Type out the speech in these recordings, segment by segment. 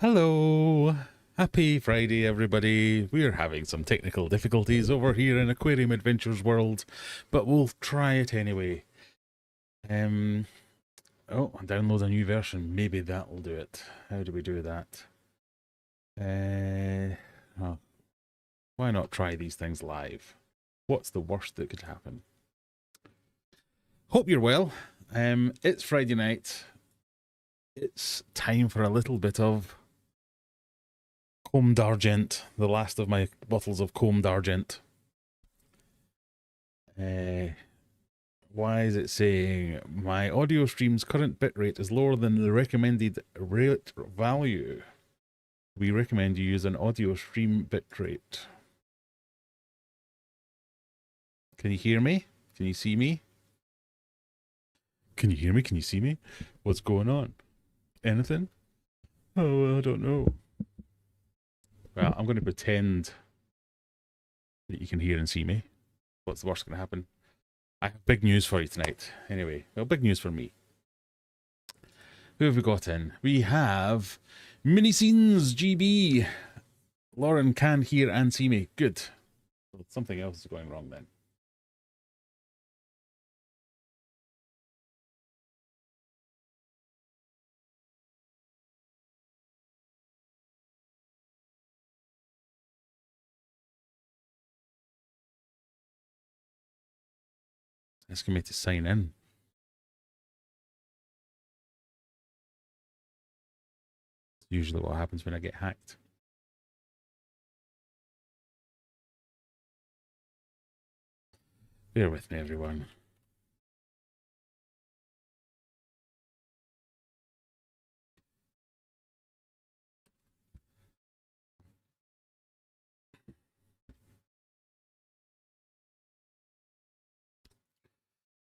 Hello! Happy Friday, everybody. We're having some technical difficulties over here in Aquarium Adventures World, but we'll try it anyway. Oh, download a new version. Maybe that'll do it. How do we do that? Oh, why not try these things live? What's the worst that could happen? Hope you're well. It's Friday night. It's time for a little bit of Combed Argent, the last of my bottles of Combed Argent. Why is it saying my audio stream's current bitrate is lower than the recommended rate value? We recommend you use an audio stream bitrate. Can you hear me? Can you see me? Can you hear me? Can you see me? What's going on? Anything? Oh, I don't know. Well, I'm going to pretend that you can hear and see me. What's the worst going to happen? I have big news for you tonight. Anyway, well, big news for me. Who have we got in? We have Mini Scenes GB. Lauren can hear and see me. Good. Well, something else is going wrong then. Asking me to sign in. It's usually what happens when I get hacked. Bear with me, everyone.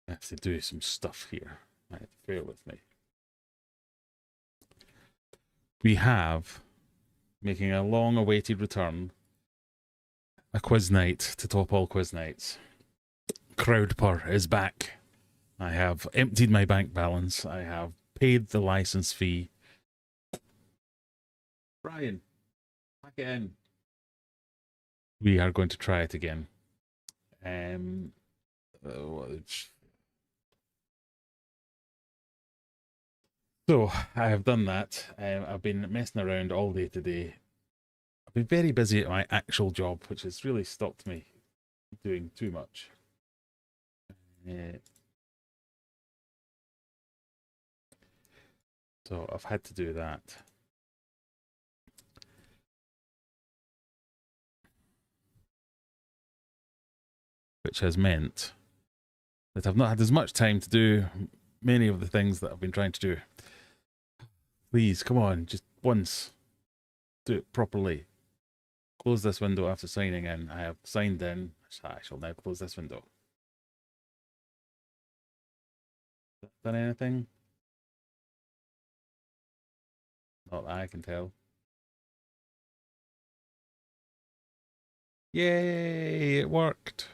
I have to do some stuff here. Right, bear with me. We have, making a long-awaited return, a quiz night to top all quiz nights. Crowdpur is back. I have emptied my bank balance. I have paid the license fee. Brian, back in. We are going to try it again. So I have done that. I've been messing around all day today. I've been very busy at my actual job, which has really stopped me doing too much. So I've had to do that. Which has meant that I've not had as much time to do many of the things that I've been trying to do. Please, come on, just once. Do it properly. Close this window after signing in. I have signed in. I shall now close this window. Done anything? Not that I can tell. Yay, it worked.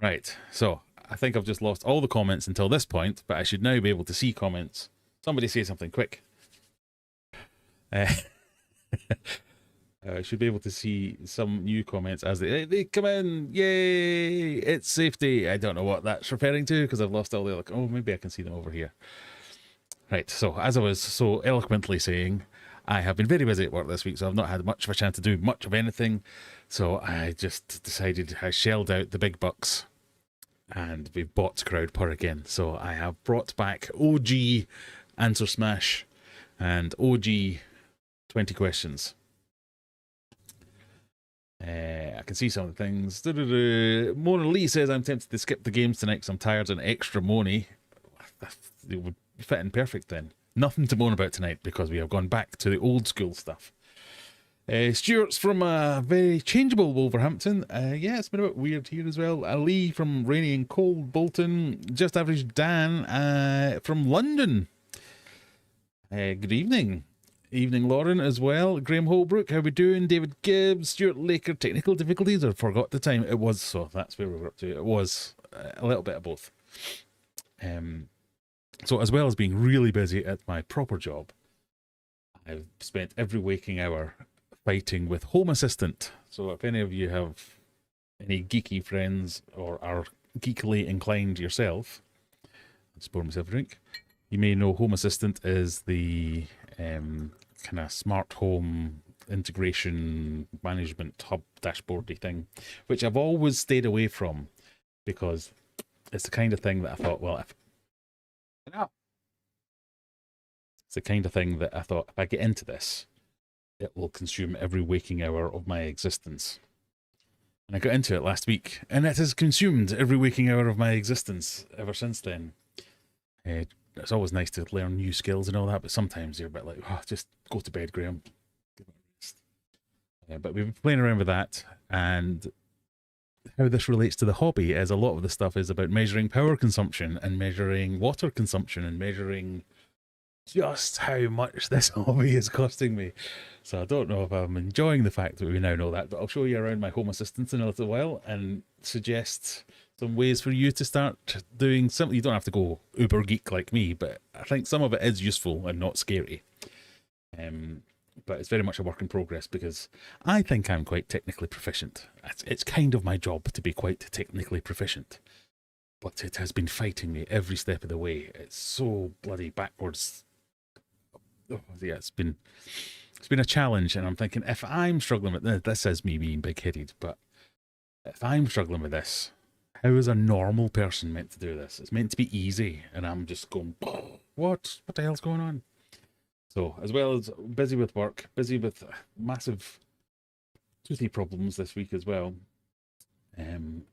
Right, so I think I've just lost all the comments until this point, but I should now be able to see comments. Somebody say something quick. I should be able to see some new comments as they come in. Yay! It's safety. I don't know what that's referring to because I've lost all the other. Oh, maybe I can see them over here. Right. So as I was so eloquently saying, I have been very busy at work this week, so I've not had much of a chance to do much of anything. So I just decided I shelled out the big bucks, and we've bought Crowdpur again. So I have brought back OG Answer Smash and OG 20 questions. I can see some of the things. Mona Lee says, I'm tempted to skip the games tonight because I'm tired and extra moany. It would fit in perfect then. Nothing to moan about tonight because we have gone back to the old school stuff. Stuart's from a very changeable Wolverhampton. Yeah, it's been a bit weird here as well. Ali from rainy and cold Bolton. Just Average Dan from London. Good evening. Evening, Lauren, as well. Graham Holbrook, how we doing? David Gibbs, Stuart Laker, technical difficulties. I forgot the time. It was, so that's where we were up to. It was a little bit of both. So as well as being really busy at my proper job, I've spent every waking hour fighting with Home Assistant. So if any of you have any geeky friends or are geekily inclined yourself, I'll just pour myself a drink. You may know Home Assistant is the kind of smart home integration management hub dashboardy thing, which I've always stayed away from because it's the kind of thing that I thought, well, it's the kind of thing that I thought if I get into this, it will consume every waking hour of my existence. And I got into it last week, and it has consumed every waking hour of my existence ever since then. It's always nice to learn new skills and all that, but sometimes you're a bit like, oh, just go to bed, Graham. But we've been playing around with that, and how this relates to the hobby is a lot of the stuff is about measuring power consumption and measuring water consumption and measuring just how much this hobby is costing me. So I don't know if I'm enjoying the fact that we now know that, but I'll show you around my Home Assistant in a little while and suggest some ways for you to start doing something. You don't have to go uber geek like me, but I think some of it is useful and not scary. But it's very much a work in progress because I think I'm quite technically proficient. It's kind of my job to be quite technically proficient, but it has been fighting me every step of the way. It's so bloody backwards. Oh, yeah, it's been a challenge, and I'm thinking if I'm struggling with this is me being big-headed, but if I'm struggling with this, how is a normal person meant to do this? It's meant to be easy, and I'm just going, what the hell's going on? So, as well as busy with work, busy with massive toothy problems this week as well. And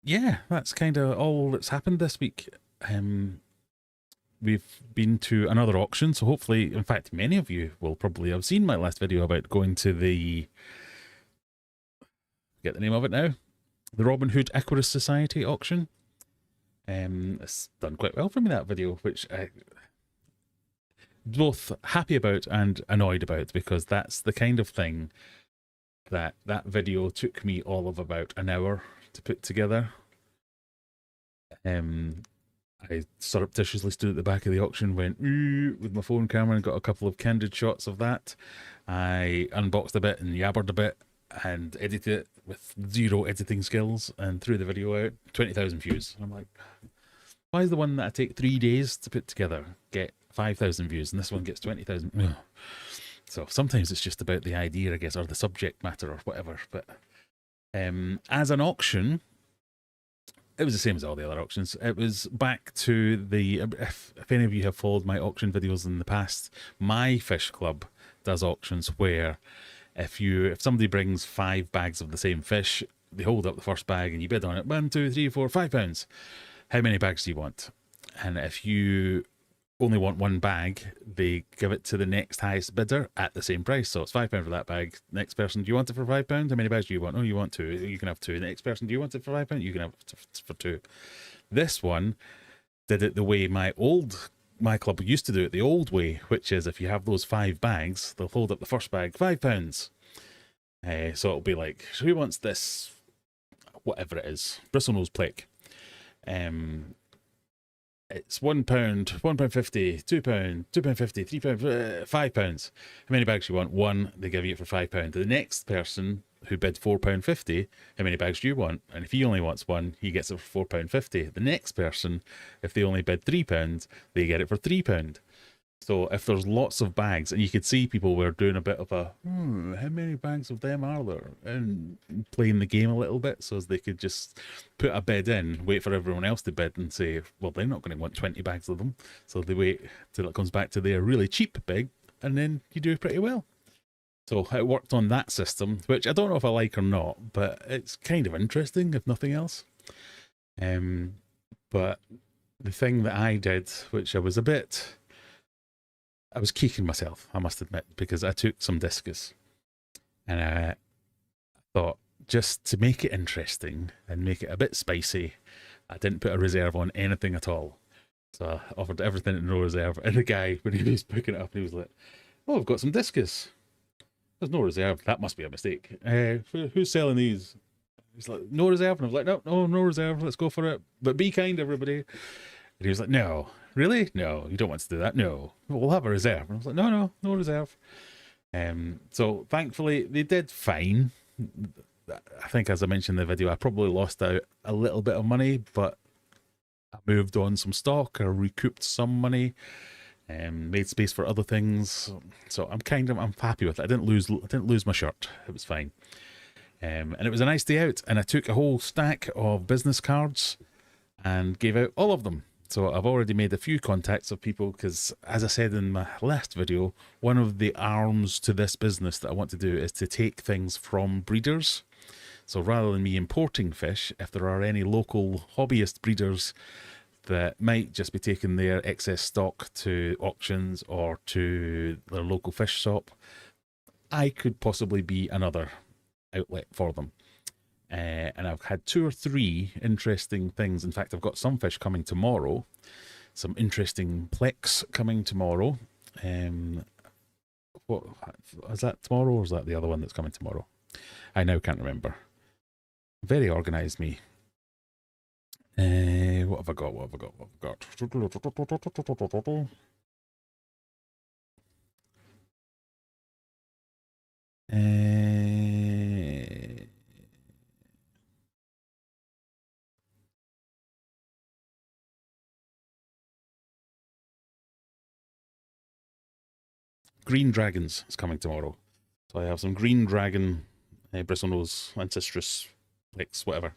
yeah, that's kind of all that's happened this week. We've been to another auction, so hopefully, in fact, many of you will probably have seen my last video about going to the, get the name of it now, the Robin Hood Aquatic Society auction. It's done quite well for me, that video, which I both happy about and annoyed about, because that's the kind of thing that video took me all of about an hour to put together. I surreptitiously stood at the back of the auction, went with my phone camera and got a couple of candid shots of that. I unboxed a bit and yabbered a bit and edited it with zero editing skills and threw the video out. 20,000 views. I'm like, why is the one that I take 3 days to put together get 5,000 views and this one gets 20,000? So sometimes it's just about the idea, I guess, or the subject matter or whatever. But as an auction, it was the same as all the other auctions. It was back to the, if any of you have followed my auction videos in the past, my fish club does auctions where if somebody brings 5 bags of the same fish, they hold up the first bag and you bid on it. 1, 2, 3, 4, 5 pounds. How many bags do you want? And if you only want 1 bag, they give it to the next highest bidder at the same price. So it's £5 for that bag. Next person, do you want it for £5? How many bags do you want? Oh, you want 2. You can have 2. The next person, do you want it for £5? You can have it for 2. This one did it the way my club used to do it, the old way, which is if you have those 5 bags, they'll hold up the first bag, £5. So it'll be like, who wants this, whatever it is, bristlenose plake. It's £1, £1.50, £2, £2.50, £3, £5. How many bags do you want? 1, they give you it for £5. The next person who bid £4.50, how many bags do you want? And if he only wants 1, he gets it for £4.50. The next person, if they only bid £3, they get it for £3. So if there's lots of bags, and you could see people were doing a bit of a, how many bags of them are there? And playing the game a little bit so as they could just put a bid in, wait for everyone else to bid and say, well, they're not going to want 20 bags of them. So they wait till it comes back to their really cheap big, and then you do pretty well. So it worked on that system, which I don't know if I like or not, but it's kind of interesting, if nothing else. But the thing that I did, which I was kicking myself, I must admit, because I took some discus and I thought, just to make it interesting and make it a bit spicy, I didn't put a reserve on anything at all. So I offered everything at no reserve. And the guy, when he was picking it up, he was like, oh, I've got some discus. There's no reserve. That must be a mistake. Who's selling these? He's like, no reserve. And I was like, no reserve. Let's go for it. But be kind, everybody. And he was like, no, really? No, you don't want to do that. No, we'll have a reserve. And I was like, no reserve. So thankfully they did fine. I think, as I mentioned in the video, I probably lost out a little bit of money, but I moved on some stock, I recouped some money, and made space for other things. So I'm happy with it. I didn't lose my shirt. It was fine. And it was a nice day out, and I took a whole stack of business cards and gave out all of them. So I've already made a few contacts of people because, as I said in my last video, one of the arms to this business that I want to do is to take things from breeders. So rather than me importing fish, if there are any local hobbyist breeders that might just be taking their excess stock to auctions or to their local fish shop, I could possibly be another outlet for them. And I've had 2 or 3 interesting things. In fact, I've got some fish coming tomorrow, some interesting plex coming tomorrow. What is that, tomorrow, or is that the other one that's coming tomorrow? I now can't remember. Very organised, me. What have I got? What have I got? Green dragons is coming tomorrow. So I have some green dragon, bristlenose, ancestris, plex, whatever.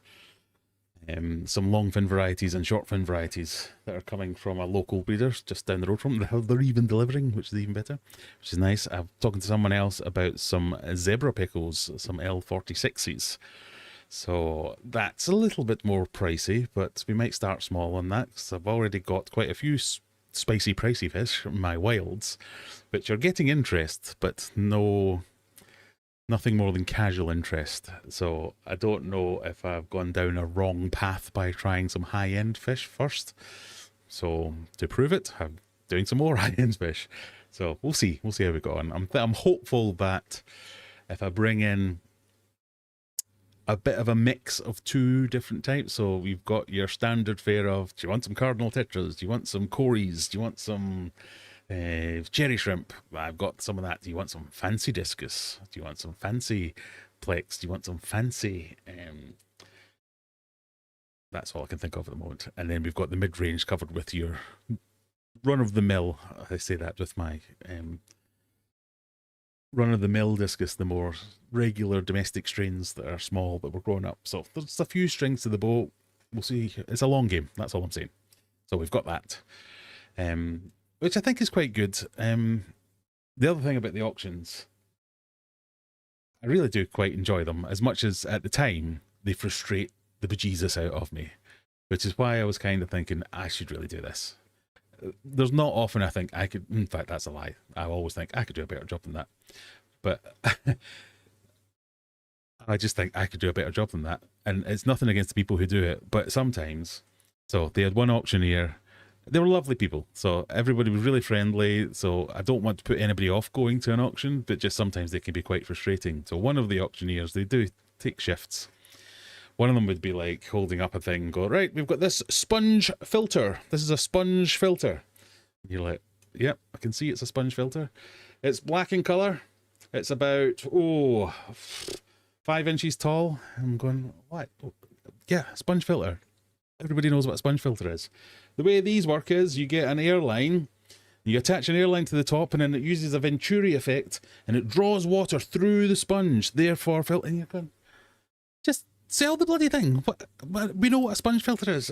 Some long fin varieties and short fin varieties that are coming from a local breeder just down the road from them. They're even delivering, which is even better, which is nice. I'm talking to someone else about some zebra pickles, some L46s. So that's a little bit more pricey, but we might start small on that because I've already got quite a few spicy, pricey fish from my wilds, which are getting interest, but nothing more than casual interest. So I don't know if I've gone down a wrong path by trying some high-end fish first. So to prove it, I'm doing some more high-end fish. So we'll see how we go on. I'm hopeful that if I bring in a bit of a mix of 2 different types, so we've got your standard fare of, do you want some cardinal tetras, do you want some cories, do you want some cherry shrimp? I've got some of that. Do you want some fancy discus? Do you want some fancy plex? Do you want some fancy that's all I can think of at the moment. And then we've got the mid-range covered with your run-of-the-mill, I say that with my run-of-the-mill discus, the more regular domestic strains that are small that were growing up. So there's a few strings to the bow. We'll see. It's a long game, that's all I'm saying. So we've got that, which I think is quite good. The other thing about the auctions, I really do quite enjoy them, as much as at the time they frustrate the bejesus out of me, which is why I was kind of thinking I should really do this. There's not often I think I could, in fact that's a lie, I always think I could do a better job than that, but I just think I could do a better job than that. And it's nothing against the people who do it, but sometimes, so they had one auctioneer, they were lovely people, so everybody was really friendly, so I don't want to put anybody off going to an auction, but just sometimes they can be quite frustrating. So one of the auctioneers, they do take shifts. One of them would be like holding up a thing and go, right, we've got this sponge filter. This is a sponge filter. And you're like, yep, I can see it's a sponge filter. It's black in colour. It's about, 5 inches tall. I'm going, what? Oh, yeah, sponge filter. Everybody knows what a sponge filter is. The way these work is you get an airline, you attach an airline to the top, and then it uses a Venturi effect, and it draws water through the sponge, therefore filter. And you're going, just sell the bloody thing. We know what a sponge filter is.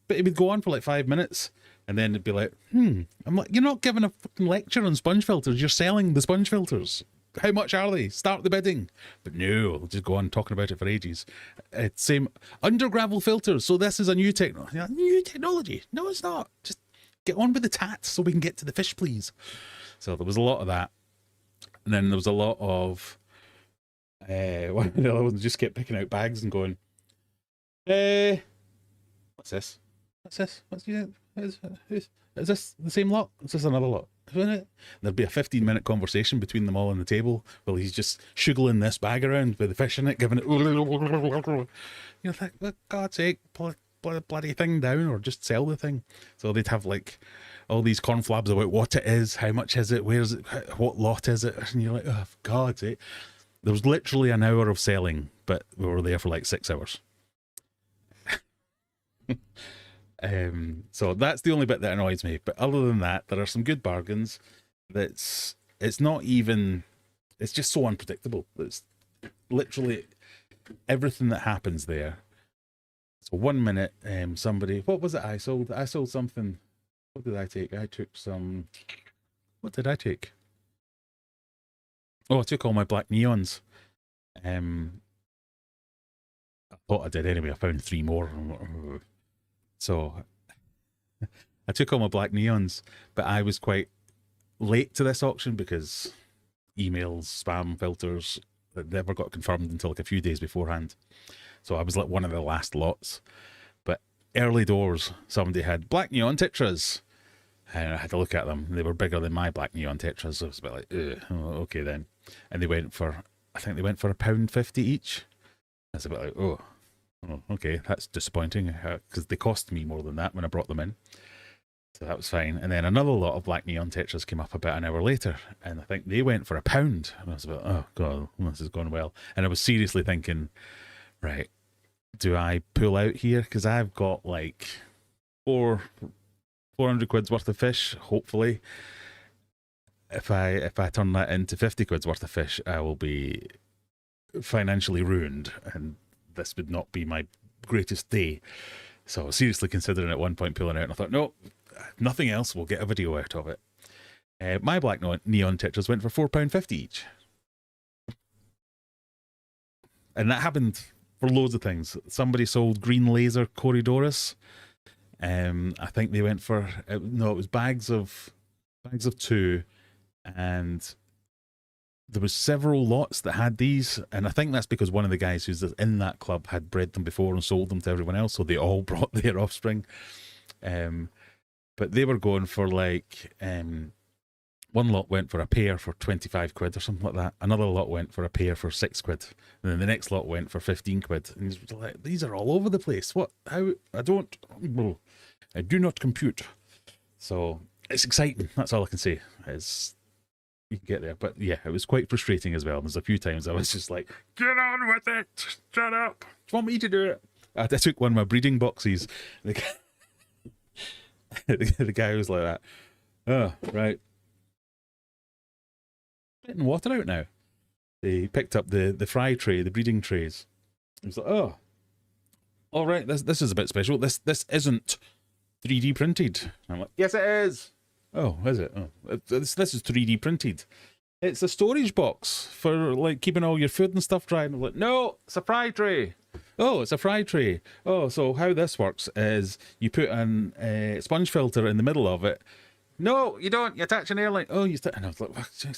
But it would go on for like 5 minutes, and then it'd be like, I'm like, you're not giving a fucking lecture on sponge filters, you're selling the sponge filters. How much are they? Start the bidding. But no, we'll just go on talking about it for ages. Same under gravel filters. So this is a new technology. New technology? No, it's not. Just get on with the tats so we can get to the fish, please. So there was a lot of that, and then there was a lot of one of the other ones just kept picking out bags and going, what's this? What's this? Is this the same lot? Is this another lot? There'd be a 15-minute conversation between them all on the table while he's just shuggling this bag around with the fish in it, giving it. You think, for God's sake, bloody thing down, or just sell the thing. So they'd have like all these conflabs about what it is, how much is it, where is it, what lot is it, and you're like, oh, for God's sake. There was literally an hour of selling, but we were there for like 6 hours. So that's the only bit that annoys me. But other than that, there are some good bargains. It's not even, it's just so unpredictable. It's literally everything that happens there. So 1 minute, somebody, what was it I sold? I sold something. What did I take? I took some, what did I take? Oh, I took all my black neons. I thought I did anyway. I found 3 more. So I took all my black neons, but I was quite late to this auction because emails, spam filters, that never got confirmed until like a few days beforehand. So I was like one of the last lots. But early doors, somebody had black neon tetras. And I had to look at them. They were bigger than my black neon tetras. So I was a bit like, oh, okay then. And they went for, I think they went for £1.50 each. I was a bit like, oh, okay, that's disappointing because they cost me more than that when I brought them in. So that was fine. And then another lot of black neon tetras came up about an hour later, and I think they went for £1. And I was about, oh God, this has gone well. And I was seriously thinking, right, do I pull out here? Because I've got like 400 quid's worth of fish, hopefully. If I turn that into 50 quid's worth of fish, I will be financially ruined, and this would not be my greatest day. So I was seriously considering at one point pulling out, and I thought, no, nothing else, we'll get a video out of it. My black neon tetras went for £4.50 each. And that happened for loads of things. Somebody sold green laser Coriodoris. I think they went for, no, it was bags of 2, and there was several lots that had these, and I think that's because one of the guys who's in that club had bred them before and sold them to everyone else, so they all brought their offspring. But they were going for like, one lot went for a pair for 25 quid or something like that. Another lot went for a pair for 6 quid. And then the next lot went for 15 quid. And he's like, these are all over the place. What? How? I do not compute. So it's exciting. That's all I can say. You can get there. But yeah, it was quite frustrating as well. There's a few times I was just like, get on with it. Shut up. Do you want me to do it? I took one of my breeding boxes. The guy was like that. Oh, right. Getting water out now. They picked up the fry tray, the breeding trays. He was like, oh, all right, this is a bit special. This isn't 3D printed. I'm like, yes, it is. Oh, is it? Oh, this is 3D printed. It's a storage box for like keeping all your food and stuff dry. And I'm like, no, it's a fry tray. Oh, it's a fry tray. Oh, so how this works is you put a sponge filter in the middle of it. No, you don't. You attach an airline. Oh, and I was like, so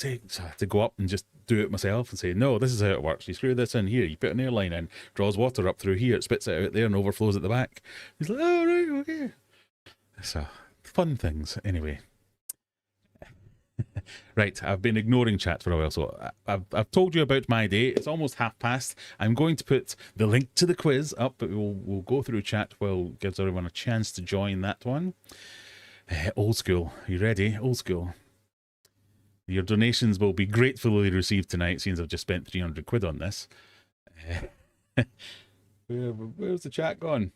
I had to go up and just do it myself and say, no, this is how it works. You screw this in here. You put an airline in, draws water up through here, it spits it out there and overflows at the back. He's like, oh, right, okay. So, fun things. Anyway. Right, I've been ignoring chat for a while, so I've told you about my day. It's almost past. I'm going to put the link to the quiz up, but we'll go through chat while it gives everyone a chance to join that one. Old school. Are you ready? Old school. Your donations will be gratefully received tonight, since I've just spent 300 quid on this. Where's the chat gone?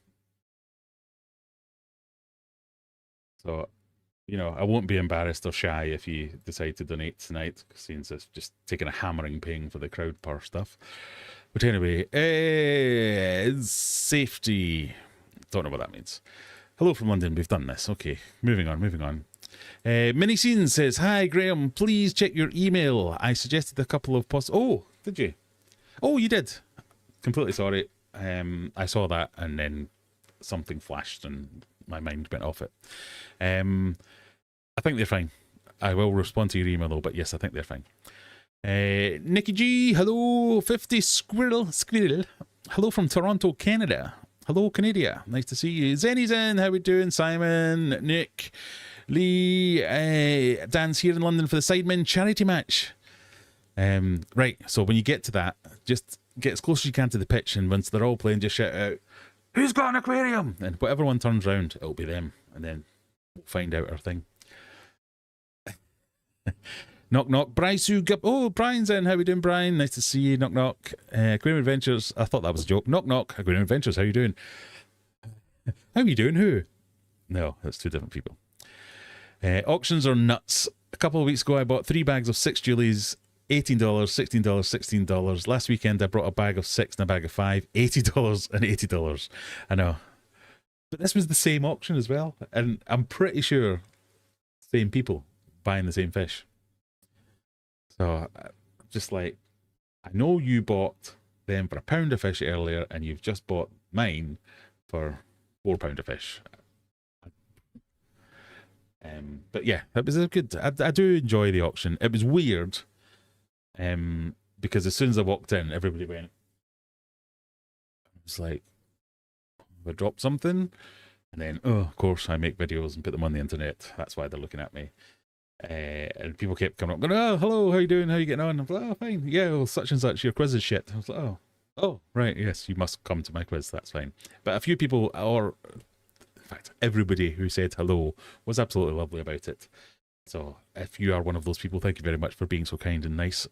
So, you know, I won't be embarrassed or shy if you decide to donate tonight, since it's just taking a hammering paying for the crowd power stuff. But anyway, safety. Don't know what that means. Hello from London, we've done this. Okay, moving on. Mini Scene says, hi Graham, please check your email. I suggested a couple of Oh, did you? Oh, you did. Completely sorry. I saw that and then something flashed and my mind went off it. I think they're fine. I will respond to your email though, but yes, I think they're fine. Nikki G, hello, 50 Squirrel. Hello from Toronto, Canada. Hello, Canada. Nice to see you. Zenny's in. How we doing? Simon, Nick, Lee, Dan's here in London for the Sidemen charity match. Right, so when you get to that, just get as close as you can to the pitch, and once they're all playing, just shout out, "Who's got an aquarium?" And whatever one turns round, it'll be them, and then we'll find out our thing. Knock knock, Bryce, oh, Brian's in. How we doing, Brian? Nice to see you. Knock knock. Aquarium Adventures. I thought that was a joke. Knock knock. Aquarium Adventures. How you doing? How you doing? Who? No, that's two different people. Auctions are nuts. A couple of weeks ago, I bought 3 bags of 6 Julies. $18, $16, $16. Last weekend, I brought a bag of 6 and a bag of 5. $80 and $80. I know. But this was the same auction as well. And I'm pretty sure same people buying the same fish. So, just like, I know you bought them for £1 of fish earlier, and you've just bought mine for £4 of fish. But yeah, it was a good. I do enjoy the auction. It was weird. Because as soon as I walked in, everybody went. It was like, I dropped something, and then of course I make videos and put them on the internet. That's why they're looking at me. And people kept coming up, going, "Oh, hello, how you doing? How you getting on?" I'm like, "Oh, fine. Yeah, well, such and such. Your quiz is shit." I was like, "Oh, right. Yes, you must come to my quiz. That's fine." But a few people, or in fact, everybody who said hello was absolutely lovely about it. So if you are one of those people, thank you very much for being so kind and nice.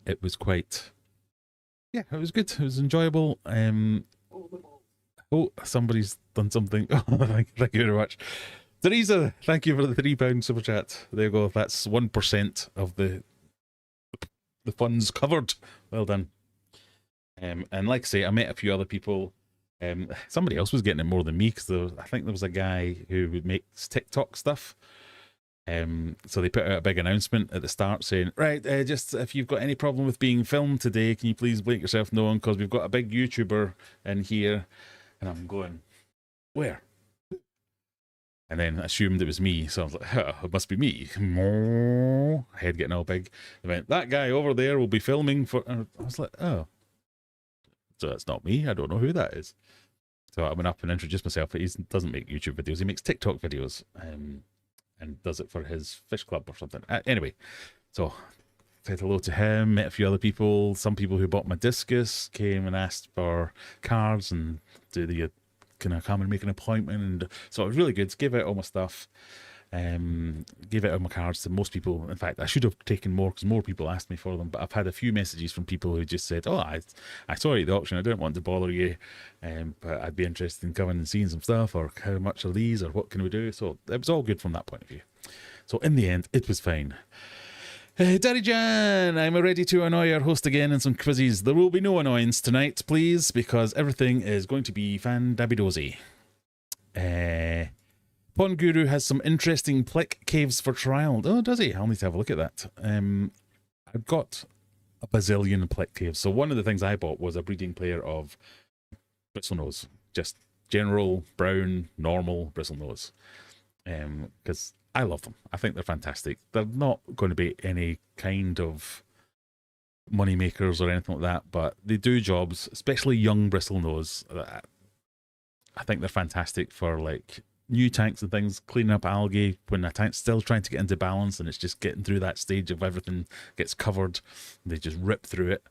It was quite, yeah, it was good. It was enjoyable. Oh, somebody's done something. Oh, thank you very much. Teresa, thank you for the £3 super chat. There you go. That's 1% of the funds covered. Well done. And like I say, I met a few other people. Somebody else was getting it more than me, because I think there was a guy who makes TikTok stuff. So they put out a big announcement at the start saying, right, just if you've got any problem with being filmed today, can you please make yourself known, because we've got a big YouTuber in here. And I'm going, where? And then assumed it was me, so I was like, it must be me. Head getting all big. They went, that guy over there will be filming for... And I was like, oh. So that's not me. I don't know who that is. So I went up and introduced myself. He doesn't make YouTube videos. He makes TikTok videos. And does it for his fish club or something. Anyway, so said hello to him, met a few other people. Some people who bought my discus came and asked for cards and can I come and make an appointment? And so it was really good. Gave out all my stuff. Gave out all my cards to most people. In fact, I should have taken more, because more people asked me for them, but I've had a few messages from people who just said, oh, I saw you at the auction, I didn't want to bother you, but I'd be interested in coming and seeing some stuff, or how much are these, or what can we do? So it was all good from that point of view. So in the end, it was fine. Daddy Jan, I'm ready to annoy our host again in some quizzes. There will be no annoyance tonight, please, because everything is going to be fan-dabby-dozy. Pond Guru has some interesting plick caves for trial. Oh, does he? I'll need to have a look at that. I've got a bazillion plick caves. So one of the things I bought was a breeding pair of bristlenose. Just general, brown, normal bristlenose. Because I love them. I think they're fantastic. They're not going to be any kind of money makers or anything like that, but they do jobs, especially young bristlenose. I think they're fantastic for like new tanks and things, cleaning up algae when a tank's still trying to get into balance and it's just getting through that stage of everything gets covered. They just rip through it.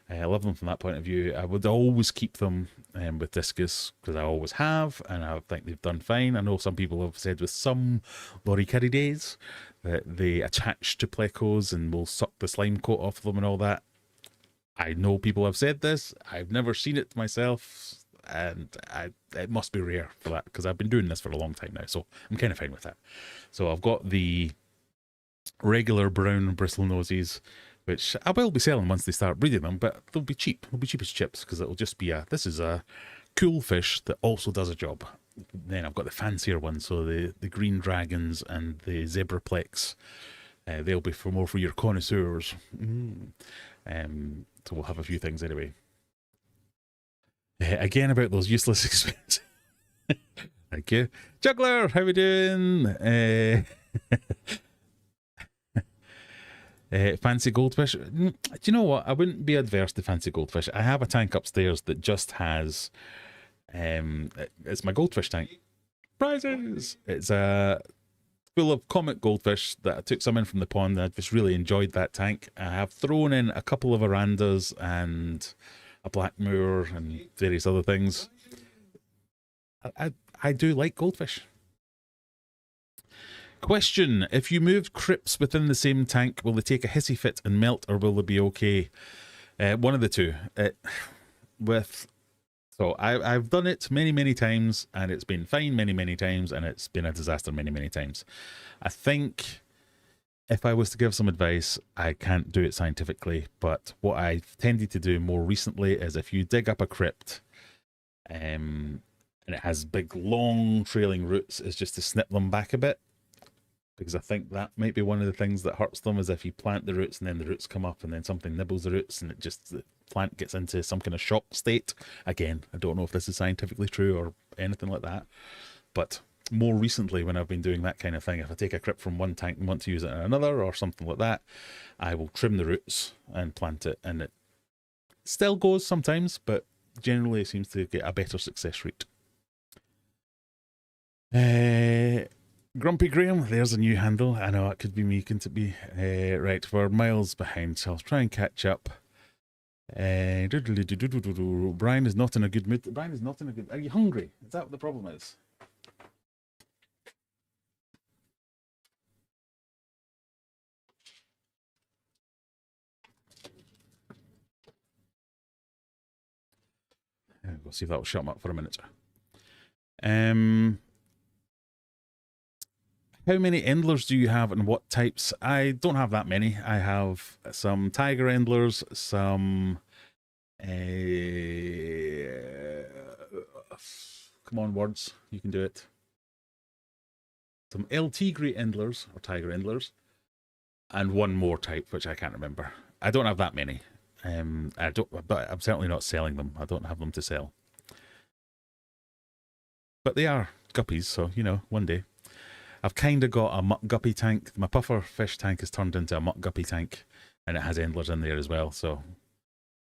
I love them from that point of view. I would always keep them with discus, because I always have, and I think they've done fine. I know some people have said with some loricariidaes that they attach to plecos and will suck the slime coat off them and all that. I know people have said this. I've never seen it myself. And it must be rare for that, because I've been doing this for a long time now, so I'm kind of fine with that. So I've got the regular brown bristlenoses, which I will be selling once they start breeding them, but they'll be cheap. They'll be cheap as chips, because it'll just be this is a cool fish that also does a job. Then I've got the fancier ones, so the green dragons and the zebraplex. They'll be more for your connoisseurs. So we'll have a few things anyway. Again, about those useless expenses. Thank you. Juggler, how we doing? Fancy goldfish. Do you know what? I wouldn't be adverse to fancy goldfish. I have a tank upstairs that just has... it's my goldfish tank. prizes. It's full of comic goldfish that I took some in from the pond. I just really enjoyed that tank. I have thrown in a couple of Arandas and a Blackmoor and various other things. I do like goldfish. Question: if you moved crypts within the same tank, will they take a hissy fit and melt, or will they be okay? One of the two. So I've done it many times, and it's been fine many times, and it's been a disaster many times. I think if I was to give some advice, I can't do it scientifically, but what I've tended to do more recently is if you dig up a crypt, and it has big long trailing roots, is just to snip them back a bit. Because I think that might be one of the things that hurts them, is if you plant the roots and then the roots come up and then something nibbles the roots and the plant gets into some kind of shock state. Again, I don't know if this is scientifically true or anything like that. But more recently, when I've been doing that kind of thing, if I take a crypt from one tank and want to use it in another or something like that, I will trim the roots and plant it. And it still goes sometimes, but generally it seems to get a better success rate. Grumpy Graham, there's a new handle. I know it could be me, couldn't it be? Right, we're miles behind, so I'll try and catch up. Brian is not in a good mood. Brian is not in a good... Are you hungry? Is that what the problem is? We'll see if that will shut him up for a minute. How many endlers do you have and what types? I don't have that many. I have some tiger endlers, some... come on, words. You can do it. Some LT Great Endlers, or tiger endlers, and one more type, which I can't remember. I don't have that many. But I'm certainly not selling them. I don't have them to sell. But they are guppies, so, you know, one day. I've kind of got a muck guppy tank. My puffer fish tank has turned into a muck guppy tank, and it has endlers in there as well, so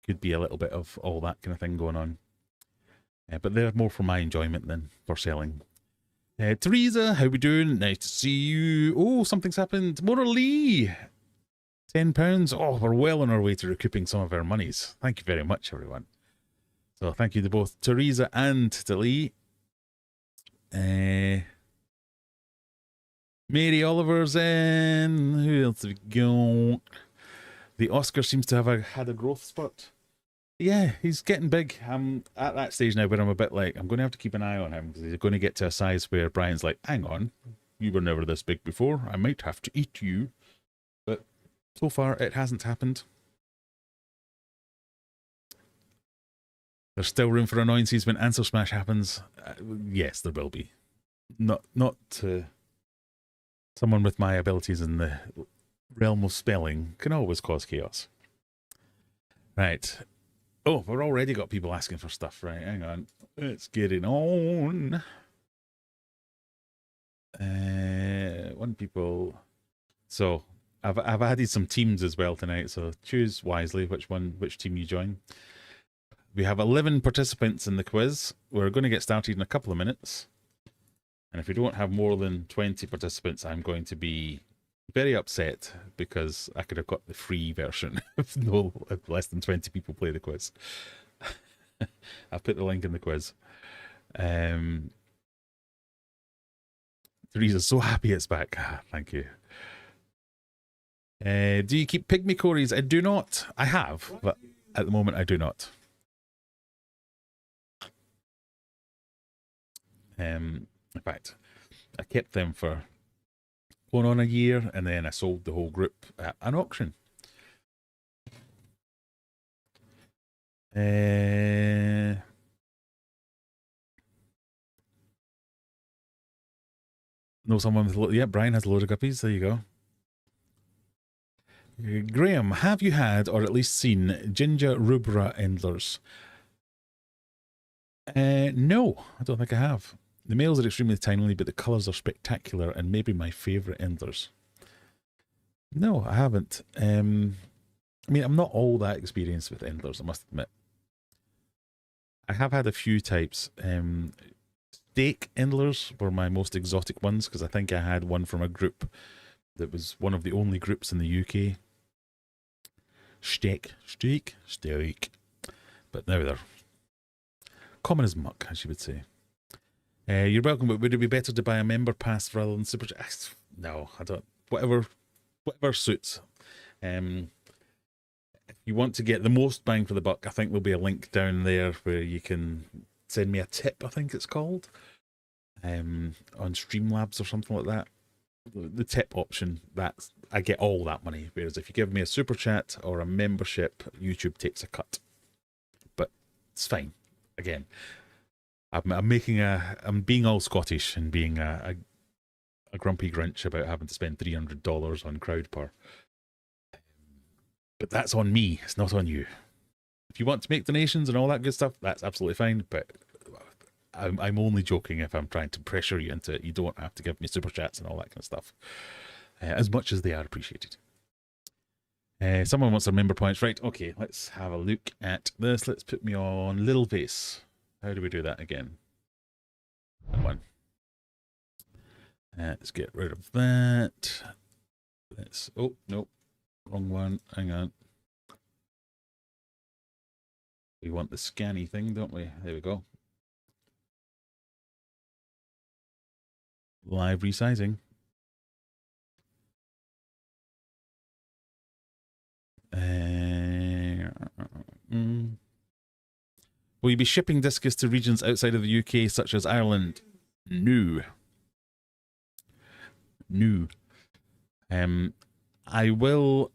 could be a little bit of all that kind of thing going on. But they're more for my enjoyment than for selling. Teresa, how we doing? Nice to see you. Oh, something's happened. Mona Lee, £10. Oh, we're well on our way to recouping some of our monies. Thank you very much, everyone. So thank you to both Teresa and to Lee. Mary Oliver's in. Who else have we got? The Oscar seems to have had a growth spurt. Yeah, he's getting big. I'm at that stage now where I'm a bit like, I'm going to have to keep an eye on him, because he's going to get to a size where Brian's like, hang on, you were never this big before. I might have to eat you. But so far, it hasn't happened. There's still room for annoyances when Answer Smash happens. Yes, there will be. Not someone with my abilities in the realm of spelling can always cause chaos. Right. Oh, we've already got people asking for stuff. Right, hang on. Let's get it on. One people. So I've added some teams as well tonight. So choose wisely which team you join. We have 11 participants in the quiz. We're going to get started in a couple of minutes. And if we don't have more than 20 participants, I'm going to be very upset, because I could have got the free version if less than 20 people play the quiz. I've put the link in the quiz. Teresa's so happy it's back. Thank you. Do you keep pygmy cories? I do not. I have, but at the moment I do not. In fact, I kept them for going on a year, and then I sold the whole group at an auction. Know someone with yeah, Brian has a load of guppies. There you go. Graham, have you had or at least seen ginger rubra endlers? No, I don't think I have. The males are extremely tiny, but the colours are spectacular and maybe my favourite endlers. No, I haven't. I mean, I'm not all that experienced with endlers, I must admit. I have had a few types. steak endlers were my most exotic ones, because I think I had one from a group that was one of the only groups in the UK. Steak. But now they're common as muck, as you would say. You're welcome, but would it be better to buy a member pass rather than super? No, I don't. Whatever suits. If you want to get the most bang for the buck, I think there'll be a link down there where you can send me a tip, I think it's called, on Streamlabs or something like that. The tip option, I get all that money. Whereas if you give me a super chat or a membership, YouTube takes a cut. But it's fine. Again, I'm being all Scottish and being a grumpy Grinch about having to spend $300 on Crowdpur. But that's on me. It's not on you. If you want to make donations and all that good stuff, that's absolutely fine. But I'm only joking if I'm trying to pressure you into it. You don't have to give me super chats and all that kind of stuff, as much as they are appreciated. Someone wants their member points. Right, okay, let's have a look at this. Let's put me on Little Face. How do we do that again? That one. Let's get rid of that. Oh, no. Wrong one. Hang on. We want the scanny thing, don't we? There we go. Live resizing. Will you be shipping discus to regions outside of the UK, such as Ireland? No. I will.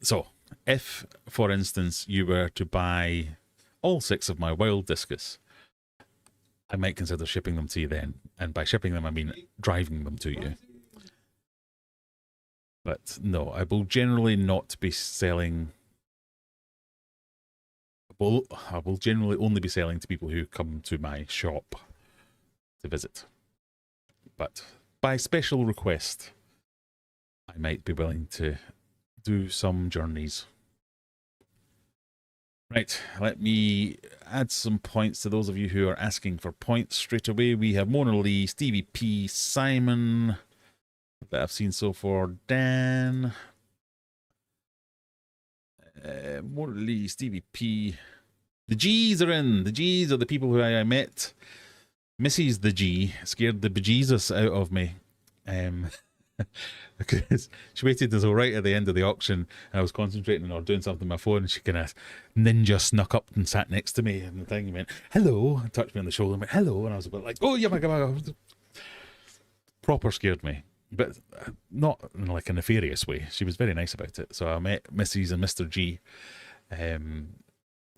So, if, for instance, you were to buy all 6 of my wild discus, I might consider shipping them to you then. And by shipping them, I mean driving them to you. But no, I will generally not be selling. I will generally only be selling to people who come to my shop to visit. But by special request, I might be willing to do some journeys. Right, let me add some points to those of you who are asking for points straight away. We have Mona Lee, Stevie P, Simon, that I've seen so far, Dan, Mona Lee, Stevie P. The G's are in. The G's are the people who I met. Mrs. the G scared the bejesus out of me. Because she waited until right at the end of the auction, and I was concentrating or doing something on my phone, and she kind of ninja snuck up and sat next to me, and the thing went, hello, and touched me on the shoulder and went, hello, and I was a bit like, oh yeah, my God. Proper scared me, but not in like a nefarious way. She was very nice about it. So I met Mrs. and Mr. G, and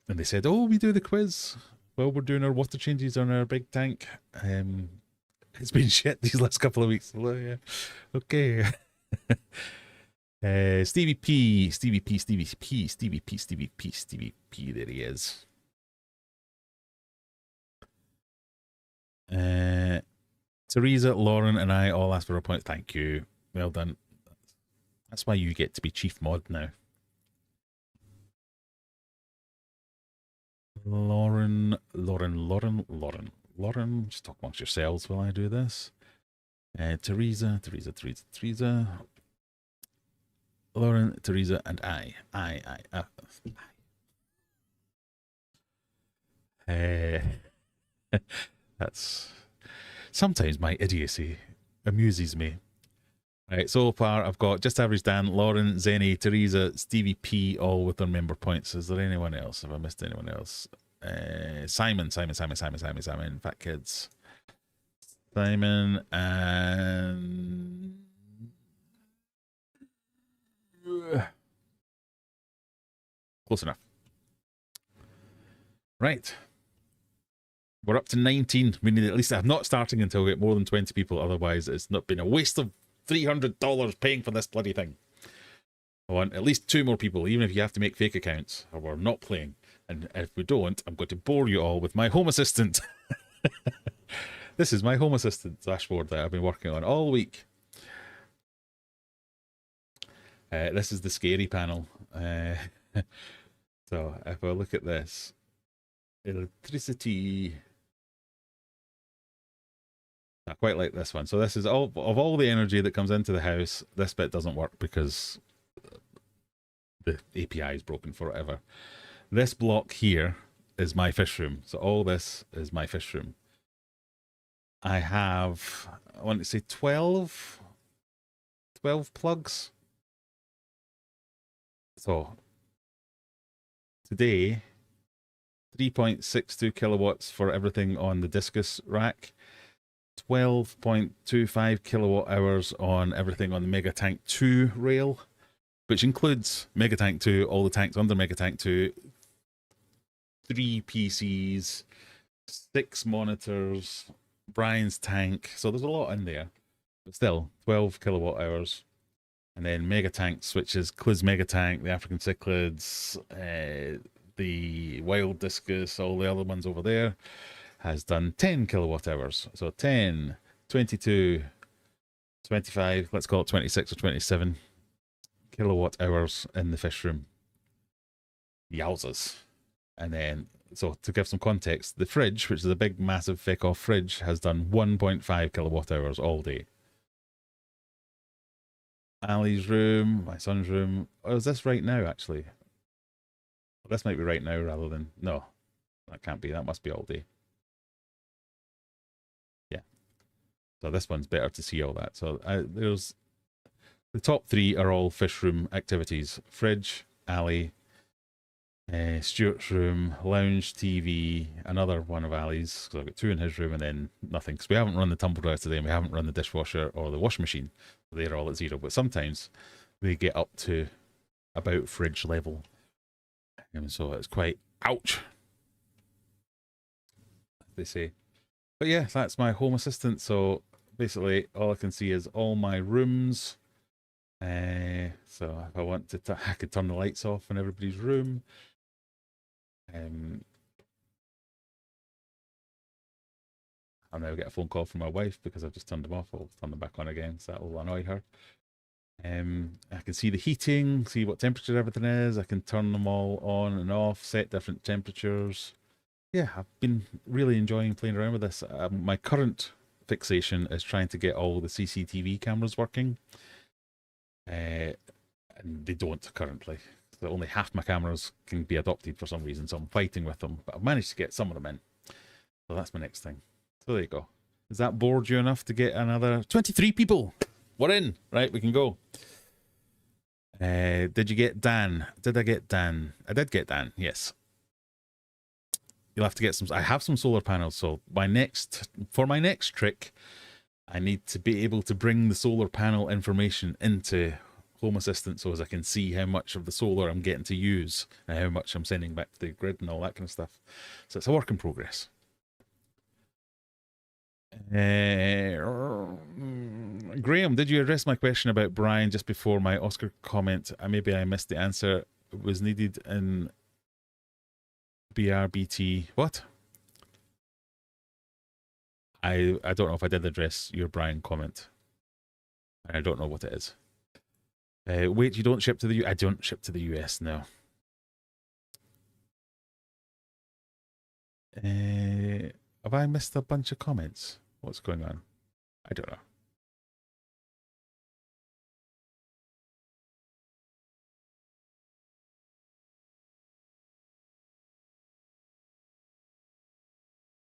they said, oh, we do the quiz while we're doing our water changes on our big tank. It's been shit these last couple of weeks. Well, yeah. Okay. Stevie P. There he is. Teresa, Lauren, and I all asked for a point. Thank you. Well done. That's why you get to be chief mod now. Lauren, just talk amongst yourselves while I do this. Teresa, Lauren, Teresa, and I. That's sometimes my idiocy amuses me. Right, so far I've got Just Average Dan, Lauren, Zenny, Teresa, Stevie P, all with their member points. Is there anyone else? Have I missed anyone else? Simon, Fat Kids. Simon and close enough. Right. We're up to 19. We need at least, I'm not starting until we get more than 20 people, otherwise it's not been a waste of $300 paying for this bloody thing. I want at least 2 more people, even if you have to make fake accounts, or we're not playing. And if we don't, I'm going to bore you all with my Home Assistant. This is my Home Assistant dashboard that I've been working on all week. This is the scary panel. So if I look at this, electricity, I quite like this one. So this is all of all the energy that comes into the house. This bit doesn't work because the API is broken for whatever. This block here is my fish room. So all this is my fish room. I have, I want to say 12 plugs. So today, 3.62 kilowatts for everything on the discus rack, 12.25 kilowatt hours on everything on the Mega Tank 2 rail, which includes Mega Tank 2, all the tanks under Mega Tank 2, 3 PCs, 6 monitors, Brian's tank. So there's a lot in there, but still 12 kilowatt hours. And then Mega Tank switches, includes Mega Tank, the African cichlids, the wild discus, all the other ones over there, has done 10 kilowatt hours. So 10, 22, 25, let's call it 26 or 27 kilowatt hours in the fish room. Yowzers. And then, so to give some context, the fridge, which is a big, massive fake-off fridge, has done 1.5 kilowatt hours all day. Ali's room, my son's room. Oh, is this right now, actually? Well, this might be right now rather than... No, that can't be. That must be all day. Yeah. So this one's better to see all that. So there's... The top 3 are all fish room activities. Fridge, Ali, Stuart's room, lounge, TV, another one of Ali's, because I've got 2 in his room, and then nothing. Because we haven't run the tumble dryer today, and we haven't run the dishwasher or the washing machine. They're all at 0, but sometimes they get up to about fridge level. And so it's quite, ouch, they say. But yeah, that's my home assistant. So basically all I can see is all my rooms. So if I want to, I could turn the lights off in everybody's room. I'll now get a phone call from my wife because I've just turned them off. I'll turn them back on again, so that will annoy her. I can see the heating, see what temperature everything is. I can turn them all on and off, set different temperatures. Yeah, I've been really enjoying playing around with this. My current fixation is trying to get all the CCTV cameras working. And they don't currently. So only half my cameras can be adopted for some reason, so I'm fighting with them. But I've managed to get some of them in. So that's my next thing. So there you go. Is that bored you enough to get another 23 people? We're in. Right, we can go. Did you get Dan? Did I get Dan? I did get Dan, yes. You'll have to get some. I have some solar panels, so for my next trick, I need to be able to bring the solar panel information into Home Assistant so as I can see how much of the solar I'm getting to use and how much I'm sending back to the grid and all that kind of stuff. So it's a work in progress. Graham, did you address my question about Brian just before my Oscar comment? Maybe I missed the answer. It was needed in BRBT. What? I don't know if I did address your Brian comment. I don't know what it is. Wait, you don't ship to the U? I don't ship to the US, no. Have I missed a bunch of comments? What's going on? I don't know.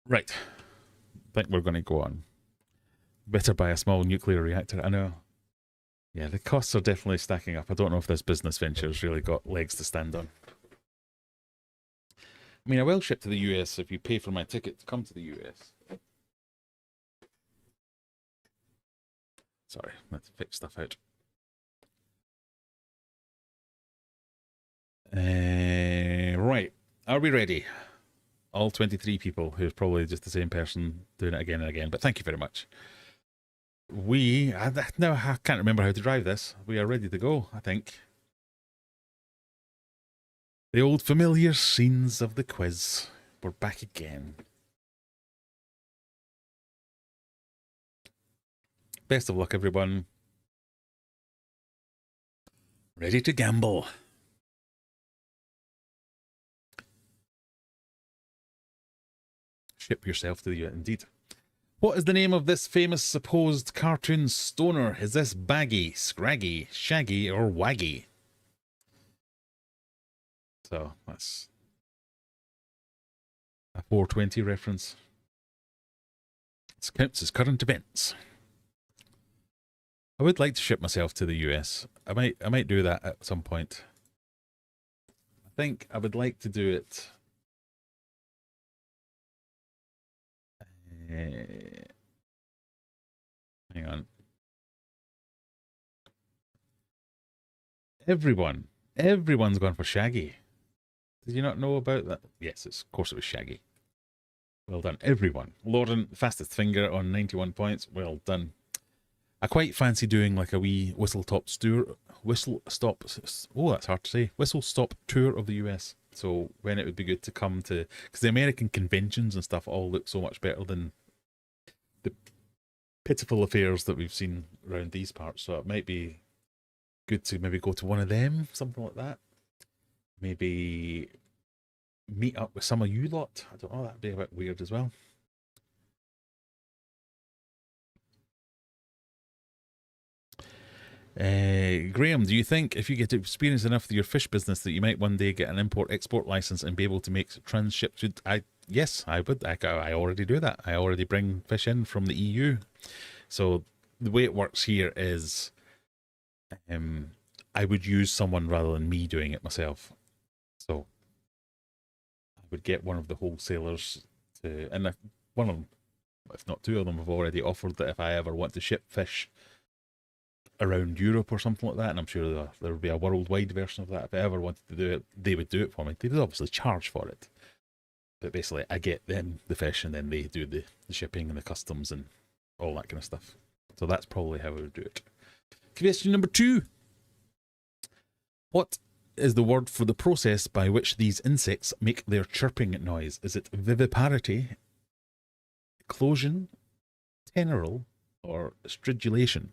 Right. I think we're going to go on. Better buy a small nuclear reactor. I know. Yeah, the costs are definitely stacking up. I don't know if this business venture's really got legs to stand on. I mean, I will ship to the US if you pay for my ticket to come to the US. Sorry, let's fix stuff out. Right, are we ready? All 23 people, who's probably just the same person doing it again and again, but thank you very much. Now I can't remember how to drive this. We are ready to go, I think. The old familiar scenes of the quiz. We're back again. Best of luck, everyone. Ready to gamble. Ship yourself to the US, indeed. What is the name of this famous supposed cartoon stoner? Is this Baggy, Scraggy, Shaggy, or Waggy? So that's a 420 reference. It counts as current events. I would like to ship myself to the US. I might do that at some point. I think I would like to do it. Hang on. Everyone's gone for Shaggy. Did you not know about that? Yes, of course it was Shaggy. Well done, everyone. Lauren, fastest finger on 91 points. Well done. I quite fancy doing like a wee whistle stop tour. Oh, that's hard to say. Whistle stop tour of the US. So when it would be good to come to, because the American conventions and stuff all look so much better than the pitiful affairs that we've seen around these parts. So it might be good to maybe go to one of them, something like that. Maybe meet up with some of you lot. I don't know, that'd be a bit weird as well. Graham, do you think if you get experience enough with your fish business that you might one day get an import-export license and be able to make transships? Yes, I would. I already do that. I already bring fish in from the EU. So the way it works here is I would use someone rather than me doing it myself. So I would get one of the wholesalers to, and one of them, if not two of them, have already offered that if I ever want to ship fish around Europe or something like that, and I'm sure there would be a worldwide version of that. If I ever wanted to do it, they would do it for me. They would obviously charge for it, but basically I get them the fish and then they do the shipping and the customs and all that kind of stuff. So that's probably how I would do it. Question number 2. What is the word for the process by which these insects make their chirping noise? Is it viviparity, eclosion, teneral, or stridulation?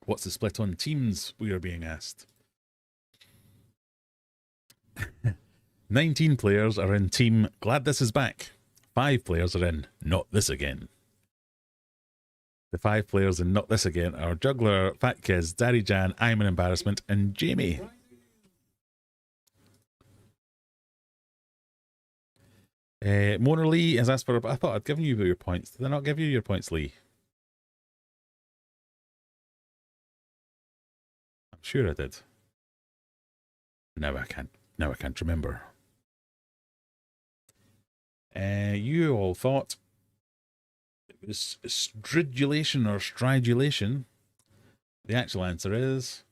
What's the split on teams, we are being asked? 19 players are in team Glad This Is Back. 5 players are in Not This Again. The 5 players in Not This Again are Juggler, Fat Kiz, Daddy Jan, I'm an Embarrassment, and Jamie. Mona Lee has asked for, I thought I'd given you your points. Did I not give you your points, Lee? I'm sure I did. Now I can't remember. You all thought it was stridulation or stridulation. The actual answer is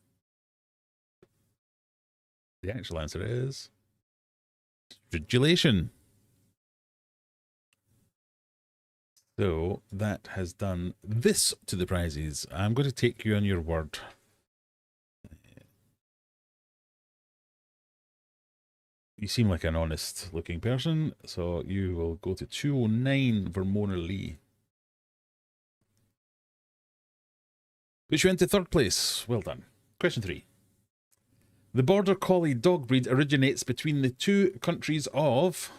stridulation. So that has done this to the prizes. I'm going to take you on your word. You seem like an honest looking person, so you will go to 209 for Mona Lee. Which went to 3rd place. Well done. Question 3. The Border Collie dog breed originates between the 2 countries of...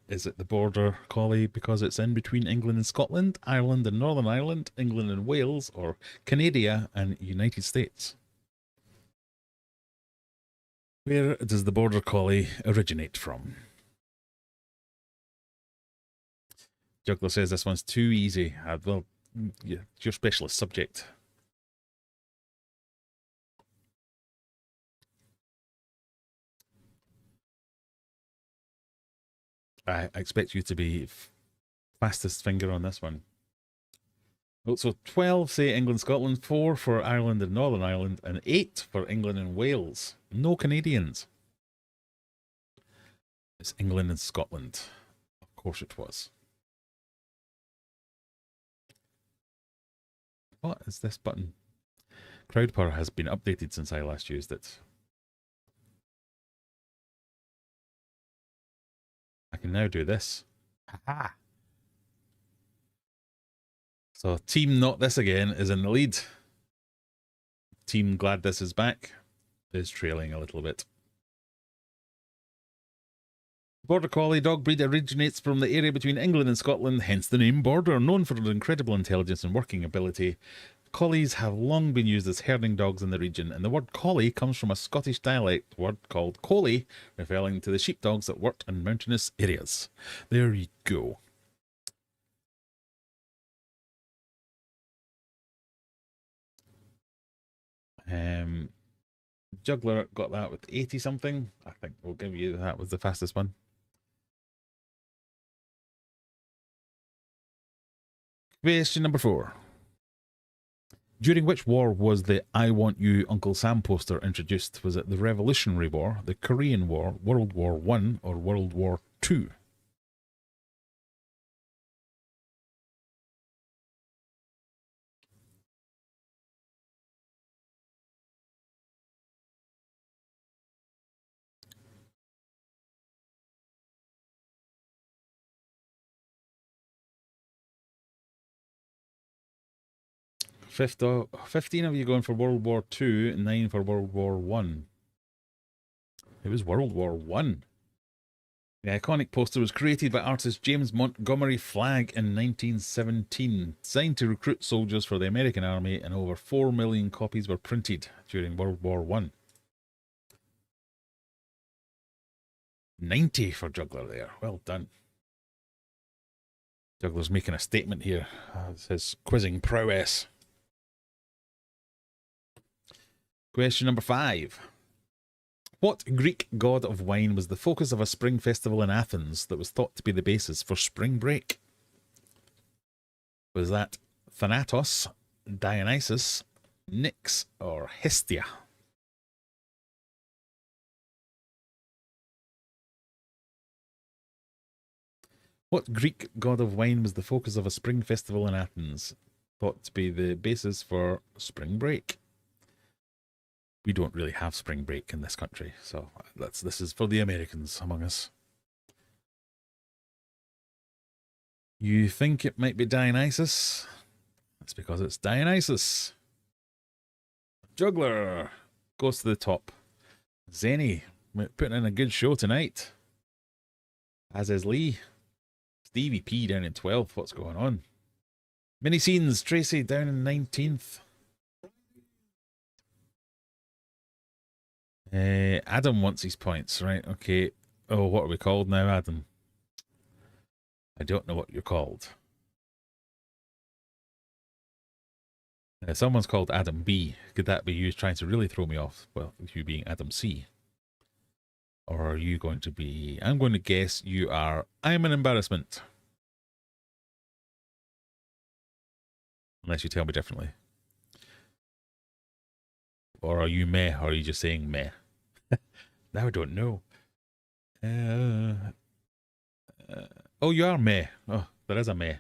Is it the Border Collie because it's in between England and Scotland, Ireland and Northern Ireland, England and Wales, or Canada and United States? Where does the Border Collie originate from? Juggler says this one's too easy. Well, yeah, it's your specialist subject. I expect you to be fastest finger on this one. So 12 say England, Scotland, 4 for Ireland and Northern Ireland, and 8 for England and Wales. No Canadians. It's England and Scotland. Of course it was. What is this button? Crowdpur has been updated since I last used it. I can now do this. Ha-ha. So team Not This Again is in the lead. Team Glad This Is Back is trailing a little bit. Border Collie dog breed originates from the area between England and Scotland, hence the name Border. Known for their incredible intelligence and working ability, collies have long been used as herding dogs in the region, and the word collie comes from a Scottish dialect word called collie, referring to the sheepdogs that worked in mountainous areas. There you go. Juggler got that with 80 something. I think we'll give you that was the fastest one. Question number 4. During which war was the I Want You Uncle Sam poster introduced? Was it the Revolutionary War, the Korean War, World War I, or World War II? Fifth, 15 of you going for World War II, 9 for World War One. It was World War One. The iconic poster was created by artist James Montgomery Flagg in 1917, designed to recruit soldiers for the American Army, and over 4 million copies were printed during World War One. 90 for Juggler there. Well done. Juggler's making a statement here. It says quizzing prowess. Question number 5. What Greek god of wine was the focus of a spring festival in Athens that was thought to be the basis for spring break? Was that Thanatos, Dionysus, Nyx, or Hestia? What Greek god of wine was the focus of a spring festival in Athens, thought to be the basis for spring break? We don't really have spring break in this country, so this is for the Americans among us. You think it might be Dionysus? That's because it's Dionysus. Juggler goes to the top. Zenny putting in a good show tonight, as is Lee. Stevie P down in 12th. What's going on? Mini scenes. Tracy down in 19th. Adam wants his points, right? Okay. Oh, what are we called now, Adam? I don't know what you're called. Someone's called Adam B. Could that be you trying to really throw me off? Well, you being Adam C. Or are you going to be... I'm going to guess you are... I'm an embarrassment. Unless you tell me differently. Or are you meh? Or are you just saying meh? Now I don't know. Oh, you are meh. Oh, there is a meh.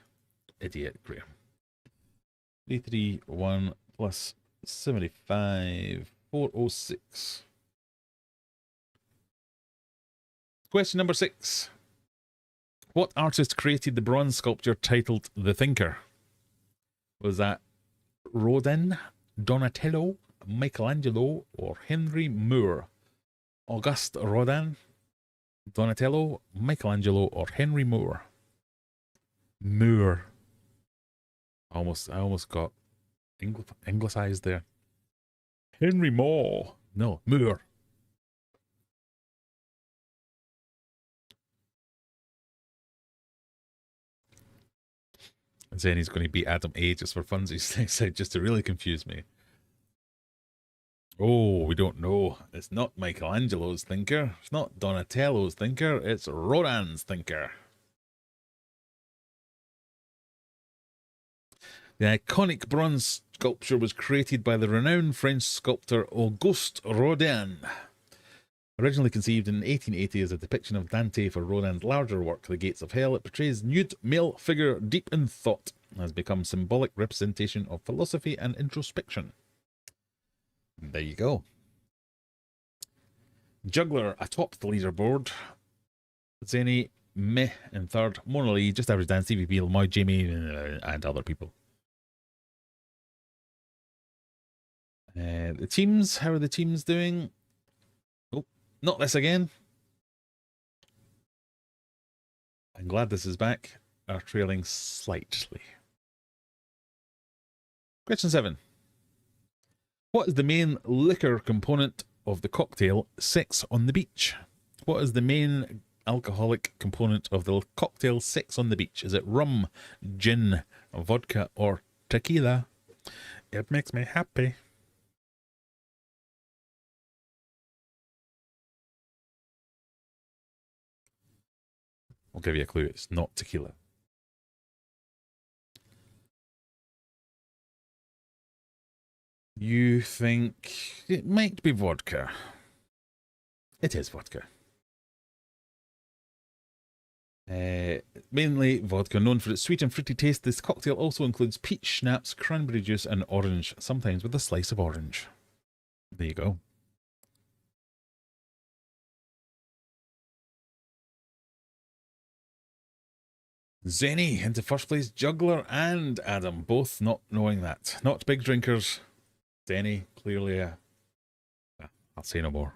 Idiot, Graham. 331 plus 75, 406. Question number 6. What artist created the bronze sculpture titled The Thinker? Was that Rodin, Donatello, Michelangelo, or Henry Moore? Auguste Rodin, Donatello, Michelangelo, or Henry Moore? Moore. I almost got anglicized there. Henry Moore. No, Moore. And saying he's going to beat Adam A just for funsies, just to really confuse me. Oh, we don't know. It's not Michelangelo's thinker. It's not Donatello's thinker. It's Rodin's thinker. The iconic bronze sculpture was created by the renowned French sculptor Auguste Rodin. Originally conceived in 1880 as a depiction of Dante for Rodin's larger work, The Gates of Hell, it portrays nude male figure deep in thought and has become symbolic representation of philosophy and introspection. There you go. Juggler atop the leaderboard. Zenny, meh in third. Mona Lee, just average Dan, Stevie B, Lamoy, Jamie, and other people. The teams, how are the teams doing? Oh, not this again. I'm glad this is back, are trailing slightly. Question 7. What is the main liquor component of the cocktail Sex on the Beach? What is the main alcoholic component of the cocktail Sex on the Beach? Is it rum, gin, vodka, or tequila? It makes me happy. I'll give you a clue. It's not tequila. You think it might be vodka. It is vodka. Mainly vodka, known for its sweet and fruity taste. This cocktail also includes peach schnapps, cranberry juice, and orange, sometimes with a slice of orange. There you go. Zenny into first place, Juggler and Adam, both not knowing that. Not big drinkers. Zenny, clearly I'll say no more.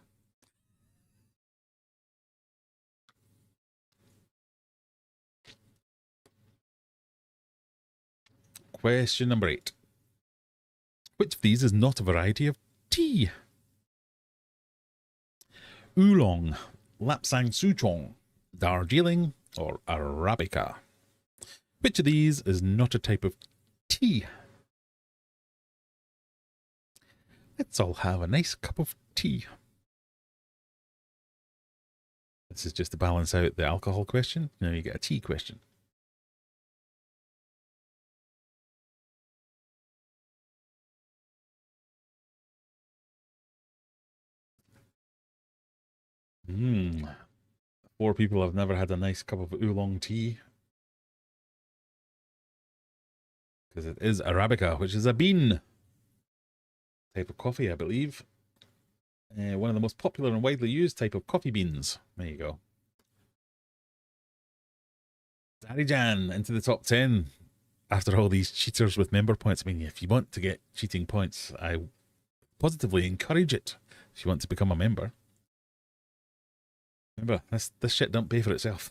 Question number 8. Which of these is not a variety of tea? Oolong, Lapsang Souchong, Darjeeling, or Arabica? Which of these is not a type of tea? Let's all have a nice cup of tea. This is just to balance out the alcohol question. Now you get a tea question. Four people have never had a nice cup of oolong tea. Because it is Arabica, which is a bean type of coffee, I believe. One of the most popular and widely used type of coffee beans. There you go. Darijan into the top 10 after all these cheaters with member points. I mean, if you want to get cheating points, I positively encourage it if you want to become a member. Remember, this shit don't pay for itself.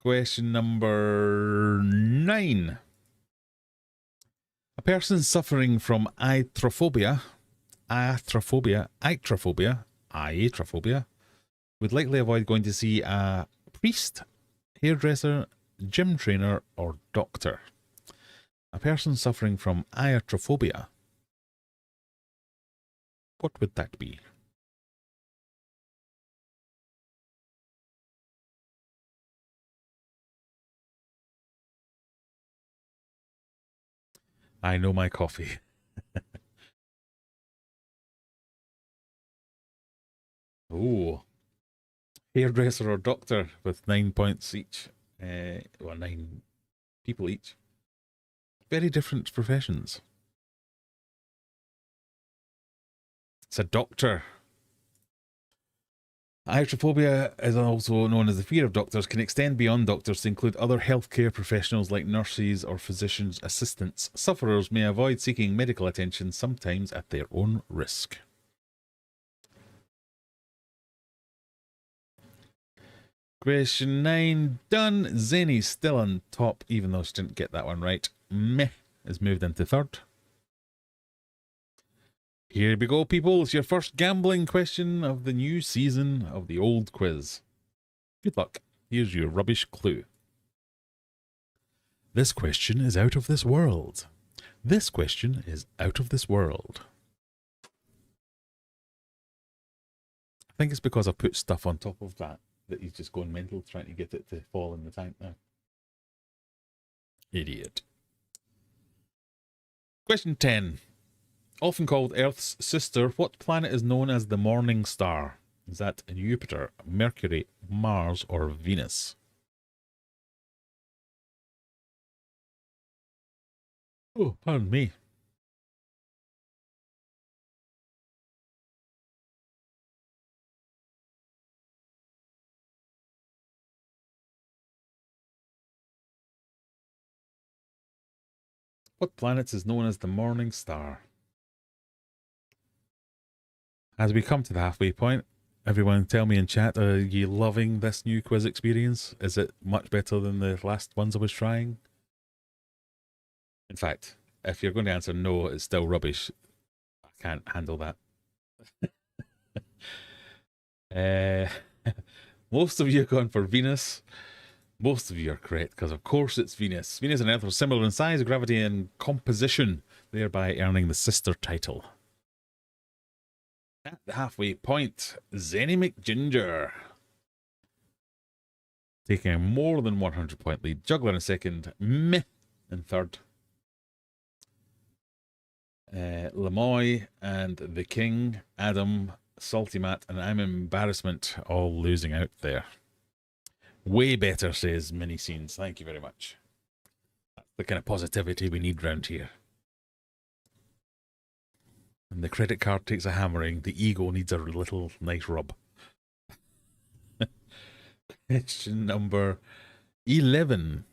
Question number 9. A person suffering from iatrophobia would likely avoid going to see a priest, hairdresser, gym trainer, or doctor. A person suffering from iatrophobia. What would that be? I know my coffee. Oh, hairdresser or doctor with 9 points each. Well, 9 people each. Very different professions. It's a doctor. Iatrophobia is also known as the fear of doctors, can extend beyond doctors to include other healthcare professionals like nurses or physicians' assistants. Sufferers may avoid seeking medical attention, sometimes at their own risk. Question 9 done. Zenny's still on top, even though she didn't get that one right. Meh has moved into third. Here we go, people. It's your first gambling question of the new season of the old quiz. Good luck. Here's your rubbish clue. This question is out of this world. This question is out of this world. I think it's because I put stuff on top of that he's just going mental trying to get it to fall in the tank now. Idiot. Question 10. Often called Earth's sister, what planet is known as the morning star? Is that Jupiter, Mercury, Mars, or Venus? Oh, pardon me. What planet is known as the morning star? As we come to the halfway point, everyone tell me in chat, are you loving this new quiz experience? Is it much better than the last ones I was trying? In fact, if you're going to answer no, it's still rubbish. I can't handle that. Most of you are going for Venus. Most of you are correct, because of course it's Venus. Venus and Earth are similar in size, gravity, and composition, thereby earning the sister title. At the halfway point, Zenny McGinger. Taking a more than 100 point lead. Juggler in second. Meh in third. Lemoy and the King, Adam, Salty Matt, and I'm Embarrassment all losing out there. Way better, says Mini Scenes. Thank you very much. That's the kind of positivity we need round here. When the credit card takes a hammering, the ego needs a little nice rub. Question number 11.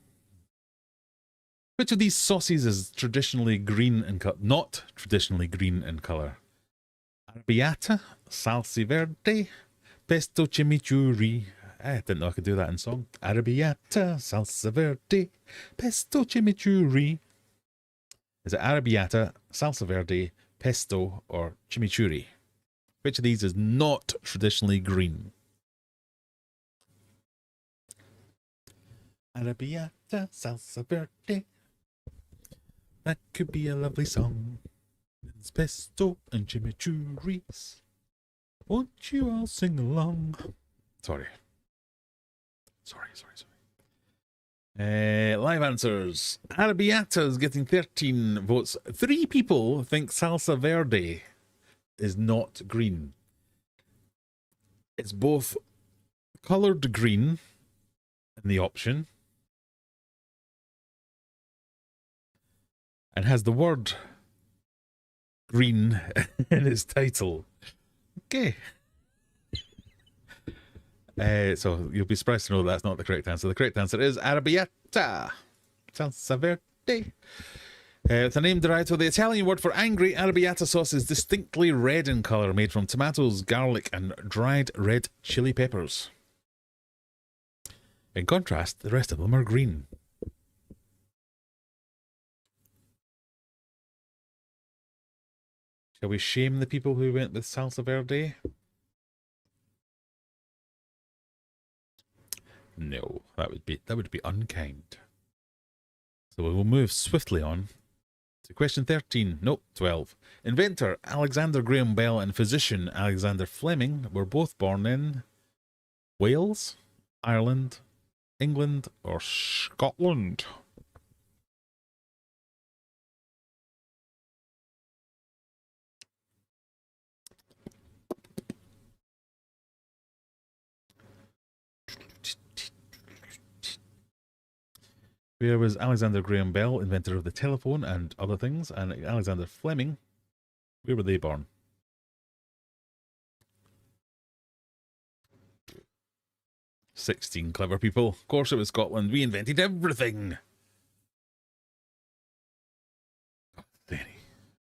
Which of these sauces is traditionally green in color? Not traditionally green in color. Arrabbiata, salsa verde, pesto chimichurri. I didn't know I could do that in song. Arrabbiata, salsa verde, pesto chimichurri. Is it arrabbiata, salsa verde, pesto, or chimichurri? Which of these is not traditionally green? Arrabbiata, salsa verde. That could be a lovely song. It's pesto and chimichurris. Won't you all sing along? Sorry. Live answers. Arrabbiata is getting 13 votes. 3 people think salsa verde is not green. It's both coloured green in the option and has the word green in its title. Okay. So you'll be surprised to know that's not the correct answer. The correct answer is arrabbiata. Salsa verde. It's a name derived from the Italian word for angry. Arrabbiata sauce is distinctly red in colour, made from tomatoes, garlic, and dried red chili peppers. In contrast, the rest of them are green. Shall we shame the people who went with salsa verde? No, that would be unkind. So we will move swiftly on to question 13. Nope, 12. Inventor Alexander Graham Bell and physician Alexander Fleming were both born in Wales, Ireland, England, or Scotland. Where was Alexander Graham Bell, inventor of the telephone and other things, and Alexander Fleming? Where were they born? "16 clever people. Of course it was Scotland. We invented everything." Oh, Danny,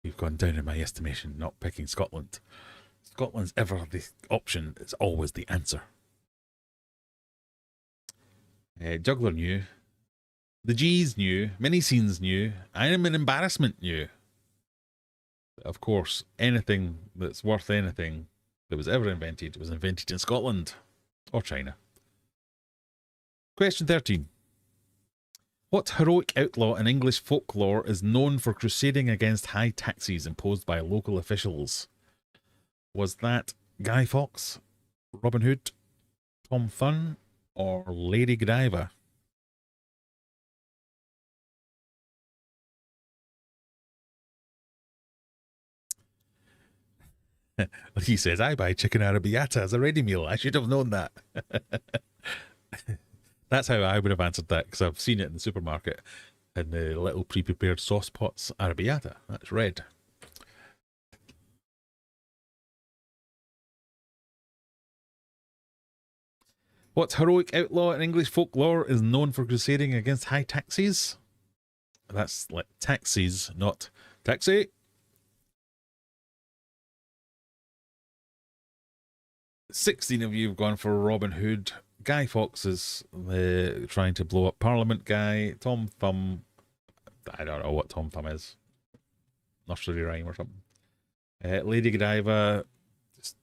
you've gone down in my estimation, not picking Scotland. Scotland's ever the option. It's always the answer. Juggler knew. The G's knew. Mini Scenes knew. I am an embarrassment knew. Of course, anything that's worth anything that was ever invented was invented in Scotland or China. Question 13. What heroic outlaw in English folklore is known for crusading against high taxes imposed by local officials? Was that Guy Fawkes, Robin Hood, Tom Thumb, or Lady Godiva? He says, I buy chicken arrabbiata as a ready meal. I should have known that. That's how I would have answered that, because I've seen it in the supermarket in the little pre-prepared sauce pots. Arrabbiata. That's red. What heroic outlaw in English folklore is known for crusading against high taxes? That's like taxis, not taxi. 16 of you have gone for Robin Hood. Guy Fawkes is trying to blow up Parliament guy. Tom Thumb, I don't know what Tom Thumb is. Nursery rhyme or something. Lady Godiva, just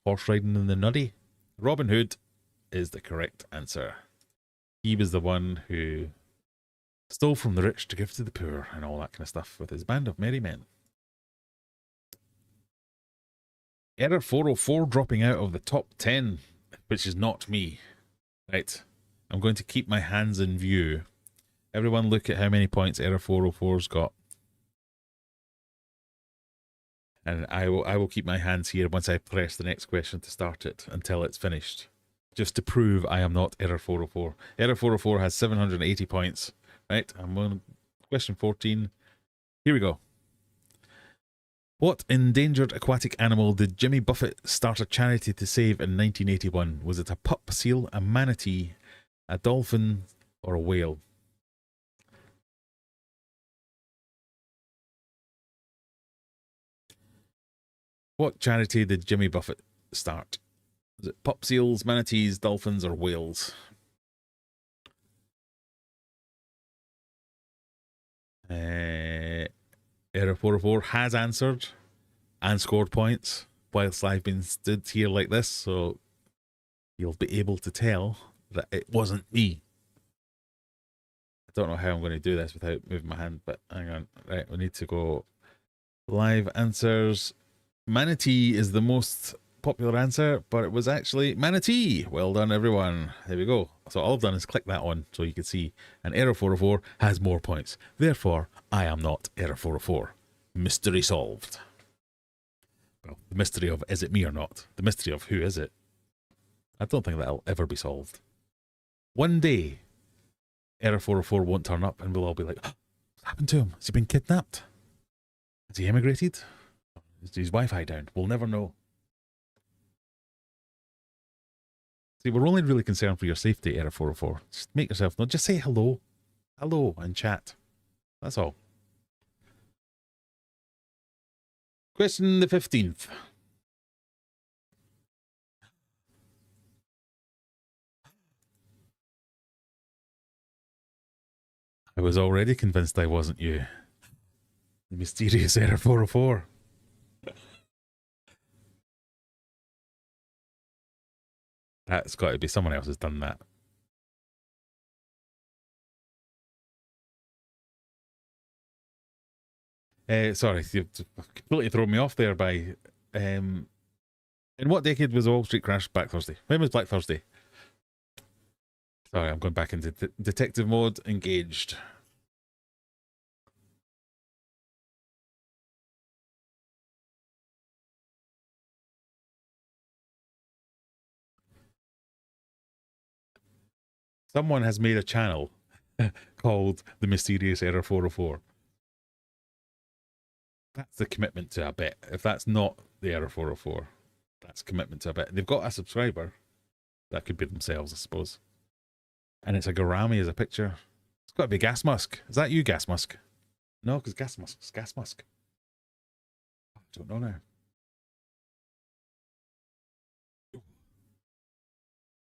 horse riding in the nutty. Robin Hood is the correct answer. He was the one who stole from the rich to give to the poor and all that kind of stuff with his band of merry men. Error 404 dropping out of the top 10, which is not me. Right, I'm going to keep my hands in view. Everyone look at how many points Error 404's got. And I will keep my hands here once I press the next question to start it until it's finished. Just to prove I am not Error 404. Error 404 has 780 points. Right, I'm on question 14. Here we go. What endangered aquatic animal did Jimmy Buffett start a charity to save in 1981? Was it a pup seal, a manatee, a dolphin, or a whale? What charity did Jimmy Buffett start? Was it pup seals, manatees, dolphins, or whales? Error 404 has answered and scored points whilst I've been stood here like this, so you'll be able to tell that it wasn't me. I don't know how I'm going to do this without moving my hand, but hang on. Right, we need to go live answers. Manatee is the most popular answer, but it was actually manatee. Well done, everyone. There we go. So all I've done is click that one so you can see. And Error 404 has more points. Therefore, I am not Error 404. Mystery solved. Well, the mystery of is it me or not? The mystery of who is it? I don't think that'll ever be solved. One day, Error 404 won't turn up and we'll all be like, oh, what's happened to him? Has he been kidnapped? Has he emigrated? Is his Wi-Fi down? We'll never know. See, we're only really concerned for your safety, Error 404. Just make yourself know. Just say hello. Hello and chat. That's all. Question the 15th. I was already convinced I wasn't you. The mysterious Error 404. That's got to be someone else has done that. Sorry, you've completely thrown me off there by... in what decade was Wall Street crash Black Thursday? When was Black Thursday? Sorry, I'm going back into detective mode. Engaged. Someone has made a channel called The Mysterious Error 404. That's the commitment to a bit. If that's not the Error 404, that's commitment to a bit. They've got a subscriber. That could be themselves, I suppose. And it's a gourami as a picture. It's got to be Gas Musk. Is that you, Gas Musk? No, because Gas Musk. Gas Musk. I don't know now.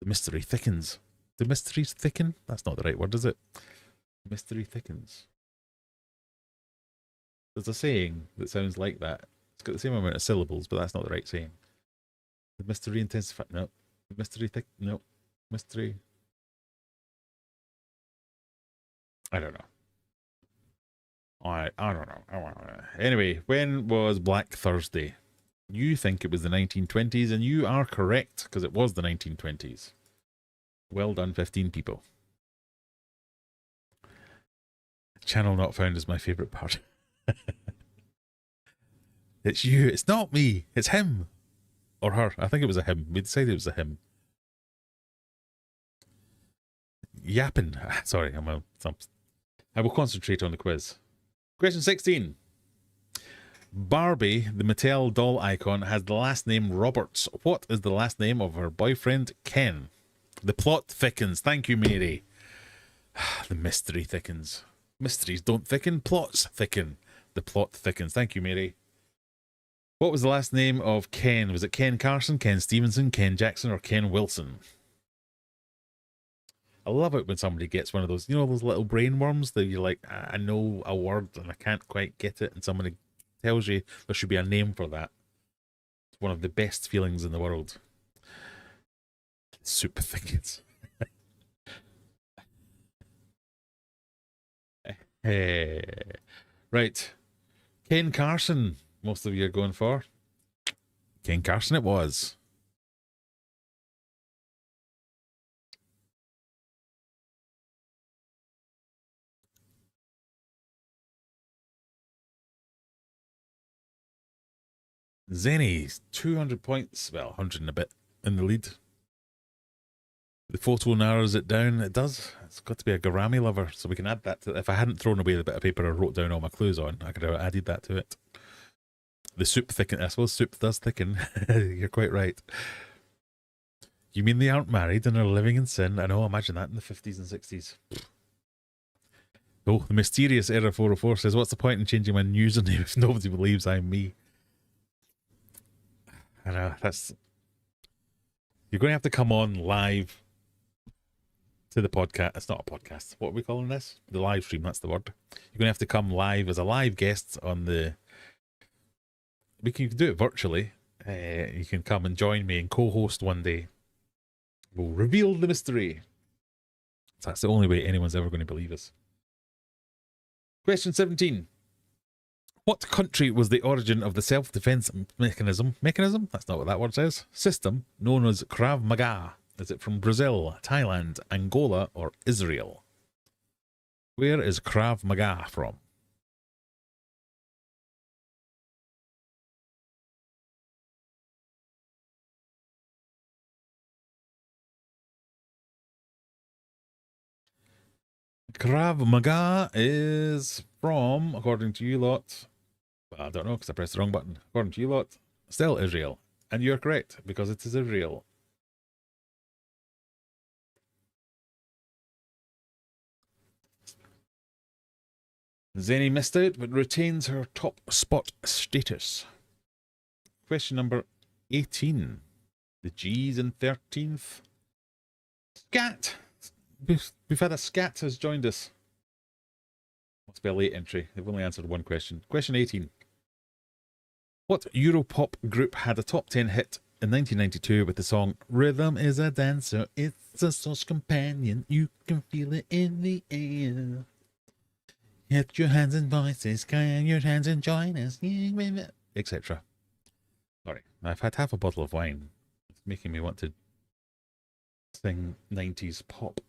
The mystery thickens. Do mysteries thicken? That's not the right word, is it? Mystery thickens. There's a saying that sounds like that. It's got the same amount of syllables, but that's not the right saying. The mystery intensifies. No. The mystery thick. No. Mystery. I don't know. I don't know. Anyway, when was Black Thursday? You think it was the 1920s, and you are correct, because it was the 1920s. Well done, 15 people. Channel not found is my favourite part. It's you. It's not me. It's him. Or her. I think it was a him. We decided it was a him. Yapping. Sorry, I will concentrate on the quiz. Question 16. Barbie, the Mattel doll icon, has the last name Roberts. What is the last name of her boyfriend, Ken? The plot thickens. Thank you, Mary. The mystery thickens. Mysteries don't thicken, plots thicken. The plot thickens. Thank you, Mary. What was the last name of Ken? Was it Ken Carson, Ken Stevenson, Ken Jackson, or Ken Wilson? I love it when somebody gets one of those, you know, those little brain worms that you're like, I know a word and I can't quite get it, and somebody tells you there should be a name for that. It's one of the best feelings in the world. Soup thickets. Hey. Right. Ken Carson, most of you are going for. Ken Carson it was. Zenny, 200 points, well, 100 and a bit in the lead. The photo narrows it down. It does. It's got to be a Grammy lover, so we can add that to. If I hadn't thrown away the bit of paper I wrote down all my clues on, I could have added that to it. The soup thicken. I suppose soup does thicken. You're quite right. You mean they aren't married and are living in sin? I know. Imagine that in the 50s and 60s. Oh, the mysterious Error 404 says, "What's the point in changing my username if nobody believes I'm me?" I know that's. You're going to have to come on live to the podcast. It's not a podcast. What are we calling this? The live stream. That's the word. You're going to have to come live as a live guest on the. You can do it virtually. You can come and join me and co-host one day. We'll reveal the mystery. That's the only way anyone's ever going to believe us. Question 17. What country was the origin of the self-defense mechanism? Mechanism? That's not what that word says. System known as Krav Maga. Is it from Brazil, Thailand, Angola, or Israel? Where is Krav Maga from? Krav Maga is from, according to you lot, well, I don't know because I pressed the wrong button. According to you lot, still Israel. And you're correct because it is Israel. Zenny missed out but retains her top spot status. Question number 18. The G's in 13th. Scat! We've had a Scat has joined us. Must be a late entry. They've only answered one question. Question 18. What Europop group had a top 10 hit in 1992 with the song "Rhythm is a Dancer, it's a source companion, you can feel it in the air. Hit your hands and voices, clap your hands and join us," etc. Sorry, I've had half a bottle of wine. It's making me want to sing 90s pop.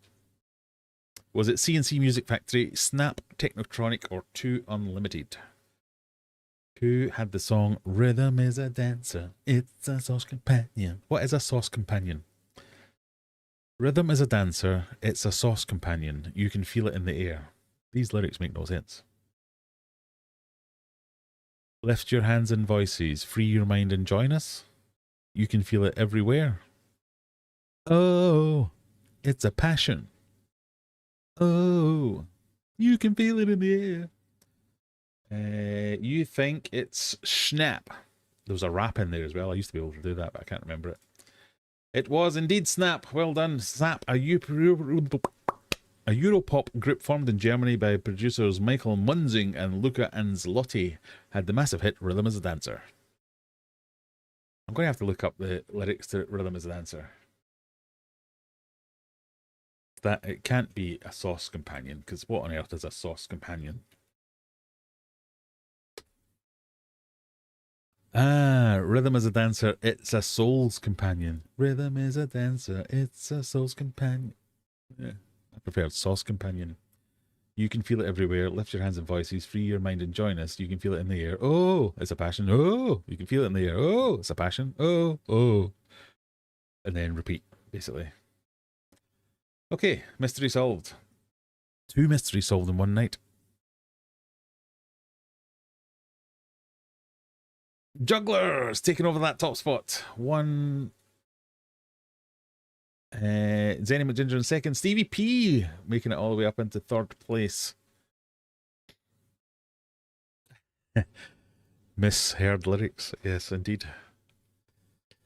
Was it C&C Music Factory, Snap, Technotronic, or 2 Unlimited? Who had the song "Rhythm is a Dancer, it's a sauce companion"? What is a sauce companion? Rhythm is a dancer, it's a sauce companion, you can feel it in the air. These lyrics make no sense. Lift your hands and voices, free your mind and join us. You can feel it everywhere. Oh, it's a passion. Oh, you can feel it in the air. You think it's Snap. There was a rap in there as well. I used to be able to do that, but I can't remember it. It was indeed Snap. Well done. Snap, a Europop group formed in Germany by producers Michael Munzing and Luca Anzlotti, had the massive hit "Rhythm is a Dancer." I'm going to have to look up the lyrics to "Rhythm is a Dancer." That it can't be a sauce companion, because what on earth is a sauce companion? Ah, "Rhythm is a Dancer, it's a soul's companion. Rhythm is a dancer, it's a soul's companion." Yeah, I prefer sauce companion. You can feel it everywhere. Lift your hands and voices, free your mind and join us. You can feel it in the air. Oh, it's a passion. Oh, you can feel it in the air. Oh, it's a passion. Oh, oh. And then repeat, basically. Okay, mystery solved. 2 mysteries solved in one night. Jugglers taking over that top spot. 1. Zenny McGinger in second. Stevie P making it all the way up into 3rd place. Misheard lyrics. Yes, indeed.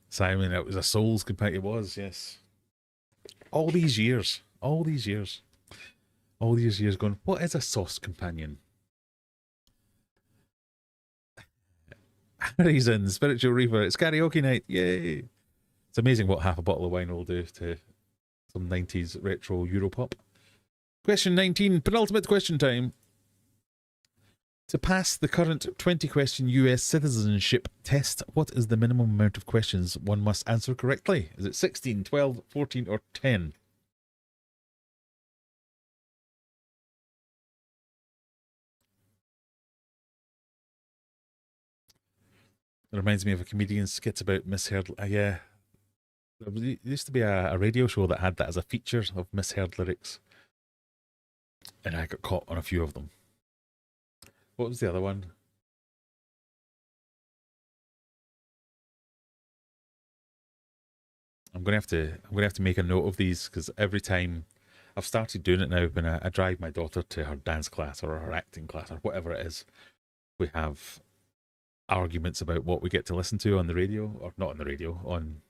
Simon, it was a Souls companion. It was, yes. All these years. All these years. All these years going, what is a sauce companion? Harry's in, Spiritual Reaper. It's karaoke night. Yay. It's amazing what half a bottle of wine will do to some 90s retro Europop. Question 19, penultimate question time. To pass the current 20-question US citizenship test, what is the minimum amount of questions one must answer correctly? Is it 16, 12, 14, or 10? It reminds me of a comedian's skit about misheard. Yeah, there used to be a radio show that had that as a feature of misheard lyrics, and I got caught on a few of them. What was the other one? I'm gonna have to make a note of these because every time I've started doing it now when I drive my daughter to her dance class or her acting class or whatever it is, we have arguments about what we get to listen to on the radio, or not on the radio, on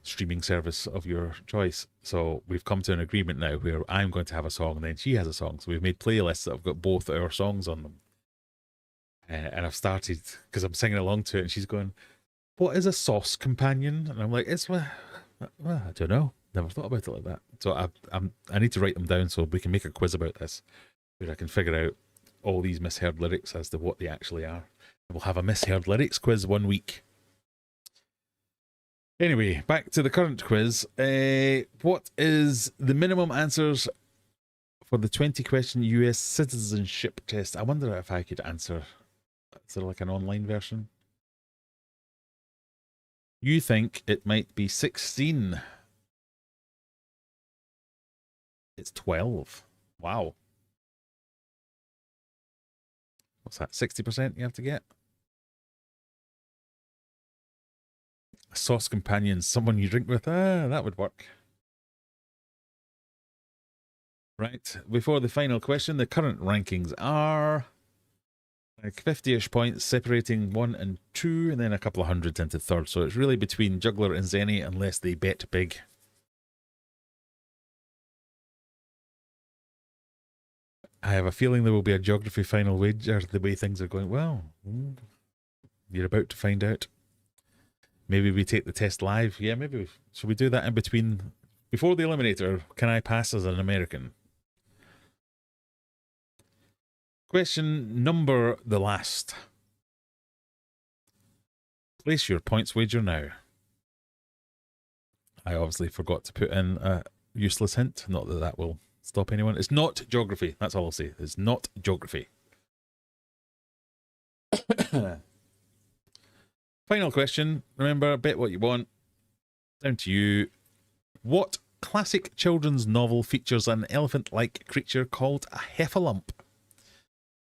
streaming service of your choice. So we've come to an agreement now where I'm going to have a song and then she has a song. So we've made playlists that have got both our songs on them. And I've started, because I'm singing along to it, and she's going, what is a sauce companion? And I'm like, well, I don't know. Never thought about it like that. So I need to write them down so we can make a quiz about this, where I can figure out all these misheard lyrics as to what they actually are. We'll have a misheard lyrics quiz one week. Anyway, back to the current quiz. What is the minimum answers for the 20-question US citizenship test? I wonder if I could answer. Is there like an online version? You think it might be 16. It's 12. Wow. What's that? 60% you have to get? A sauce companion, someone you drink with. That would work. Right. Before the final question, the current rankings are like 50-ish points separating 1 and 2, and then a couple of hundreds into third. So it's really between Juggler and Zenny unless they bet big. I have a feeling there will be a geography final wager the way things are going. Well, you're about to find out. Maybe we take the test live. Yeah, maybe. Should we do that in between? Before the Eliminator, can I pass as an American? Question number the last. Place your points wager now. I obviously forgot to put in a useless hint. Not that that will stop anyone. It's not geography. That's all I'll say. It's not geography. Final question. Remember, bet what you want. Down to you. What classic children's novel features an elephant-like creature called a heffalump?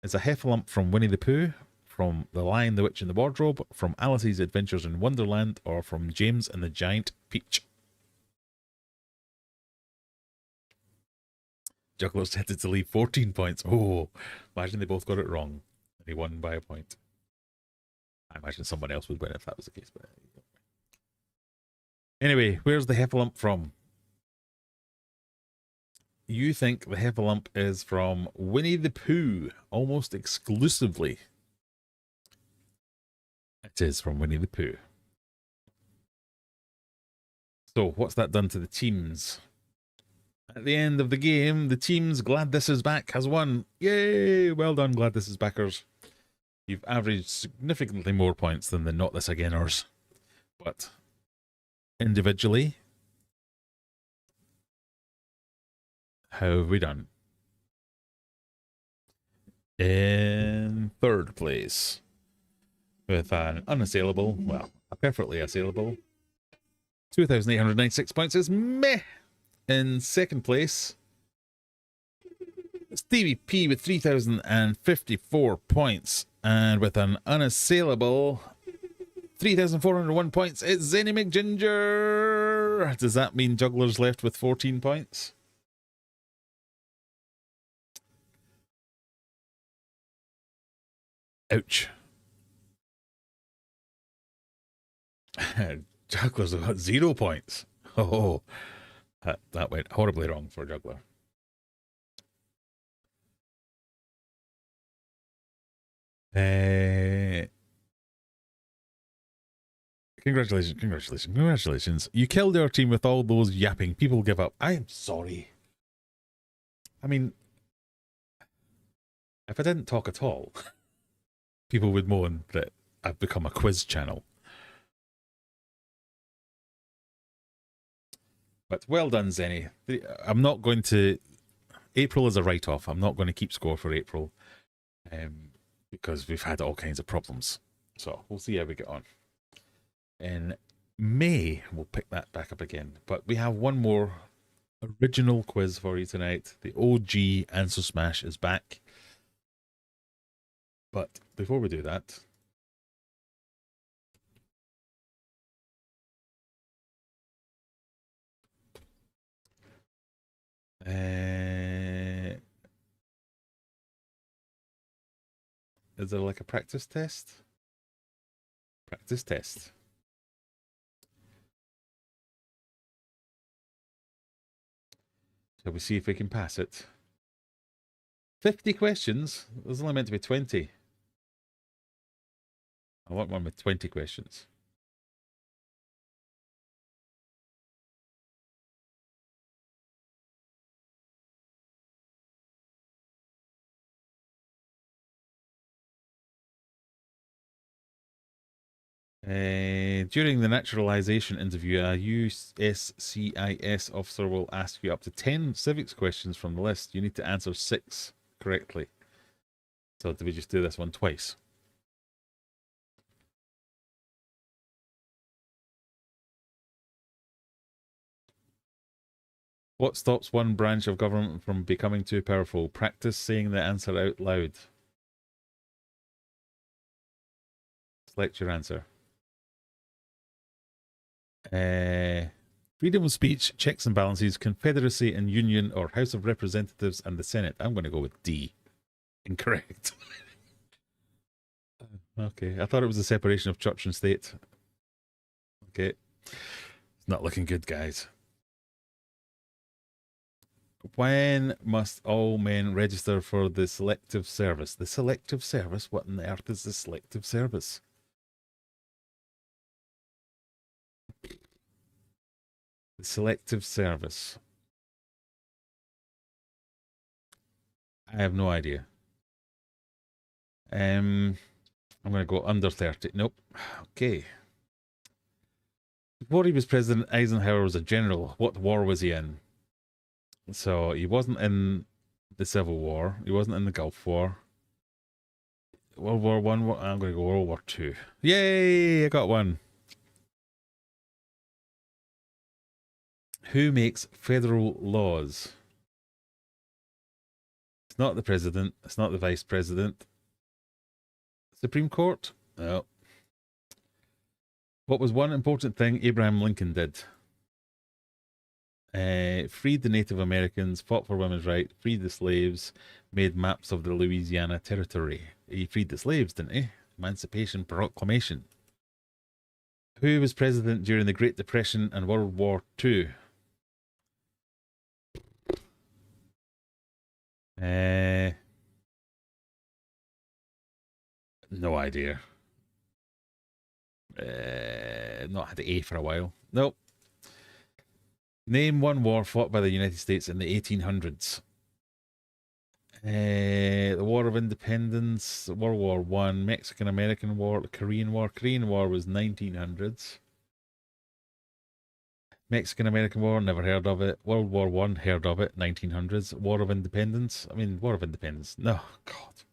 Is a heffalump from Winnie the Pooh, from The Lion, the Witch, and the Wardrobe, from Alice's Adventures in Wonderland, or from James and the Giant Peach? Juggler's headed to leave 14 points. Oh, imagine they both got it wrong. And he won by a point. I imagine someone else would win if that was the case. But anyway, where's the heffalump from? You think the heffalump is from Winnie the Pooh, almost exclusively. It is from Winnie the Pooh. So what's that done to the teams? At the end of the game, the team's Glad This Is Back has won. Yay! Well done, Glad This Is Backers. You've averaged significantly more points than the Not This Againers. But individually, how have we done? In third place, with an unassailable, well, a perfectly assailable 2,896 points is Meh. In second place, Stevie P with 3,054 points. And with an unassailable 3,401 points, it's Zenny McGinger. Does that mean Juggler's left with 14 points? Ouch. Jugglers have got 0 points. Oh, that went horribly wrong for a juggler. Congratulations. You killed our team with all those yapping. People give up. I am sorry. I mean, if I didn't talk at all, people would moan that I've become a quiz channel. But well done, Zenny. I'm not going to... April is a write-off. I'm not going to keep score for April because we've had all kinds of problems. So we'll see how we get on. In May, we'll pick that back up again. But we have one more original quiz for you tonight. The OG Answer Smash is back. But before we do that... is there like a practice test? Practice test. Shall we see if we can pass it? 50 questions? There's only meant to be 20. I want one with 20 questions. During the naturalization interview, a USCIS officer will ask you up to 10 civics questions from the list. You need to answer 6 correctly. So did we just do this one twice? What stops one branch of government from becoming too powerful? Practice saying the answer out loud. Select your answer. Freedom of speech, checks and balances, Confederacy and Union, or House of Representatives and the Senate. I'm going to go with D. Incorrect. Okay, I thought it was the separation of church and state. Okay. It's not looking good, guys. When must all men register for the selective service? The selective service? What on earth is the selective service? The selective service. I have no idea. I'm going to go under 30. Nope. Okay. Before he was president, Eisenhower was a general. What war was he in? So he wasn't in the Civil War. He wasn't in the Gulf War. World War One. I'm going to go World War Two. Yay! I got one. Who makes federal laws? It's not the president. It's not the vice president. Supreme Court? No. What was one important thing Abraham Lincoln did? Freed the Native Americans, fought for women's rights, freed the slaves, made maps of the Louisiana Territory. He freed the slaves, didn't he? Emancipation Proclamation. Who was president during the Great Depression and World War II? No idea. Not had the A for a while. Nope. Name one war fought by the United States in the 1800s. The War of Independence, World War One, Mexican-American War, the Korean War. Korean War was 1900s. Mexican-American War, never heard of it. World War One, heard of it, 1900s. War of Independence, War of Independence. No, God.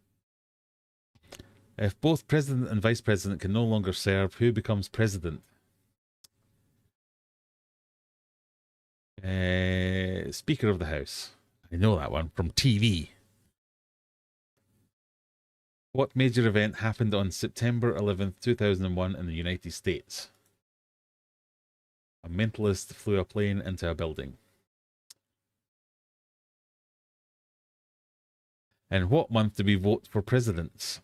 If both president and vice president can no longer serve, who becomes president? Speaker of the House. I know that one from TV. What major event happened on September 11th, 2001 in the United States? A mentalist flew a plane into a building. And what month do we vote for presidents?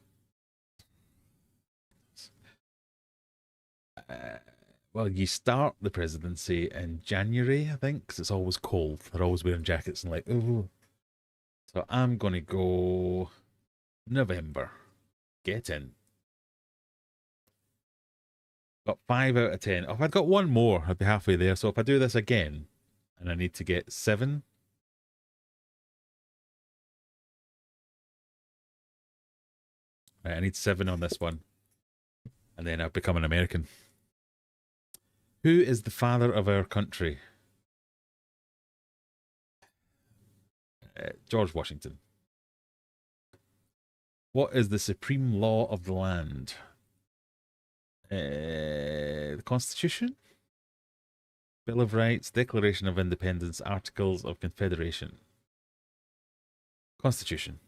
Well, you start the presidency in January, I think, because it's always cold. They're always wearing jackets and like, ooh. So I'm going to go November. Get in. Got 5 out of 10. If I'd got one more, I'd be halfway there. So if I do this again and I need to get 7, right, I need 7 on this one. And then I've become an American. Who is the father of our country? George Washington. What is the supreme law of the land? The Constitution? Bill of Rights, Declaration of Independence, Articles of Confederation. Constitution.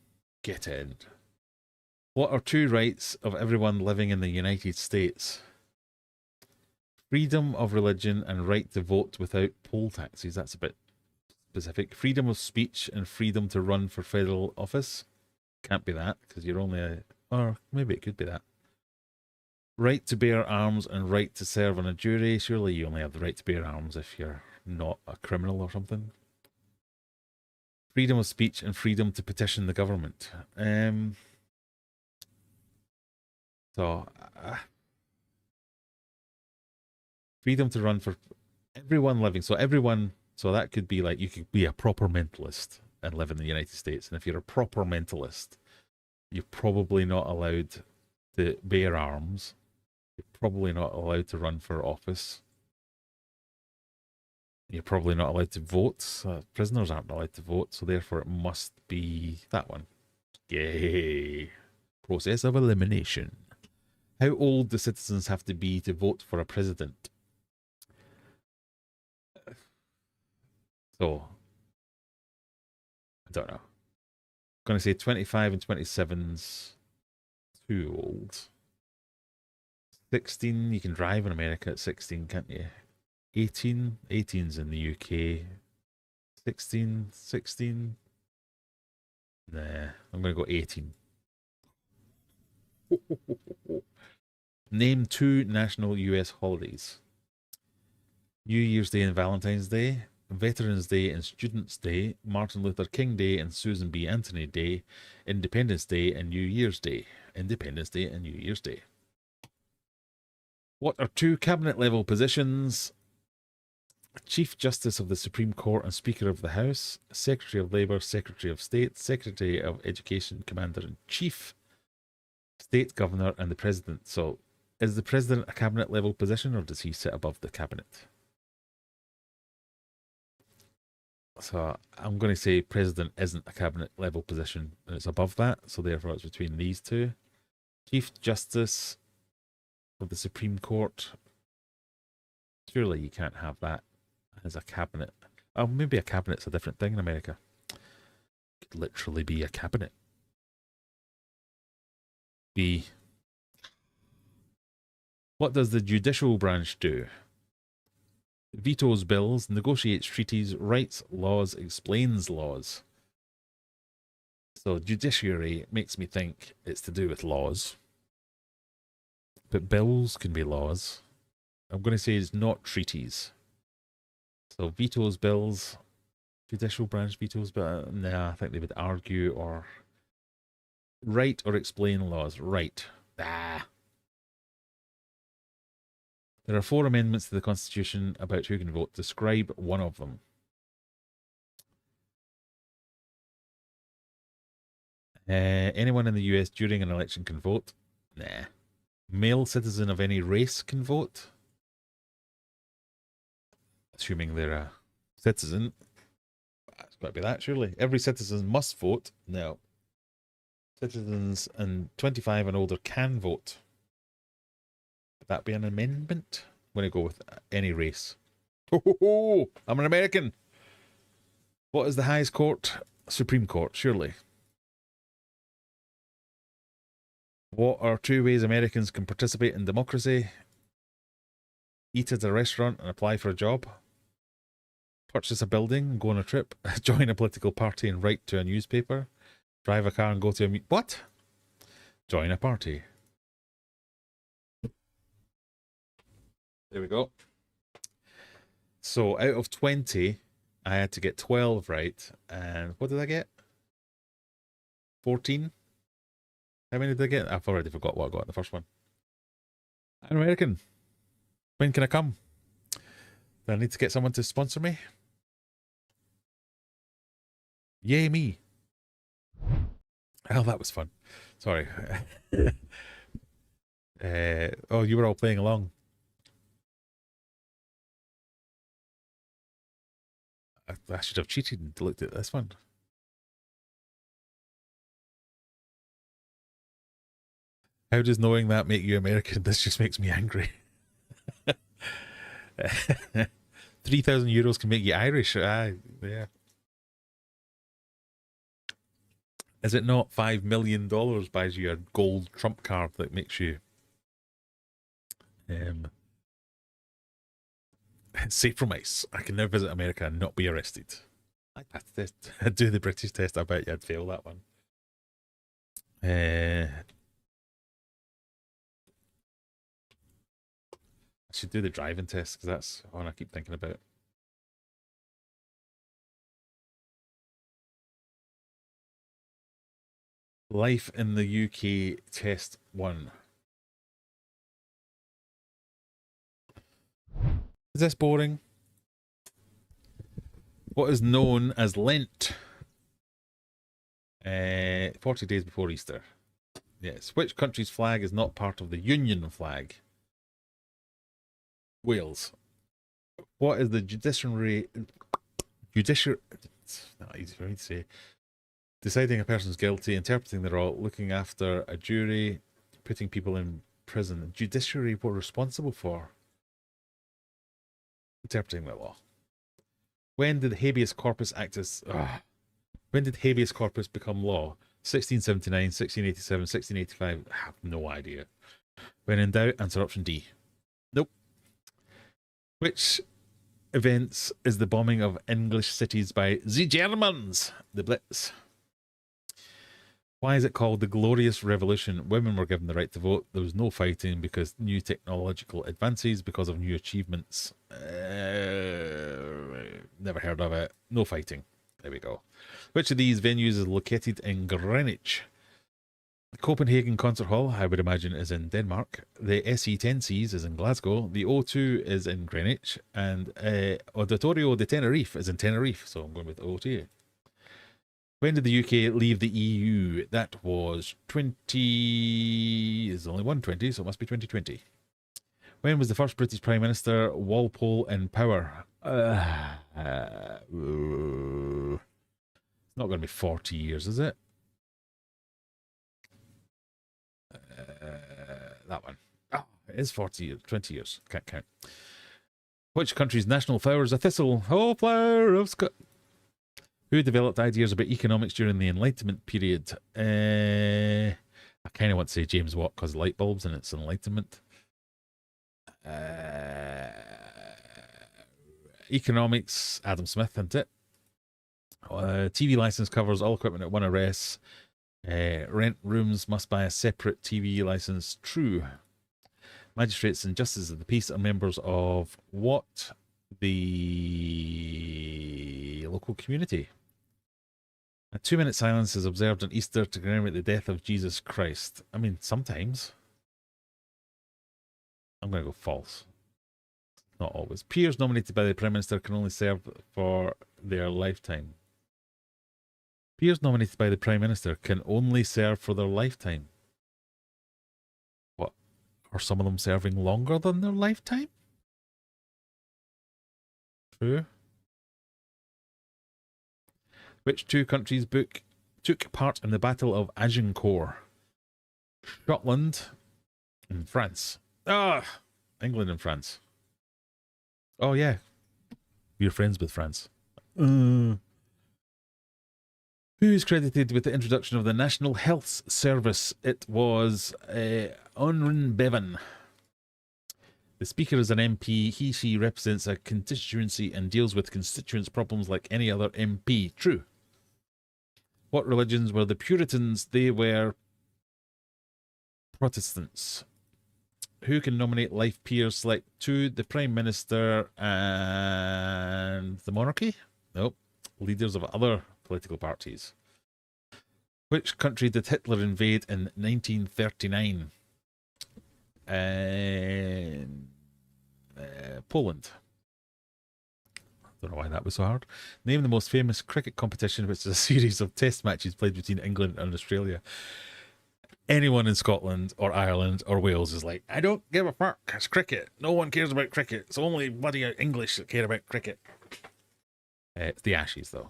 Get in. What are 2 rights of everyone living in the United States? Freedom of religion and right to vote without poll taxes. That's a bit specific. Freedom of speech and freedom to run for federal office. Can't be that because you're only a... Or maybe it could be that. Right to bear arms and right to serve on a jury. Surely you only have the right to bear arms if you're not a criminal or something. Freedom of speech and freedom to petition the government. Freedom to run for everyone living. So everyone, so that could be like you could be a proper mentalist and live in the United States. And if you're a proper mentalist, you're probably not allowed to bear arms. You're probably not allowed to run for office. You're probably not allowed to vote. Prisoners aren't allowed to vote, so therefore it must be that one. Yay. Process of elimination. How old do citizens have to be to vote for a president? So, I don't know. I'm going to say 25 and 27's too old. 16, you can drive in America at 16, can't you? 18, 18's in the UK. 16. Nah, I'm going to go 18. Name 2 national US holidays. New Year's Day and Valentine's Day, Veterans Day and Students' Day, Martin Luther King Day and Susan B. Anthony Day, Independence Day and New Year's Day. Independence Day and New Year's Day. What are 2 cabinet level positions? Chief Justice of the Supreme Court and Speaker of the House, Secretary of Labour, Secretary of State, Secretary of Education, Commander-in-Chief, State Governor, and the President. So, is the President a cabinet level position or does he sit above the cabinet? So, I'm going to say President isn't a cabinet level position and it's above that. So, therefore, it's between these 2. Chief Justice of the Supreme Court. Surely you can't have that as a cabinet. Oh, maybe a cabinet's a different thing in America. It could literally be a cabinet. B. What does the judicial branch do? Vetoes bills, negotiates treaties, writes laws, explains laws. So judiciary makes me think it's to do with laws. But bills can be laws. I'm going to say it's not treaties. So vetoes bills, judicial branch vetoes, but nah, I think they would argue or write or explain laws. Right. Ah. There are 4 amendments to the Constitution about who can vote. Describe one of them. Anyone in the US during an election can vote. Nah. Male citizen of any race can vote. Assuming they're a citizen. It's got to be that, surely. Every citizen must vote. No. Citizens and 25 and older can vote. Would that be an amendment? I'm going to go with any race. Oh, I'm an American. What is the highest court? Supreme Court, surely. What are 2 ways Americans can participate in democracy? Eat at a restaurant and apply for a job. Purchase a building, go on a trip. Join a political party and write to a newspaper. Drive a car and go to a... What? Join a party. There we go. So out of 20, I had to get 12 right. And what did I get? 14? How many did I get? I've already forgot what I got in the first one. I'm American. When can I come? Do I need to get someone to sponsor me? Yay me. Oh, that was fun. Sorry. Oh, you were all playing along. I should have cheated and looked at this one. How does knowing that make you American? This just makes me angry. 3,000 euros can make you Irish. Yeah. Is it not $5 million buys you a gold Trump card that makes you safe from ICE? I can now visit America and not be arrested. I'd do the British test. I bet you I'd fail that one. I should do the driving test because that's one I keep thinking about. Life in the UK test 1. Is this boring? What is known as Lent? 40 days before Easter. Yes. Which country's flag is not part of the Union flag? Wales. What is the judiciary? It's not easy for me to say. Deciding a person's guilty, interpreting the law, looking after a jury, putting people in prison. Judiciary, what responsible for? Interpreting the law. When did habeas corpus act as... When did habeas corpus become law? 1679, 1687, 1685? I have no idea. When in doubt, answer option D. Nope. Which events is the bombing of English cities by the Germans? The Blitz. Why is it called the Glorious Revolution? Women were given the right to vote. There was no fighting because new technological advances, because of new achievements. Never heard of it. No fighting. There we go. Which of these venues is located in Greenwich? The Copenhagen Concert Hall, I would imagine, is in Denmark. The SE10Cs is in Glasgow. The O2 is in Greenwich. And Auditorio de Tenerife is in Tenerife. So I'm going with O2. When did the UK leave the EU? That was 20... There's only 120, so it must be 2020. When was the first British Prime Minister Walpole in power? It's not going to be 40 years, is it? That one. Oh, it is 40 years, 20 years. Can't count. Which country's national flower is a thistle? Oh, flower of Scotland. Who developed ideas about economics during the Enlightenment period? I kind of want to say James Watt because light bulbs and it's Enlightenment. Economics, Adam Smith, isn't it? TV license covers all equipment at one arrest. Rent rooms must buy a separate TV license. True. Magistrates and justices of the peace are members of what? The local community. A 2-minute silence is observed on Easter to commemorate the death of Jesus Christ. I mean, sometimes. I'm going to go false. Not always. Peers nominated by the Prime Minister can only serve for their lifetime. Peers nominated by the Prime Minister can only serve for their lifetime. What? Are some of them serving longer than their lifetime? True. Which two countries took part in the Battle of Agincourt? Scotland and France. England and France. Oh, yeah. We're friends with France. Who is credited with the introduction of the National Health Service? It was Onrin Bevan. The Speaker is an MP. She represents a constituency and deals with constituents' problems like any other MP. True. What religions were the Puritans? They were Protestants. Who can nominate life peers select to the Prime Minister and the monarchy? Nope. Leaders of other political parties. Which country did Hitler invade in 1939? Poland. Don't know why that was so hard. Name the most famous cricket competition, which is a series of test matches played between England and Australia. Anyone in Scotland or Ireland or Wales is like, I don't give a fuck. It's cricket. No one cares about cricket. It's only bloody English that care about cricket. It's the Ashes, though.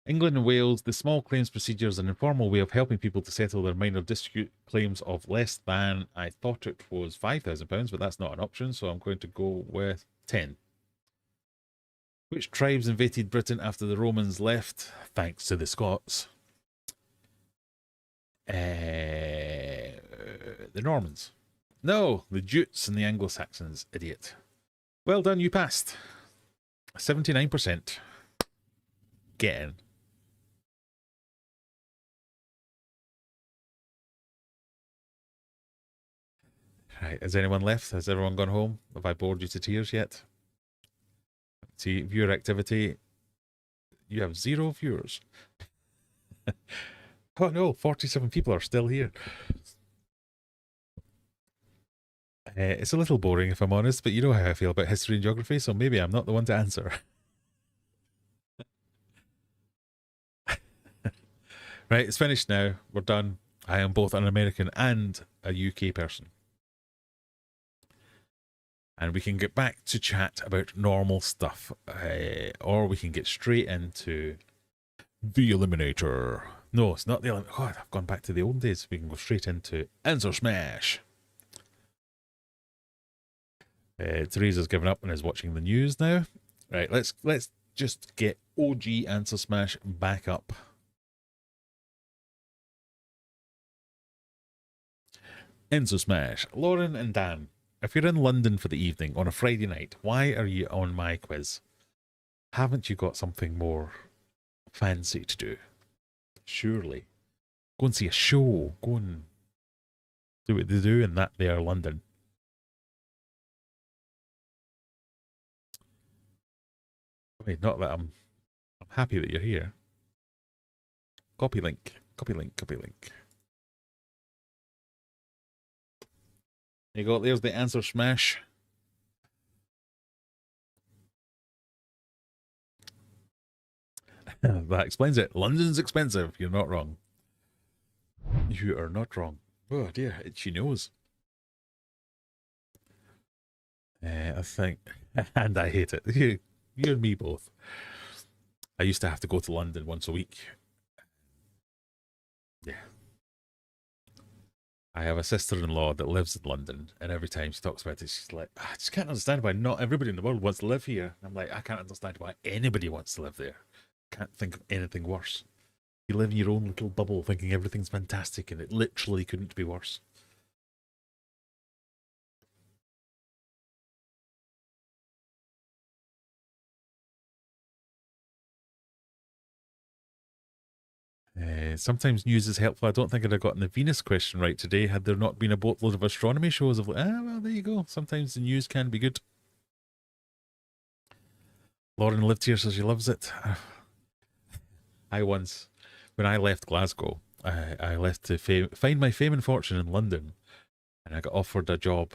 England and Wales, the small claims procedure is an informal way of helping people to settle their minor dispute claims of less than, I thought it was £5,000, but that's not an option, so I'm going to go with 10. Which tribes invaded Britain after the Romans left, thanks to the Scots? The Normans. No, the Jutes and the Anglo-Saxons, idiot. Well done, you passed. 79%. Get in. Right, has anyone left? Has everyone gone home? Have I bored you to tears yet? See, viewer activity. You have 0 viewers. Oh no, 47 people are still here. It's a little boring if I'm honest, but you know how I feel about history and geography, so maybe I'm not the one to answer. Right, it's finished now. We're done. I am both an American and a UK person. And we can get back to chat about normal stuff. Or we can get straight into the Eliminator. No, it's not the Eliminator. God, I've gone back to the old days. We can go straight into Answer Smash. Teresa's given up and is watching the news now. Right, let's just get OG Answer Smash back up. Answer Smash. Lauren and Dan, if you're in London for the evening on a Friday night, why are you on my quiz? Haven't you got something more fancy to do? Surely. Go and see a show. Go and do what they do in that there London. I mean, not that I'm happy that you're here. Copy link. Copy link. Copy link. There you go. There's the Answer Smash. That explains it. London's expensive. You're not wrong. You are not wrong. Oh dear, itchy nose. I think, and I hate it. You and me both. I used to have to go to London once a week. Yeah. I have a sister-in-law that lives in London, and every time she talks about it, she's like, I just can't understand why not everybody in the world wants to live here. I'm like, I can't understand why anybody wants to live there. Can't think of anything worse. You live in your own little bubble thinking everything's fantastic, and it literally couldn't be worse. Sometimes news is helpful. I don't think I'd have gotten the Venus question right today had there not been a boatload of astronomy shows of, well, there you go. Sometimes the news can be good. Lauren lived here, so she loves it. I once, when I left Glasgow, I left to find my fame and fortune in London, and I got offered a job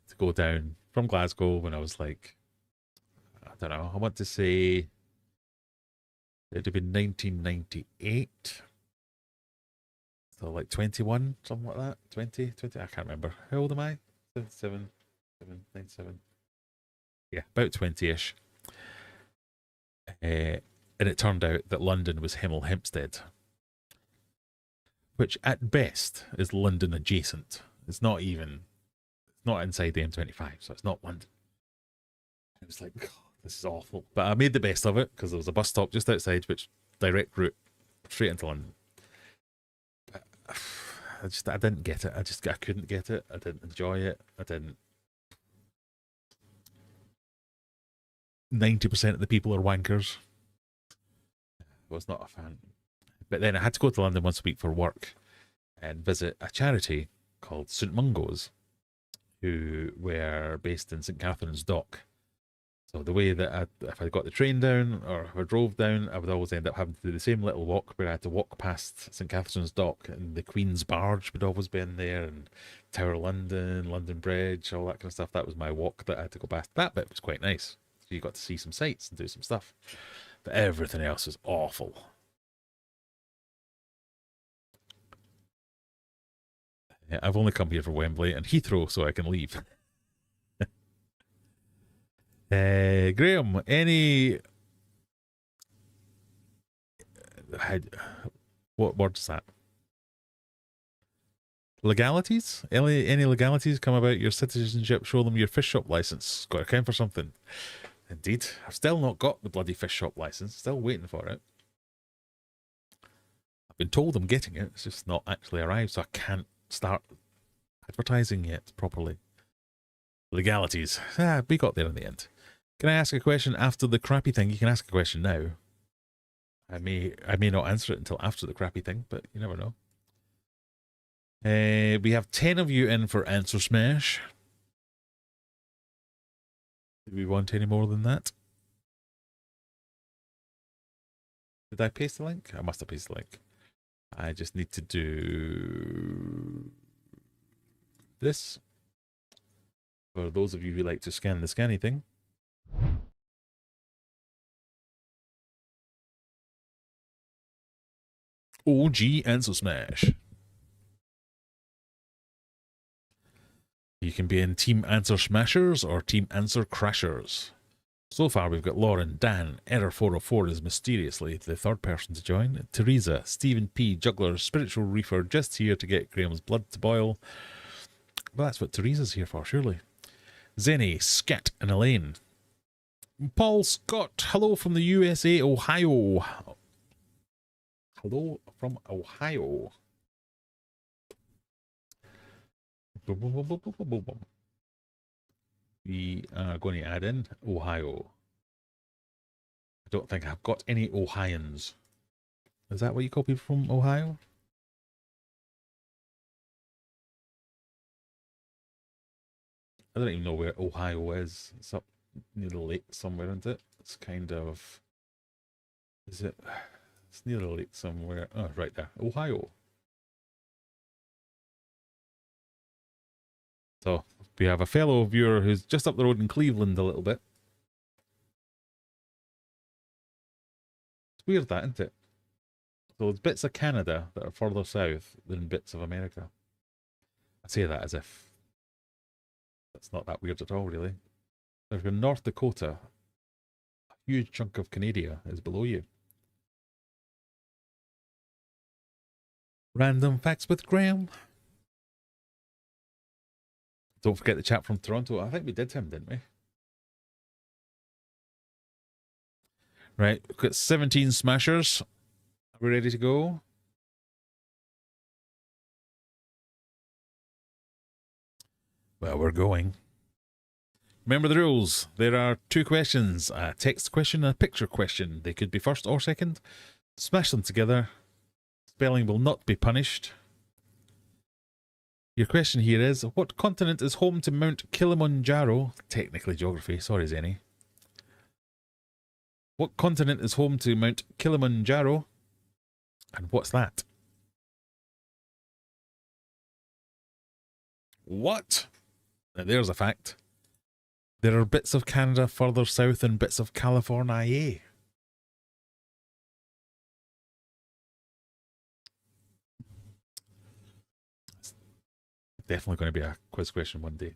to go down from Glasgow when I was like, I don't know, I want to say it'd have been 1998. So like 21, something like that. 20, I can't remember. How old am I? 97, 97. Yeah, about 20-ish. And it turned out that London was Hemel Hempstead, which at best is London adjacent. It's not inside the M25, so it's not London. It was like, God, this is awful. But I made the best of it because there was a bus stop just outside, which direct route straight into London. But I didn't get it. I couldn't get it. I didn't enjoy it. 90% of the people are wankers. I was not a fan. But then I had to go to London once a week for work and visit a charity called St Mungo's, who were based in St Catherine's Dock. So the way that if I got the train down or if I drove down, I would always end up having to do the same little walk where I had to walk past St Catherine's Dock, and the Queen's Barge would always be in there, and Tower of London, London Bridge, all that kind of stuff. That was my walk that I had to go past. That bit was quite nice. So you got to see some sights and do some stuff. But everything else was awful. Yeah, I've only come here for Wembley and Heathrow so I can leave. Graham, any... What word's that? Legalities? Any legalities come about your citizenship? Show them your fish shop license. Got to account for something. Indeed. I've still not got the bloody fish shop license. Still waiting for it. I've been told I'm getting it. It's just not actually arrived, so I can't start advertising yet properly. Legalities. We got there in the end. Can I ask a question after the crappy thing? You can ask a question now. I may not answer it until after the crappy thing, but you never know. We have 10 of you in for Answer Smash. Do we want any more than that? Did I paste the link? I must have pasted the link. I just need to do this. For those of you who like to scan the scanny thing. OG Answer Smash. You can be in Team Answer Smashers or Team Answer Crashers. So far we've got Lauren, Dan, Error404 is mysteriously the third person to join, Teresa, Stephen P, Juggler, Spiritual Reefer, just here to get Graham's blood to boil. Well, that's what Teresa's here for, surely. Zenny, Scat, and Elaine. Paul Scott, hello from the USA, Ohio. Hello from Ohio. We are going to add in Ohio. I don't think I've got any Ohioans. Is that what you call people from Ohio? I don't even know where Ohio is. It's up near the lake somewhere, isn't it? It's kind of... Is it... It's near the lake somewhere. Oh, right there. Ohio. So, we have a fellow viewer who's just up the road in Cleveland a little bit. It's weird that, isn't it? So there's bits of Canada that are further south than bits of America. I say that as if that's not that weird at all, really. So if you're in North Dakota, a huge chunk of Canada is below you. Random facts with Graham. Don't forget the chap from Toronto. I think we did him, didn't we? Right, we've got 17 smashers. Are we ready to go? Well, we're going. Remember the rules. There are 2 questions, a text question and a picture question. They could be first or second. Smash them together. Spelling will not be punished. Your question here is, what continent is home to Mount Kilimanjaro? Technically geography, sorry Zenny. What continent is home to Mount Kilimanjaro? And what's that? What? Now there's a fact. There are bits of Canada further south and bits of California. Definitely going to be a quiz question one day.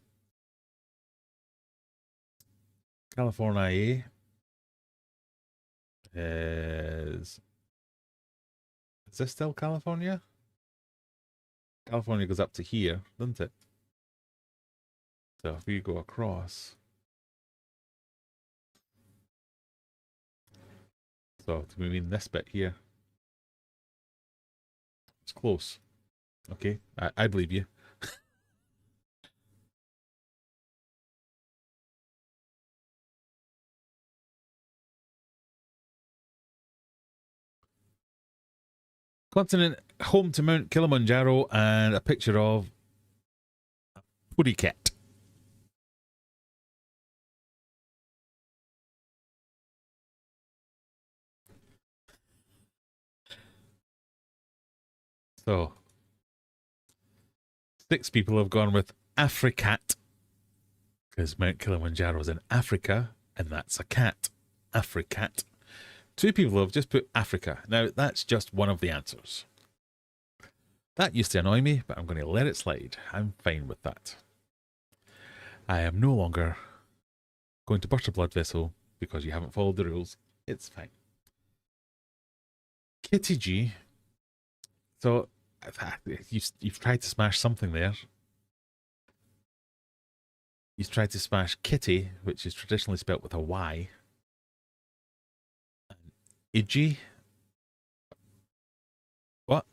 California is this still California? California goes up to here, doesn't it? So if we go across, so do we mean this bit here? It's close. Okay, I believe you. Continent home to Mount Kilimanjaro and a picture of Putty cat. So, 6 people have gone with Africat, because Mount Kilimanjaro is in Africa, and that's a cat. Africat. 2 people have just put Africa. Now, that's just one of the answers. That used to annoy me, but I'm going to let it slide. I'm fine with that. I am no longer going to burst a blood vessel because you haven't followed the rules. It's fine. Kitty G. So, you've tried to smash something there. You've tried to smash Kitty, which is traditionally spelt with a Y. Iji. What?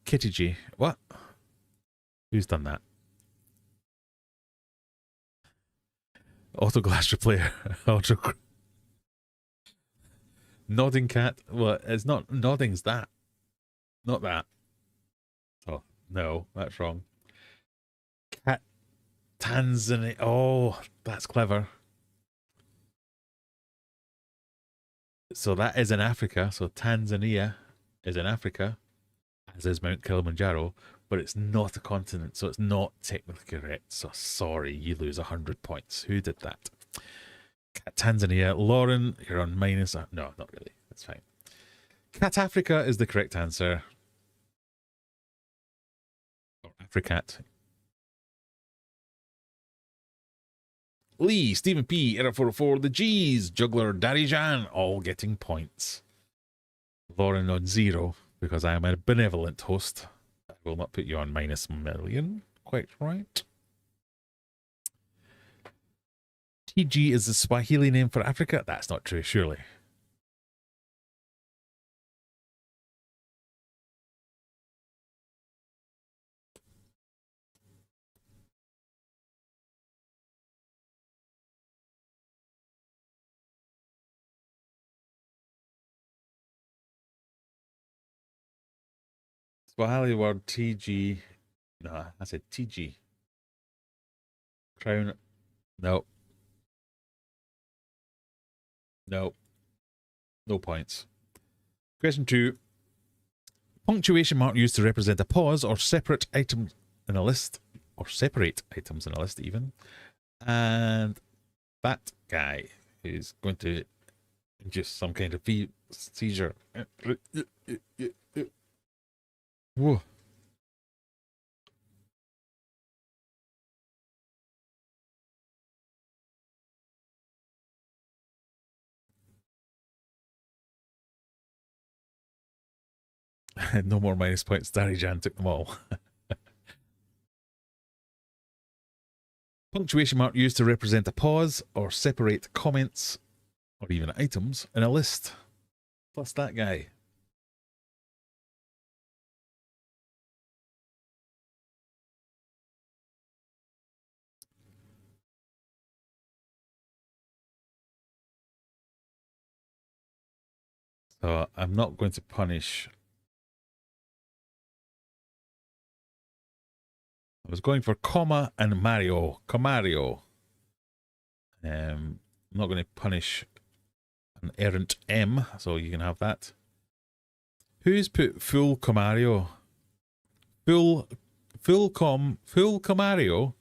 Kitty G. What? Who's done that? Autoglass replayer. Auto. Nodding cat. Well, it's not nodding's that. Not that. Oh, no, that's wrong. Cat Tanzania. Oh, that's clever. So that is in Africa. So Tanzania is in Africa, as is Mount Kilimanjaro, but it's not a continent, so it's not technically correct. So sorry, you lose 100 points. Who did that? Tanzania. Lauren, you're on minus. No, not really. That's fine. Cat Africa is the correct answer. Or Africat. Lee, Stephen P, Error 404, the G's, Juggler, Daddy Jan, all getting points. Lauren on 0, because I am a benevolent host. I will not put you on minus million. Quite right. TG is the Swahili name for Africa. That's not true, surely. Swahili word TG. No, I said TG. Crown. No. No. No points. Question 2. Punctuation mark used to represent a pause or separate item in a list, or separate items in a list even. And that guy is going to induce some kind of seizure. Whoa. No more minus points. Daddy Jan took them all. Punctuation mark used to represent a pause or separate comments or even items in a list. Plus that guy. So I'm not going to punish. I was going for comma and Mario. Camario. I'm not going to punish an errant M, so you can have that. Who's put full Camario? Full Camario.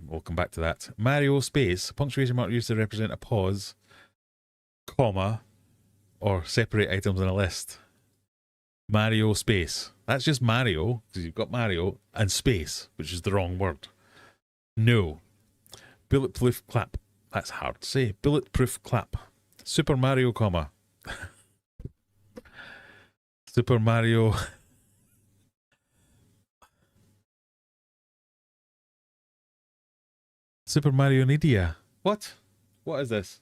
We'll come back to that. Mario space. Punctuation mark used to represent a pause, comma, or separate items in a list. Mario space. That's just Mario, because you've got Mario, and space, which is the wrong word. No. Bulletproof clap. That's hard to say. Bulletproof clap. Super Mario, comma. Super Mario. Super Mario Nidia. What? What is this?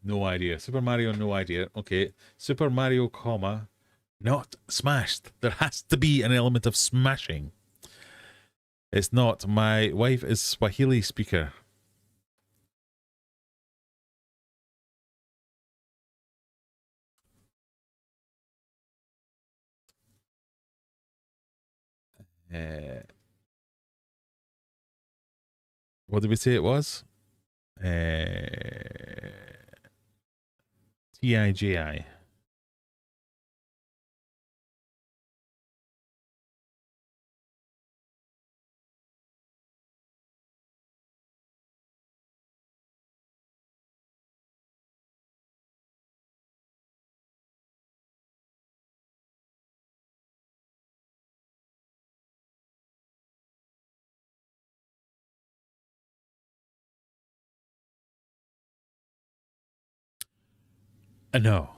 No idea. Super Mario, no idea. Okay. Super Mario, comma. Not smashed. There has to be an element of smashing. It's not. My wife is Swahili speaker. What did we say it was? TIGI. No.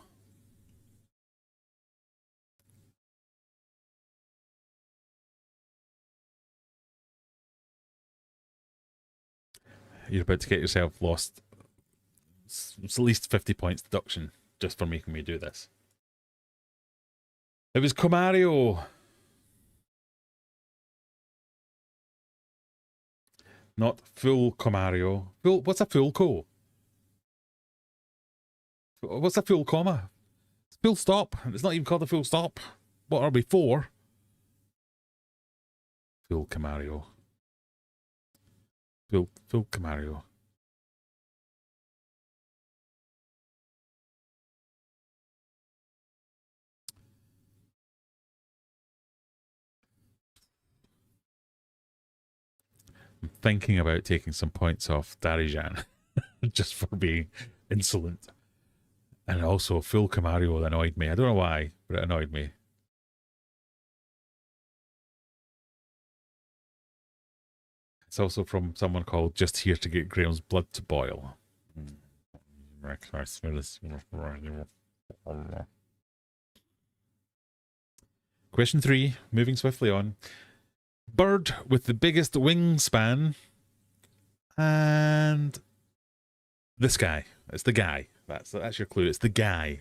You're about to get yourself lost. It's at least 50 points deduction just for making me do this. It was Comario. Not full Comario. Full, what's a full co? What's a full comma? It's full stop. It's not even called a full stop. What are we for? Full Comario. Full Comario. I'm thinking about taking some points off Darijan just for being insolent. And also, full Comario annoyed me. I don't know why, but it annoyed me. It's also from someone called Just Here to Get Graham's Blood to Boil. Question 3, moving swiftly on. Bird with the biggest wingspan. And this guy. It's the guy. That's your clue. It's the guy.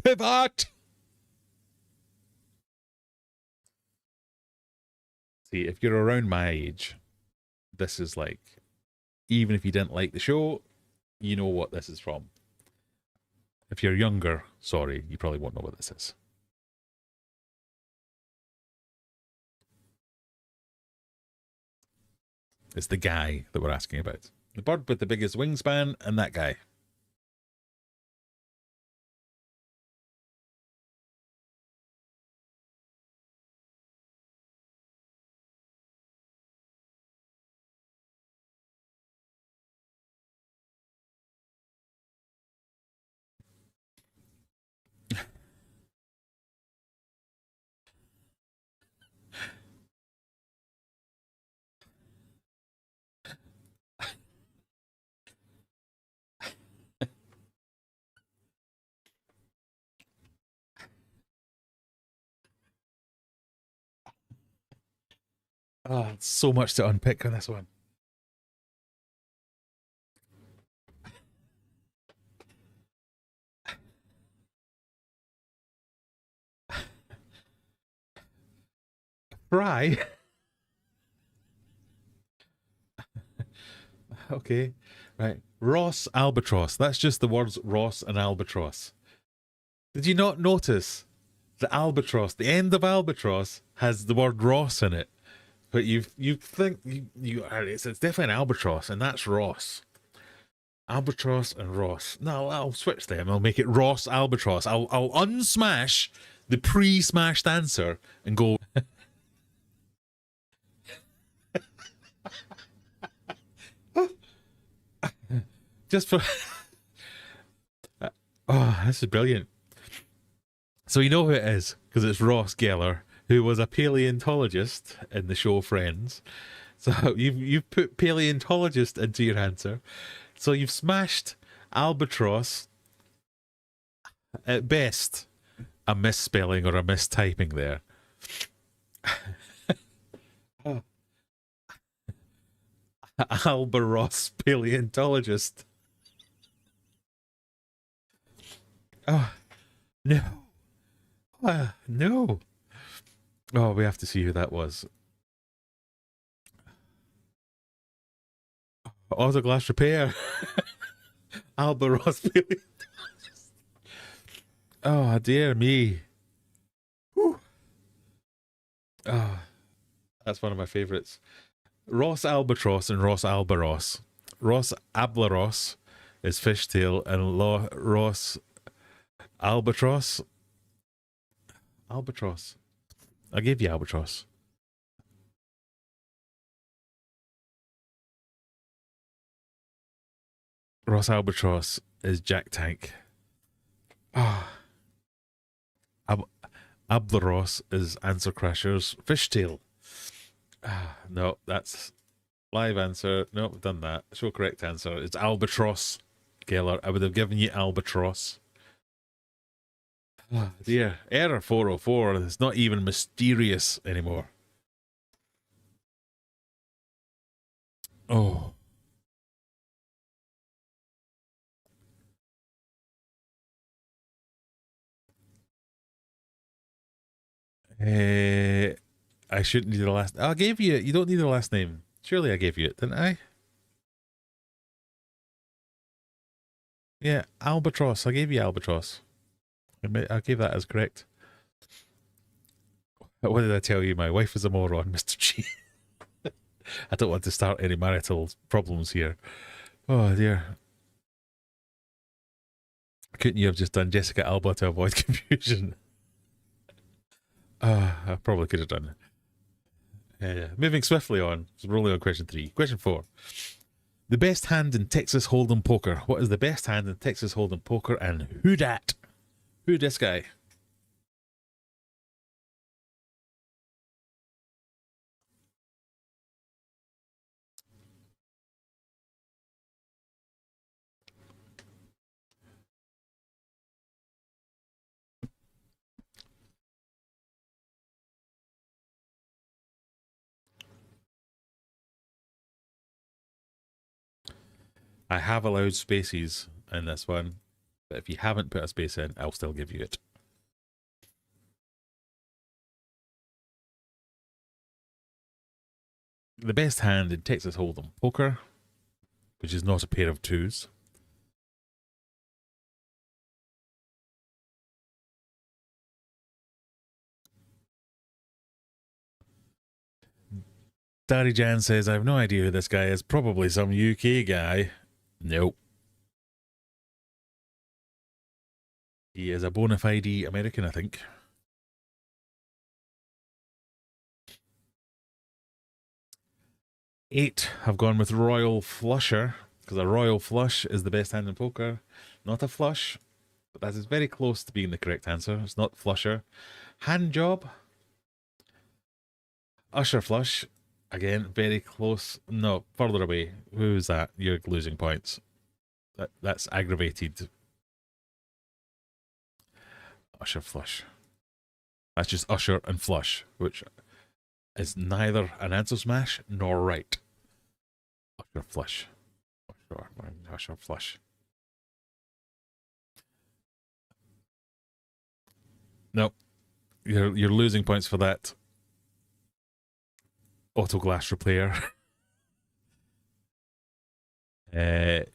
Pivot! See, if you're around my age, this is like, even if you didn't like the show, you know what this is from. If you're younger, sorry, you probably won't know what this is. It's the guy that we're asking about. The bird with the biggest wingspan and that guy. Oh, so much to unpick on this one. Fry? Okay, right. Ross albatross. That's just the words Ross and albatross. Did you not notice the albatross? The end of albatross has the word Ross in it. But you think it's definitely an albatross, and that's Ross. Albatross and Ross. No, I'll switch them. I'll make it Ross albatross. I'll unsmash the pre-smashed answer and go. Just for. Oh, this is brilliant. So you know who it is because it's Ross Geller, who was a paleontologist in the show Friends. So you've put paleontologist into your answer. So you've smashed albatross. At best, a misspelling or a mistyping there. Albaross paleontologist. Oh, no. No. Oh, we have to see who that was. Auto glass repair. Albaross paleontologist. Oh, dear me. Whew. Oh, That's one of my favourites. Ross albatross and Ross albaros. Ross ablaros is fishtail, and Ross albatross. Albatross. I gave you albatross. Ross albatross is Jack Tank. Ah. Ablaros is Answer Crashers. Fishtail. No, that's live answer. No, we've done that. Show correct answer. It's albatross. Geller, I would have given you albatross. Oh, dear. Error 404. It's not even mysterious anymore. Oh. I shouldn't need the last. I gave you it. You don't need the last name. Surely I gave you it, didn't I? Yeah, albatross. I gave you albatross. I gave that as correct. What did I tell you? My wife is a moron, Mr. G. I don't want to start any marital problems here. Oh dear. Couldn't you have just done Jessica Alba to avoid confusion? I probably could have done. Yeah. Moving swiftly on. So we're only on question 3. Question 4. The best hand in Texas Hold'em poker. What is the best hand in Texas Hold'em poker, and who dat? Who this guy? I have allowed spaces in this one, but if you haven't put a space in, I'll still give you it. The best hand in Texas Hold'em poker, which is not a pair of twos. Daddy Jan says, I have no idea who this guy is. Probably some UK guy. Nope. He is a bona fide American, I think. Eight have gone with Royal Flusher, because a Royal Flush is the best hand in poker. Not a flush, but that is very close to being the correct answer. It's not Flusher. Hand job. Usher Flush. Again, very close. No, further away. Who's that? You're losing points. That's aggravated. Usher Flush. That's just Usher and Flush, which is neither an answer smash nor right. Usher Flush. Usher Flush. Nope. You're losing points for that. Auto Glass Replayer.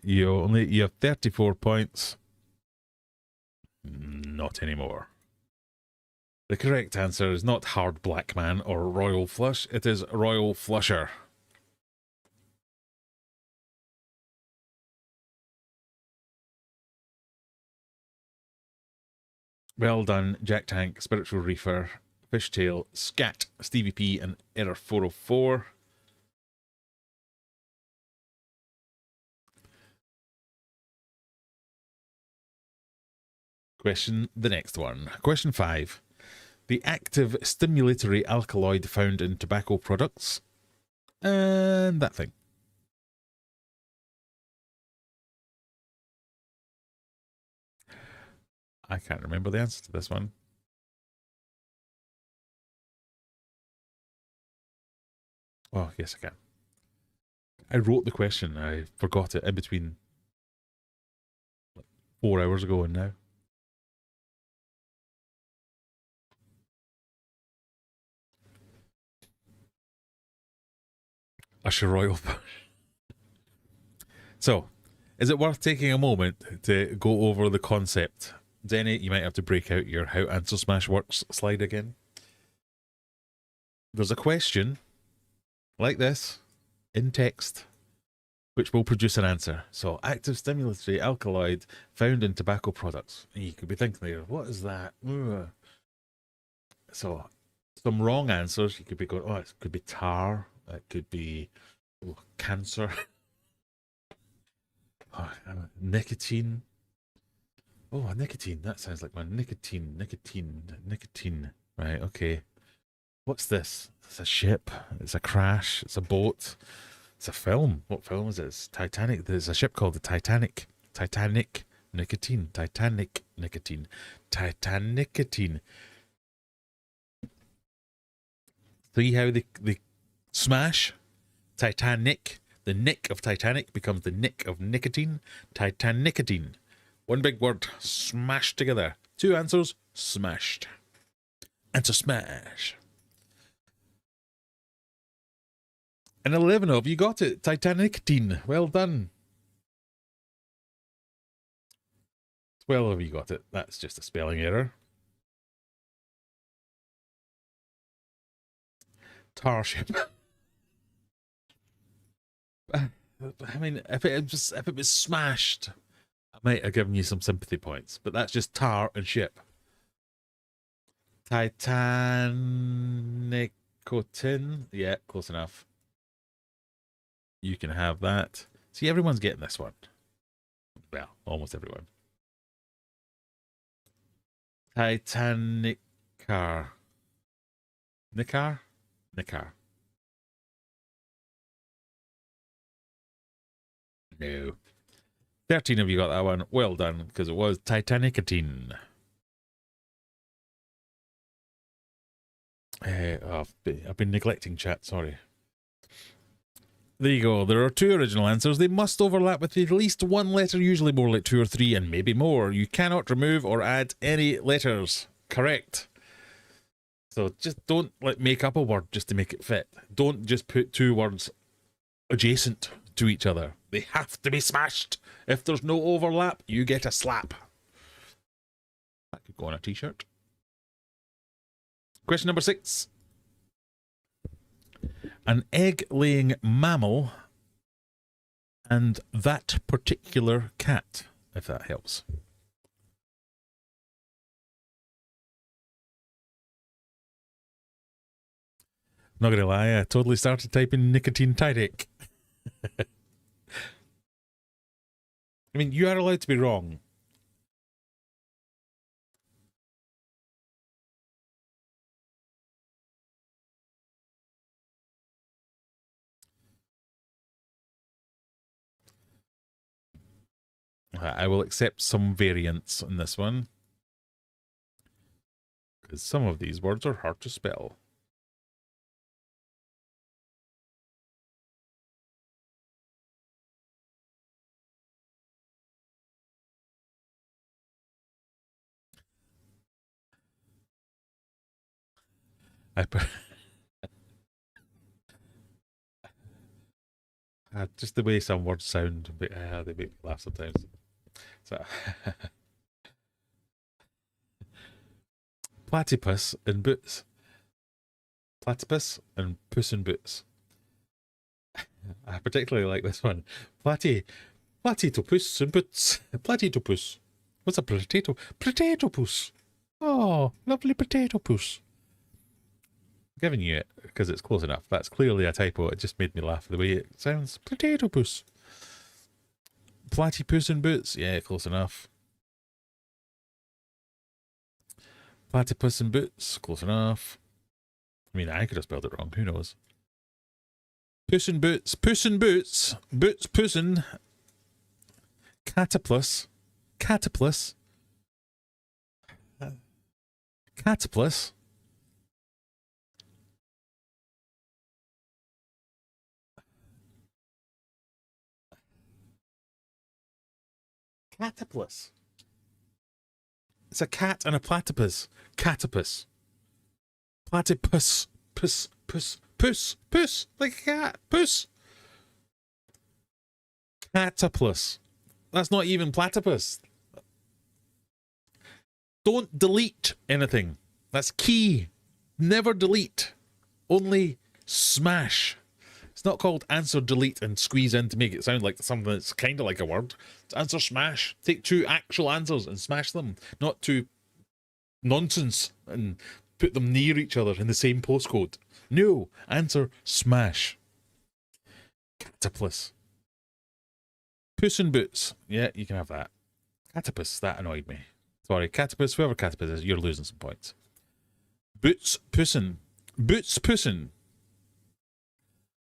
You have 34 points. Not anymore. The correct answer is not Hard Black Man or Royal Flush. It is Royal Flusher. Well done, Jack Tank, Spiritual Reefer, Fishtail, Scat, Stevie P, and Error 404. The next one. Question 5. The active stimulatory alkaloid found in tobacco products. And that thing. I can't remember the answer to this one. Oh, yes, I can. I wrote the question. I forgot it in between 4 hours ago and now. Usher Royal. So, is it worth taking a moment to go over the concept? Denny, you might have to break out your How Answer Smash Works slide again. There's a question like this, in text, which will produce an answer. So, active stimulatory alkaloid found in tobacco products. You could be thinking there, what is that? Ugh. So, some wrong answers. You could be going, oh, it could be tar. It could be cancer. Oh, nicotine. Oh, nicotine. That sounds like one. Nicotine. Right, okay. What's this? It's a ship. It's a crash. It's a boat. It's a film. What film is it? It's Titanic. There's a ship called the Titanic. Titanic. Nicotine. Titanic. Nicotine. Titanicotine. See how they smash? Titanic. The nick of Titanic becomes the nick of nicotine. Titanicotine. One big word. Smashed together. Two answers. Smashed. And to smash. And 11 of you got it. Titanicotine. Well done. 12 of you got it. That's just a spelling error. Tar ship. I mean, if it was smashed, I might have given you some sympathy points. But that's just tar and ship. Titanicotin. Yeah, close enough. You can have that. See, everyone's getting this one. Well, almost everyone. Titanic car. Nicar? Nicar. No. 13 of you got that one. Well done, because it was Titanicotine. I've been neglecting chat, sorry. There you go. There are two original answers. They must overlap with at least one letter, usually more like 2 or 3, and maybe more. You cannot remove or add any letters. Correct. So just don't make up a word just to make it fit. Don't just put two words adjacent to each other. They have to be smashed. If there's no overlap, you get a slap. That could go on a t-shirt. Question number 6. An egg-laying mammal and that particular cat, if that helps. Not gonna lie, I totally started typing nicotine Tyrek. I mean, you are allowed to be wrong. I will accept some variants on this one, because some of these words are hard to spell. Just the way some words sound, they make me laugh sometimes. So, platypus in boots. Platypus and puss in boots. I particularly like this one. Platytopus in boots. Platytopus. What's a potato? Potato-pus. Oh, lovely potato-pus. Giving you it because it's close enough. That's clearly a typo. It just made me laugh the way it sounds. Potato-pus. Platypus in boots. Yeah, close enough. Platypus in boots. Close enough. I mean, I could have spelled it wrong. Who knows? Puss in boots. Puss in boots. Boots pussin. Catapus. Catapus. Catapus. Catapus. It's a cat and a platypus. Catapus. Platypus. Puss. Puss. Puss. Puss. Like a cat. Puss. Catapus. That's not even platypus. Don't delete anything. That's key. Never delete. Only smash. It's not called answer, delete, and squeeze in to make it sound like something that's kind of like a word. It's answer, smash. Take two actual answers and smash them, not two nonsense and put them near each other in the same postcode. No, answer, smash. Catapus. Puss in Boots. Yeah, you can have that. Catapus, that annoyed me. Sorry, Catapus, whoever Catapus is, you're losing some points. Boots Pussin. Boots Pussin.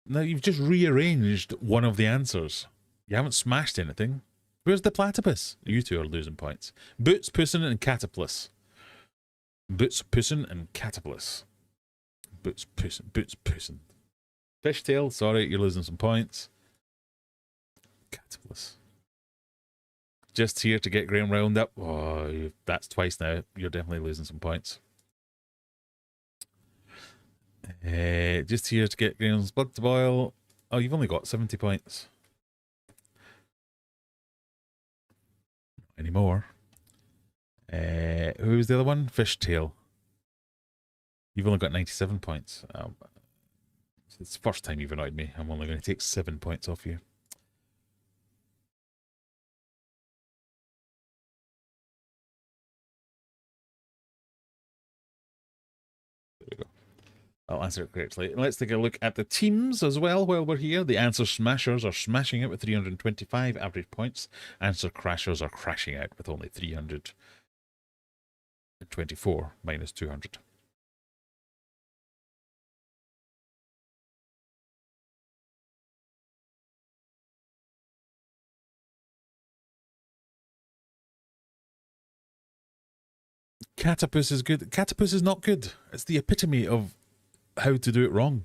Now, you've just rearranged one of the answers. You haven't smashed anything. Where's the platypus? You two are losing points. Boots Pussin and Catapus. Boots Pussin and Catapus. Boots Pussin. Boots Pussin. Fishtail, sorry, you're losing some points. Catapus. Just here to get Graham round up. Oh, that's twice now. You're definitely losing some points. Just here to get Graham's blood to boil. Oh, you've only got 70 points. Not anymore. Who's the other one? Fishtail. You've only got 97 points. It's the first time you've annoyed me. I'm only going to take 7 points off you. There we go. I'll answer it correctly. Let's take a look at the teams as well while we're here. The answer smashers are smashing it with 325 average points. Answer crashers are crashing out with only 324 minus 200. Catapus is good. Catapus is not good. It's the epitome of how to do it wrong.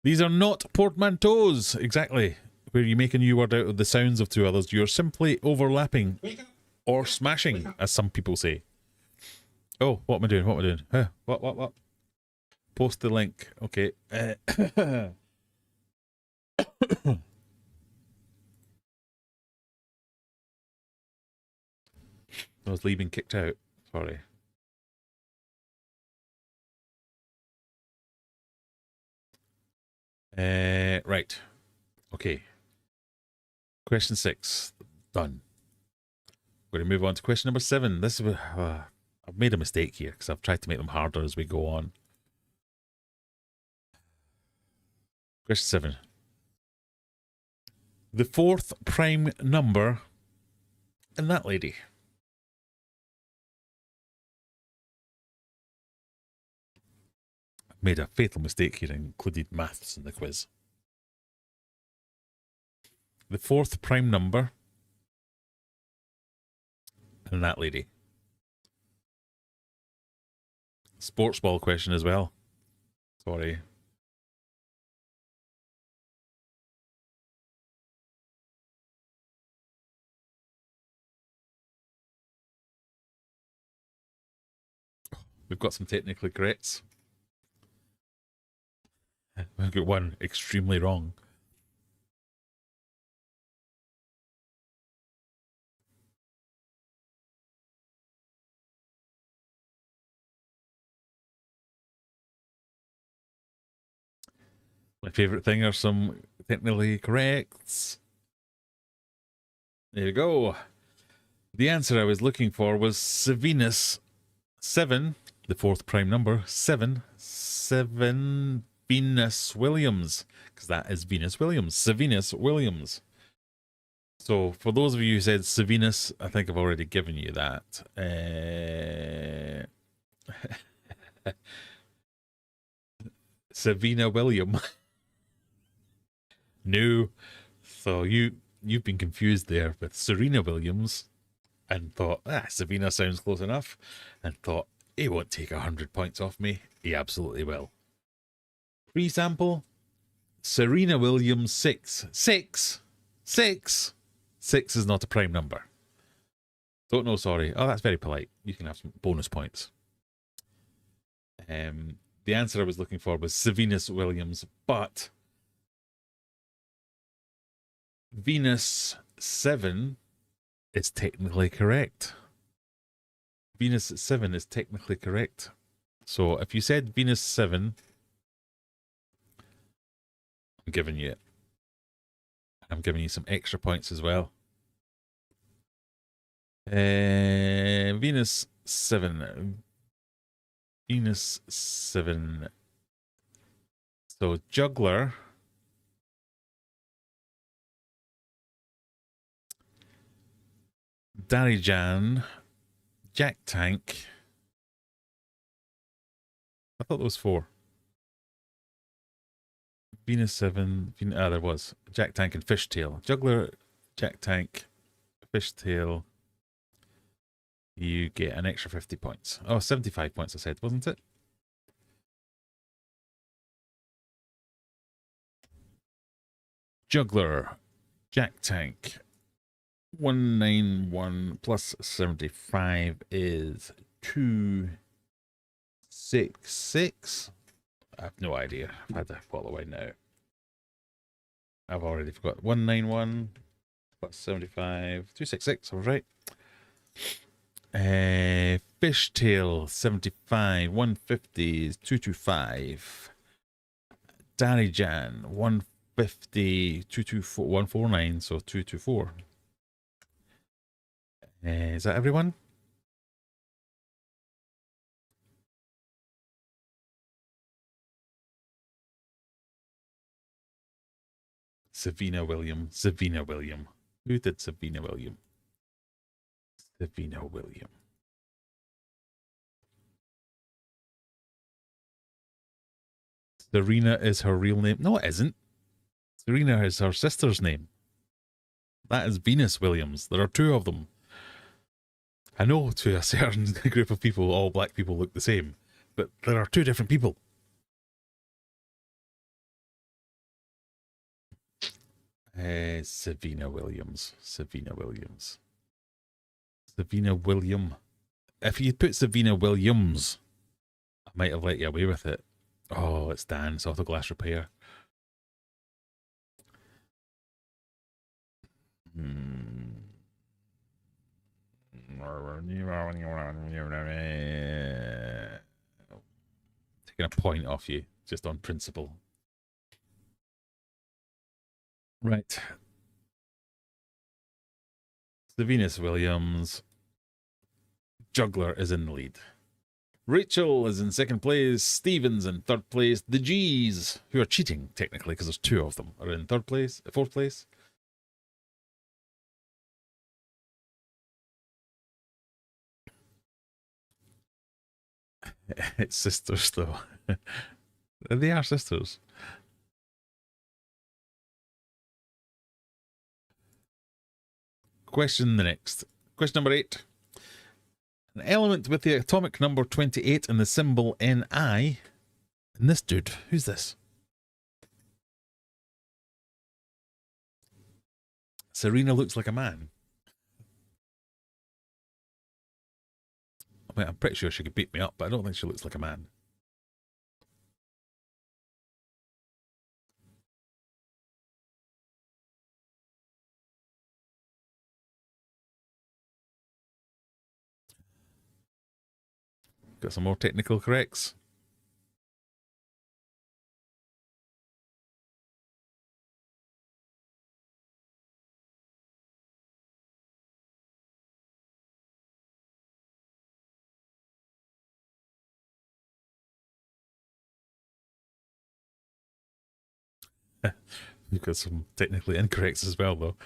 These are not portmanteaus, exactly, where you make a new word out of the sounds of two others. You're simply overlapping or smashing, as some people say. Oh, what am I doing? What am I doing? Huh? What? Post the link. Okay. I was leaving kicked out. Sorry. Right. Okay. Question 6. Done. We're going to move on to question number 7. This is I've made a mistake here because I've tried to make them harder as we go on. Question 7. The fourth prime number in that lady. I've made a fatal mistake here and included maths in the quiz. The fourth prime number in that lady. Sports ball question as well. Sorry. We've got some technically corrects. We've got one extremely wrong. My favourite thing are some technically corrects. There you go. The answer I was looking for was Venus 7, the fourth prime number, 7 Venus Williams, because that is Venus Williams, Venus Williams. So for those of you who said Venus, I think I've already given you that. Savina William. No. So you've been confused there with Serena Williams and thought, Savina sounds close enough, and thought, he won't take 100 points off me. He absolutely will. Free sample, Serena Williams 6. 6 is not a prime number. Don't know, sorry. Oh, that's very polite. You can have some bonus points. The answer I was looking for was Venus Williams, but Venus 7 is technically correct. Venus 7 is technically correct. So if you said Venus 7, I'm giving you it. I'm giving you some extra points as well. Venus 7. Venus 7. So juggler. Darijan. Jack Tank. I thought there was 4. Venus 7. There was. Jack Tank and Fishtail. Juggler, Jack Tank, Fishtail. You get an extra 50 points. Oh, 75 points I said, wasn't it? Juggler, Jack Tank. 191 plus 75 is 266. I have no idea. I've had that fall away now. I've already forgot. 191 plus 75. 266, I was right. Fishtail 75. 150 is 225. Darijan 150. 224. 149, so 224. Is that everyone? Savina William. Savina William. Who did Savina William? Savina William. Serena is her real name. No, it isn't. Serena is her sister's name. That is Venus Williams. There are 2 of them. I know to a certain group of people, all black people look the same, but there are 2 different people. Savina Williams. Savina Williams. Savina William. If you put Savina Williams, I might have let you away with it. Oh, it's Dan. It's Auto Glass Repair. Taking a point off you, just on principle. Right. The Venus Williams. Juggler is in the lead. Rachel is in 2nd place. Stevens in 3rd place. The G's, who are cheating technically because there's 2 of them, are in 3rd place, 4th place. It's sisters though. They are sisters. Question the next. Question number 8. An element with the atomic number 28 and the symbol Ni. And this dude, who's this? Serena looks like a man. I mean, I'm pretty sure she could beat me up, but I don't think she looks like a man. Got some more technical corrects. You've got some technically incorrects as well, though.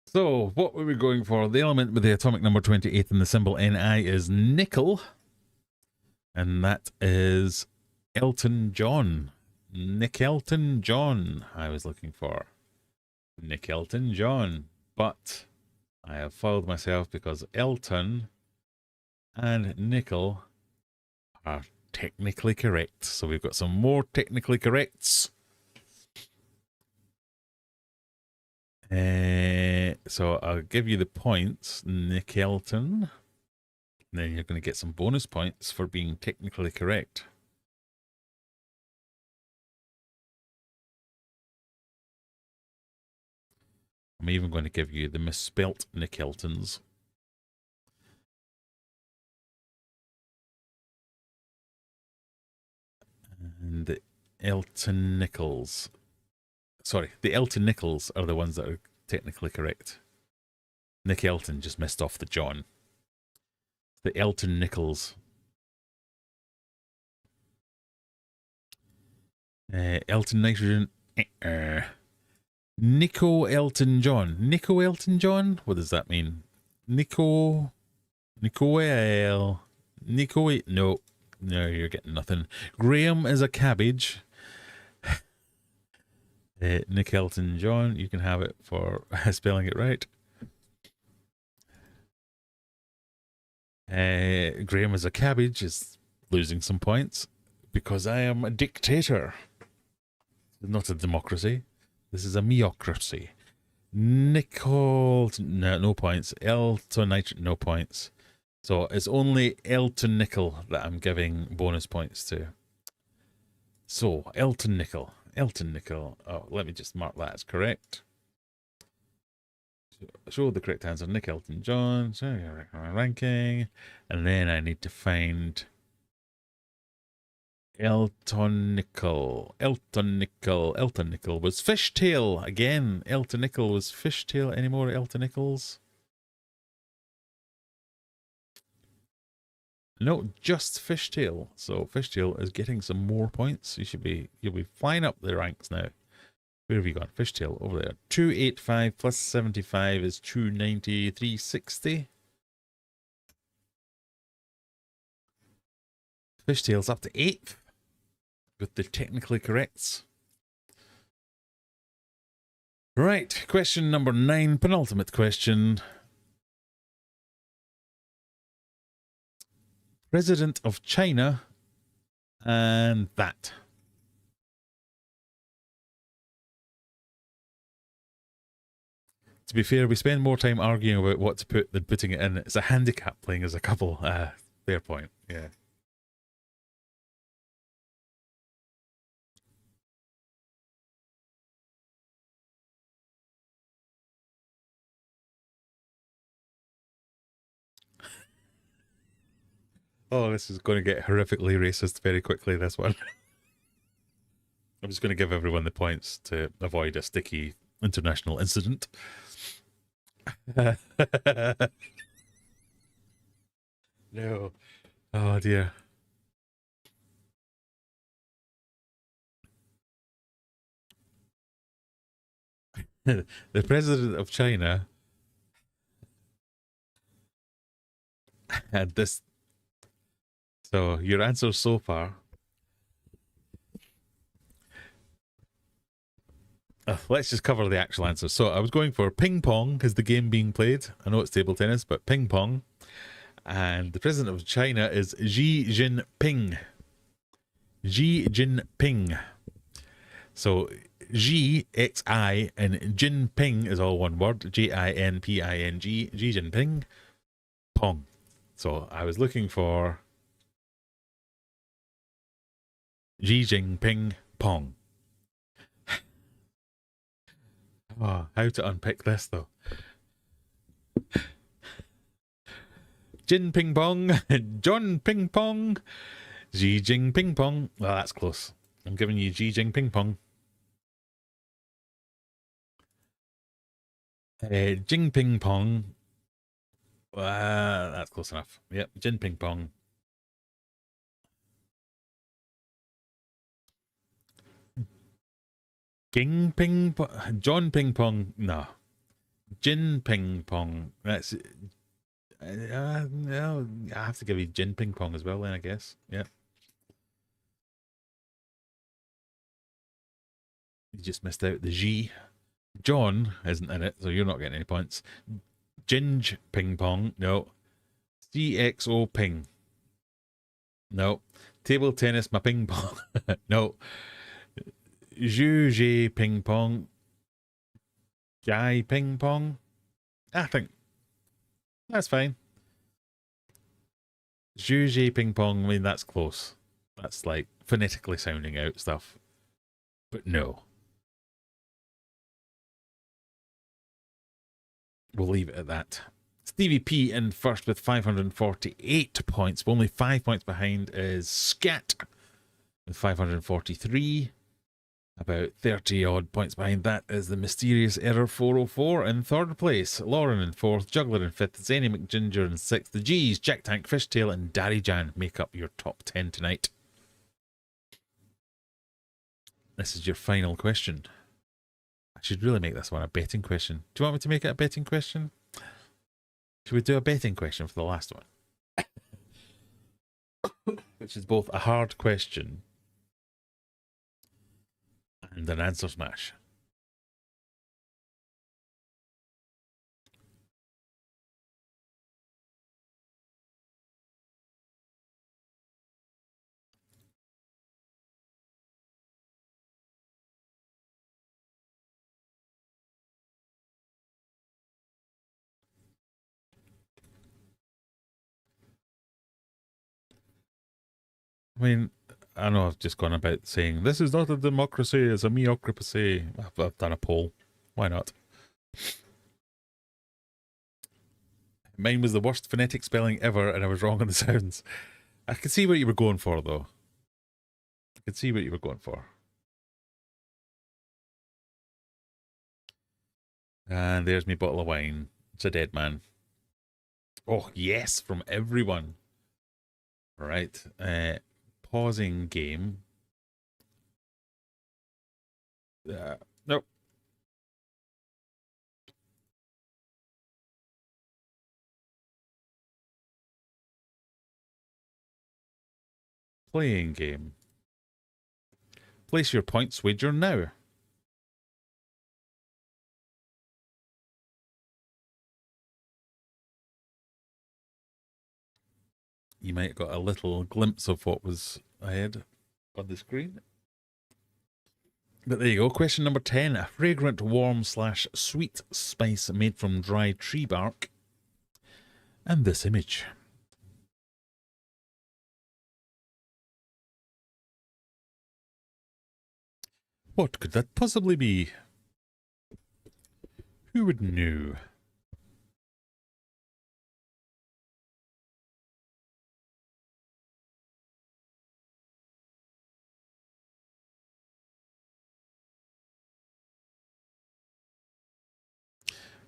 So, what were we going for? The element with the atomic number 28 and the symbol Ni is nickel. And that is Elton John. Nick Elton John, I was looking for. Nick Elton John. But I have foiled myself because Elton and nickel are technically correct. So we've got some more technically corrects. So I'll give you the points, Nick Elton. And then you're going to get some bonus points for being technically correct. I'm even going to give you the misspelt Nick Eltons. And the Elton Nichols. Sorry, the Elton Nichols are the ones that are technically correct. Nick Elton just missed off the John. The Elton Nichols. Elton Nitrogen. Nico Elton John. Nico Elton John? What does that mean? Nico. Nicoel. Nico. No. No, you're getting nothing. Graham is a cabbage. Nick Elton John. You can have it for spelling it right. Graham is a cabbage is losing some points because I am a dictator. Not a democracy. This is a meocracy. Nicole, no points. Elton Nitrate, no points. So it's only Elton Nickel that I'm giving bonus points to. So Elton Nickel. Oh, let me just mark that as correct. Show the correct answer. Nick Elton John. Ranking. And then I need to find Elton Nickel was Fishtail again. Elton Nickel was Fishtail. Any more Elton Nichols? No, just Fishtail. So Fishtail is getting some more points. You'll be flying up the ranks now. Where have you gone? Fishtail over there. 285 plus 75 is 290, 360. Fishtail's up to 8th with the technically corrects. Right, question number 9, penultimate question. President of China and that. To be fair, we spend more time arguing about what to put than putting it in. It's a handicap playing as a couple. Fair point, yeah. Oh, this is going to get horrifically racist very quickly, this one. I'm just going to give everyone the points to avoid a sticky international incident. No. Oh, dear. The president of China had this. So, your answers so far. Let's just cover the actual answers. So I was going for ping pong is the game being played. I know it's table tennis, but ping pong. And the president of China is Xi Jinping. Xi Jinping. So Xi, X-I, and Jinping is all one word. Jinping. Xi Jinping. Pong. So I was looking for Xi Jinping Pong. Oh, how to unpick this though? Jin Ping Pong, John Ping Pong, Xi Jing Ping Pong. Well, that's close. I'm giving you Xi Jing Ping Pong. Jing Ping Pong. That's close enough. Yep, Jin Ping Pong. Ging Ping Pong, John Ping Pong. No, Jin Ping Pong. That's. No, I have to give you Jin Ping Pong as well. Then I guess. Yeah. You just missed out the G. John isn't in it, so you're not getting any points. Ginge Ping Pong. No. CXO Ping. No. Table tennis, my ping pong. No. Zhu Ping Pong. Jai Ping Pong. I think that's fine. Zhu Ping Pong, I mean, that's close. That's like phonetically sounding out stuff. But no. We'll leave it at that. Stevie P in first with 548 points. Only 5 points behind is Scat with 543. About 30 odd points behind that is the Mysterious Error 404 in third place. Lauren in fourth, Juggler in fifth, Zany McGinger in sixth. The G's, Jack Tank, Fishtail, and Daddy Jan make up your top 10 tonight. This is your final question. I should really make this one a betting question. Do you want me to make it a betting question? Should we do a betting question for the last one? Which is both a hard question and an answer smash. I mean, I know I've just gone about saying this is not a democracy, it's a meocracy. I've done a poll. Why not? Mine was the worst phonetic spelling ever, and I was wrong on the sounds. I could see what you were going for, though. I could see what you were going for. And there's me bottle of wine. It's a dead man. Oh, yes, from everyone. Right. Pausing game. Nope. Playing game. Place your points wager now. You might have got a little glimpse of what was ahead on the screen. But there you go. Question number 10. A fragrant, warm / sweet spice made from dry tree bark. And this image. What could that possibly be? Who would know?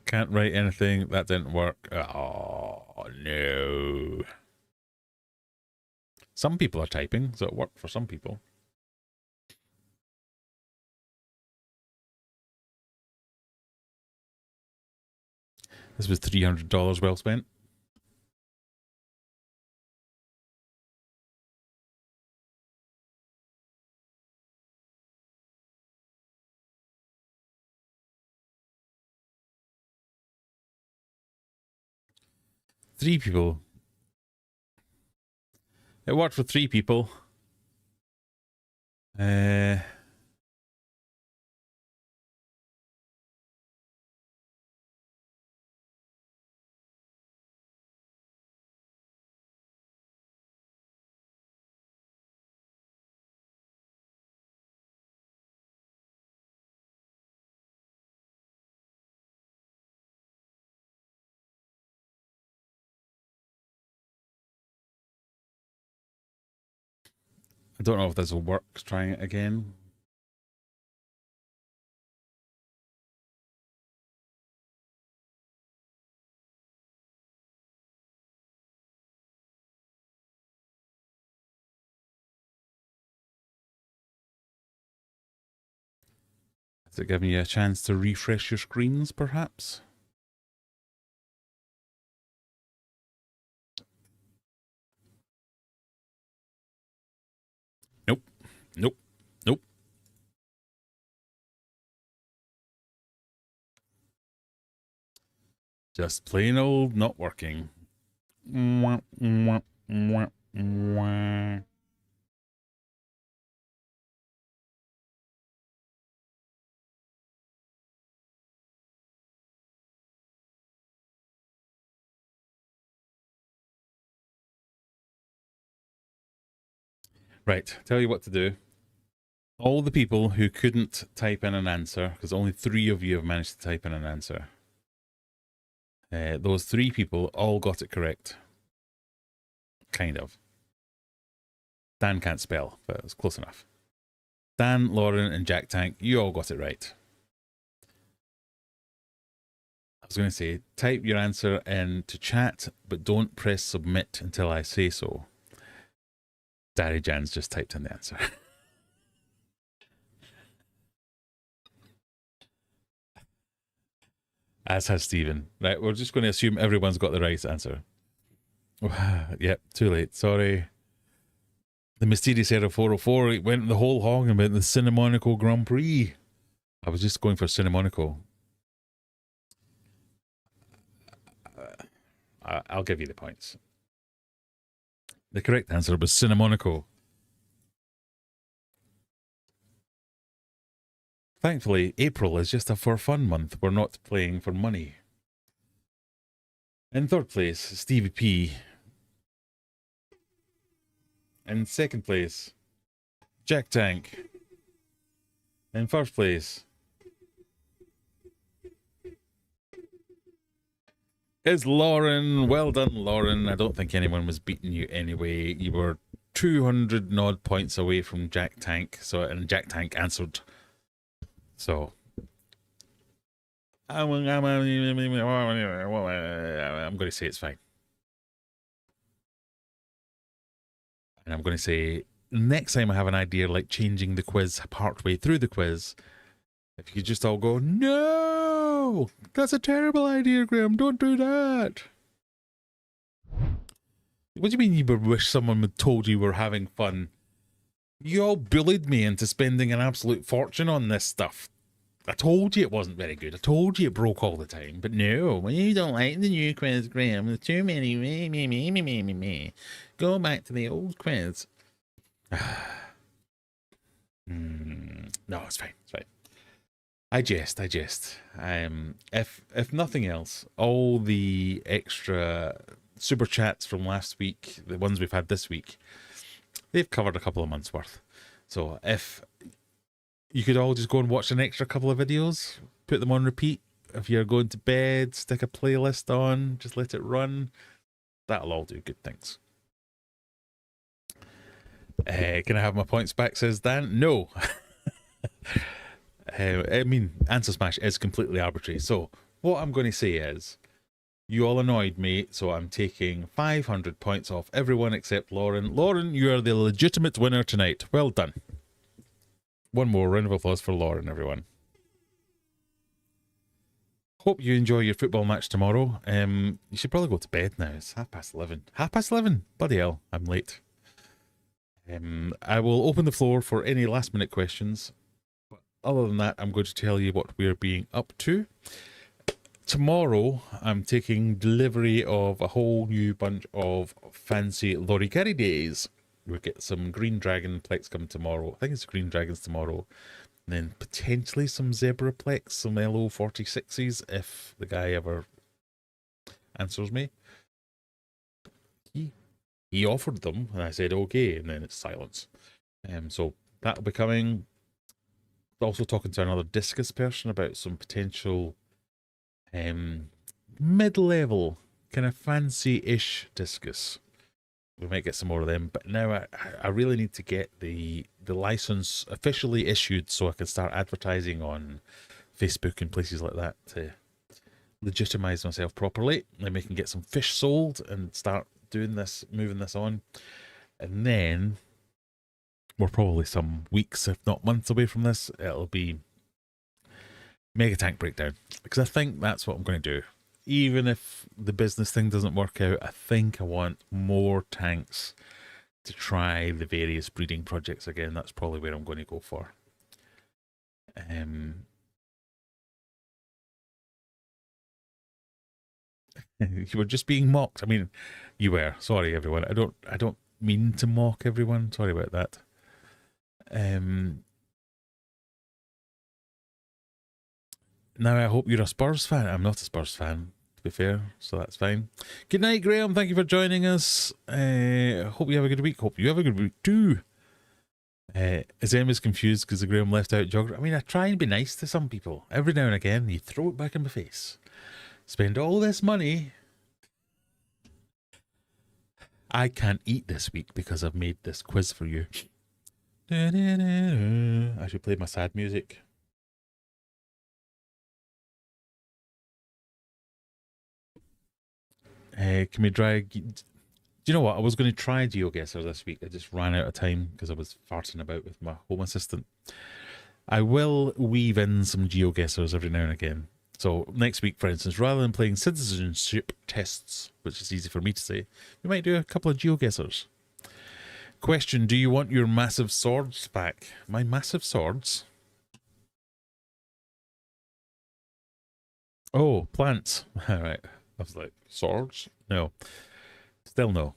Can't write anything. That didn't work. Oh, no. Some people are typing, so it worked for some people. This was $300 well spent. Three people. It worked for three people. I don't know if this will work. Trying it again. Does it give me a chance to refresh your screens, perhaps? Nope. Nope. Nope. Just plain old not working. Mwah, mwah, mwah, mwah. Right, tell you what to do. All the people who couldn't type in an answer, because only 3 of you have managed to type in an answer. Those three people all got it correct. Kind of. Dan can't spell, but it was close enough. Dan, Lauren, and Jack Tank, you all got it right. I was going to say, type your answer into chat, but don't press submit until I say so. Daddy Jan's just typed in the answer. As has Stephen. Right, we're just going to assume everyone's got the right answer. Yep, too late. Sorry. The mysterious Era 404 went the whole hog about the Cinnamonico Grand Prix. I was just going for Cinnamonico. I'll give you the points. The correct answer was Cinnamonico. Thankfully, April is just a for fun month. We're not playing for money. In third place, Stevie P. In second place, Jack Tank. In first place is Lauren. Well done, Lauren. I don't think anyone was beating you anyway. You were 200 odd points away from Jack Tank. And Jack Tank answered. So I'm going to say it's fine. And I'm going to say next time I have an idea like changing the quiz partway through the quiz, if you just all go, no, that's a terrible idea, Graham, don't do that. What do you mean you would wish someone had told you we're having fun? You all bullied me into spending an absolute fortune on this stuff. I told you it wasn't very good. I told you it broke all the time. But no, well, you don't like the new quiz, Graham. There's too many me. Go back to the old quiz. No, it's fine. It's fine. I jest. If nothing else, all the extra super chats from last week, the ones we've had this week, they've covered a couple of months worth. So if you could all just go and watch an extra couple of videos, put them on repeat. If you're going to bed, stick a playlist on, just let it run. That'll all do good things. Can I have my points back, says Dan? No. I mean, Answer Smash is completely arbitrary. So what I'm going to say is, you all annoyed me, so I'm taking 500 points off everyone except Lauren. Lauren, you are the legitimate winner tonight. Well done. One more round of applause for Lauren, everyone. Hope you enjoy your football match tomorrow. You should probably go to bed now. It's 11:30. 11:30? Bloody hell, I'm late. I will open the floor for any last minute questions. But other than that, I'm going to tell you what we're being up to. Tomorrow, I'm taking delivery of a whole new bunch of fancy lorry carry days. We'll get some green dragon plex coming tomorrow. I think it's green dragons tomorrow. And then potentially some zebra plex, some LO46s, if the guy ever answers me. He offered them, and I said okay, and then it's silence. So that'll be coming. Also talking to another discus person about some potential mid-level, kind of fancy-ish discus. We might get some more of them, but now I really need to get the license officially issued so I can start advertising on Facebook and places like that to legitimize myself properly. Then we can get some fish sold and start doing this, moving this on. And then we're probably some weeks, if not months away from this. It'll be Mega Tank Breakdown, because I think that's what I'm going to do. Even if the business thing doesn't work out, I think I want more tanks to try the various breeding projects again. That's probably where I'm going to go for. You were just being mocked. I mean, you were. Sorry, everyone. I don't mean to mock everyone. Sorry about that. Now, I hope you're a Spurs fan. I'm not a Spurs fan, to be fair, so that's fine. Good night, Graham. Thank you for joining us. Hope you have a good week. Hope you have a good week too. Is Emma's confused because the Graham left out geography? I mean, I try and be nice to some people. Every now and again, you throw it back in my face. spend all this money. I can't eat this week because I've made this quiz for you. I should play my sad music. Can we drag... Do you know what? I was going to try GeoGuessr this week. I just ran out of time because I was farting about with my home assistant. I will weave in some GeoGuessrs every now and again. So next week, for instance, rather than playing citizenship tests, which is easy for me to say, we might do a couple of GeoGuessrs. Question, do you want your massive swords back? My massive swords? Oh, plants. All right. I was like, swords? No. Still no.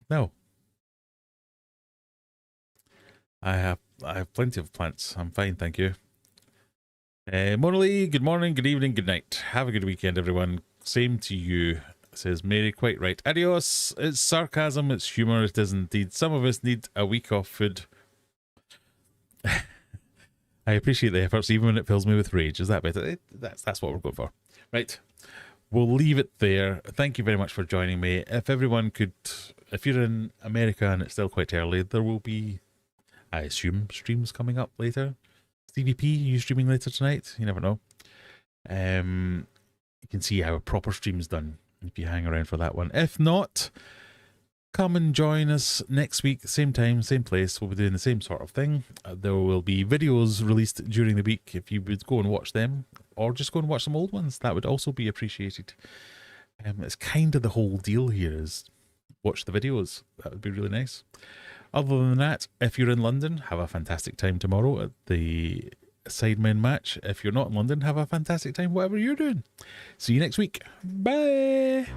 No. I have plenty of plants. I'm fine, thank you. Morley, good morning, good evening, good night. Have a good weekend, everyone. Same to you, says Mary. Quite right. Adios. It's sarcasm, it's humour, it is indeed. Some of us need a week off food. I appreciate the efforts, even when it fills me with rage. Is that better? That's what we're going for. Right. We'll leave it there. Thank you very much for joining me. If everyone could, if you're in America and it's still quite early, there will be, I assume, streams coming up later. CVP, you streaming later tonight? You never know. You can see how a proper stream's done if you hang around for that one. If not, come and join us next week, same time, same place. We'll be doing the same sort of thing. There will be videos released during the week if you would go and watch them, or just go and watch some old ones. That would also be appreciated. It's kind of the whole deal here is watch the videos. That would be really nice. Other than that, if you're in London, have a fantastic time tomorrow at the Sidemen match. If you're not in London, have a fantastic time whatever you're doing. See you next week. Bye.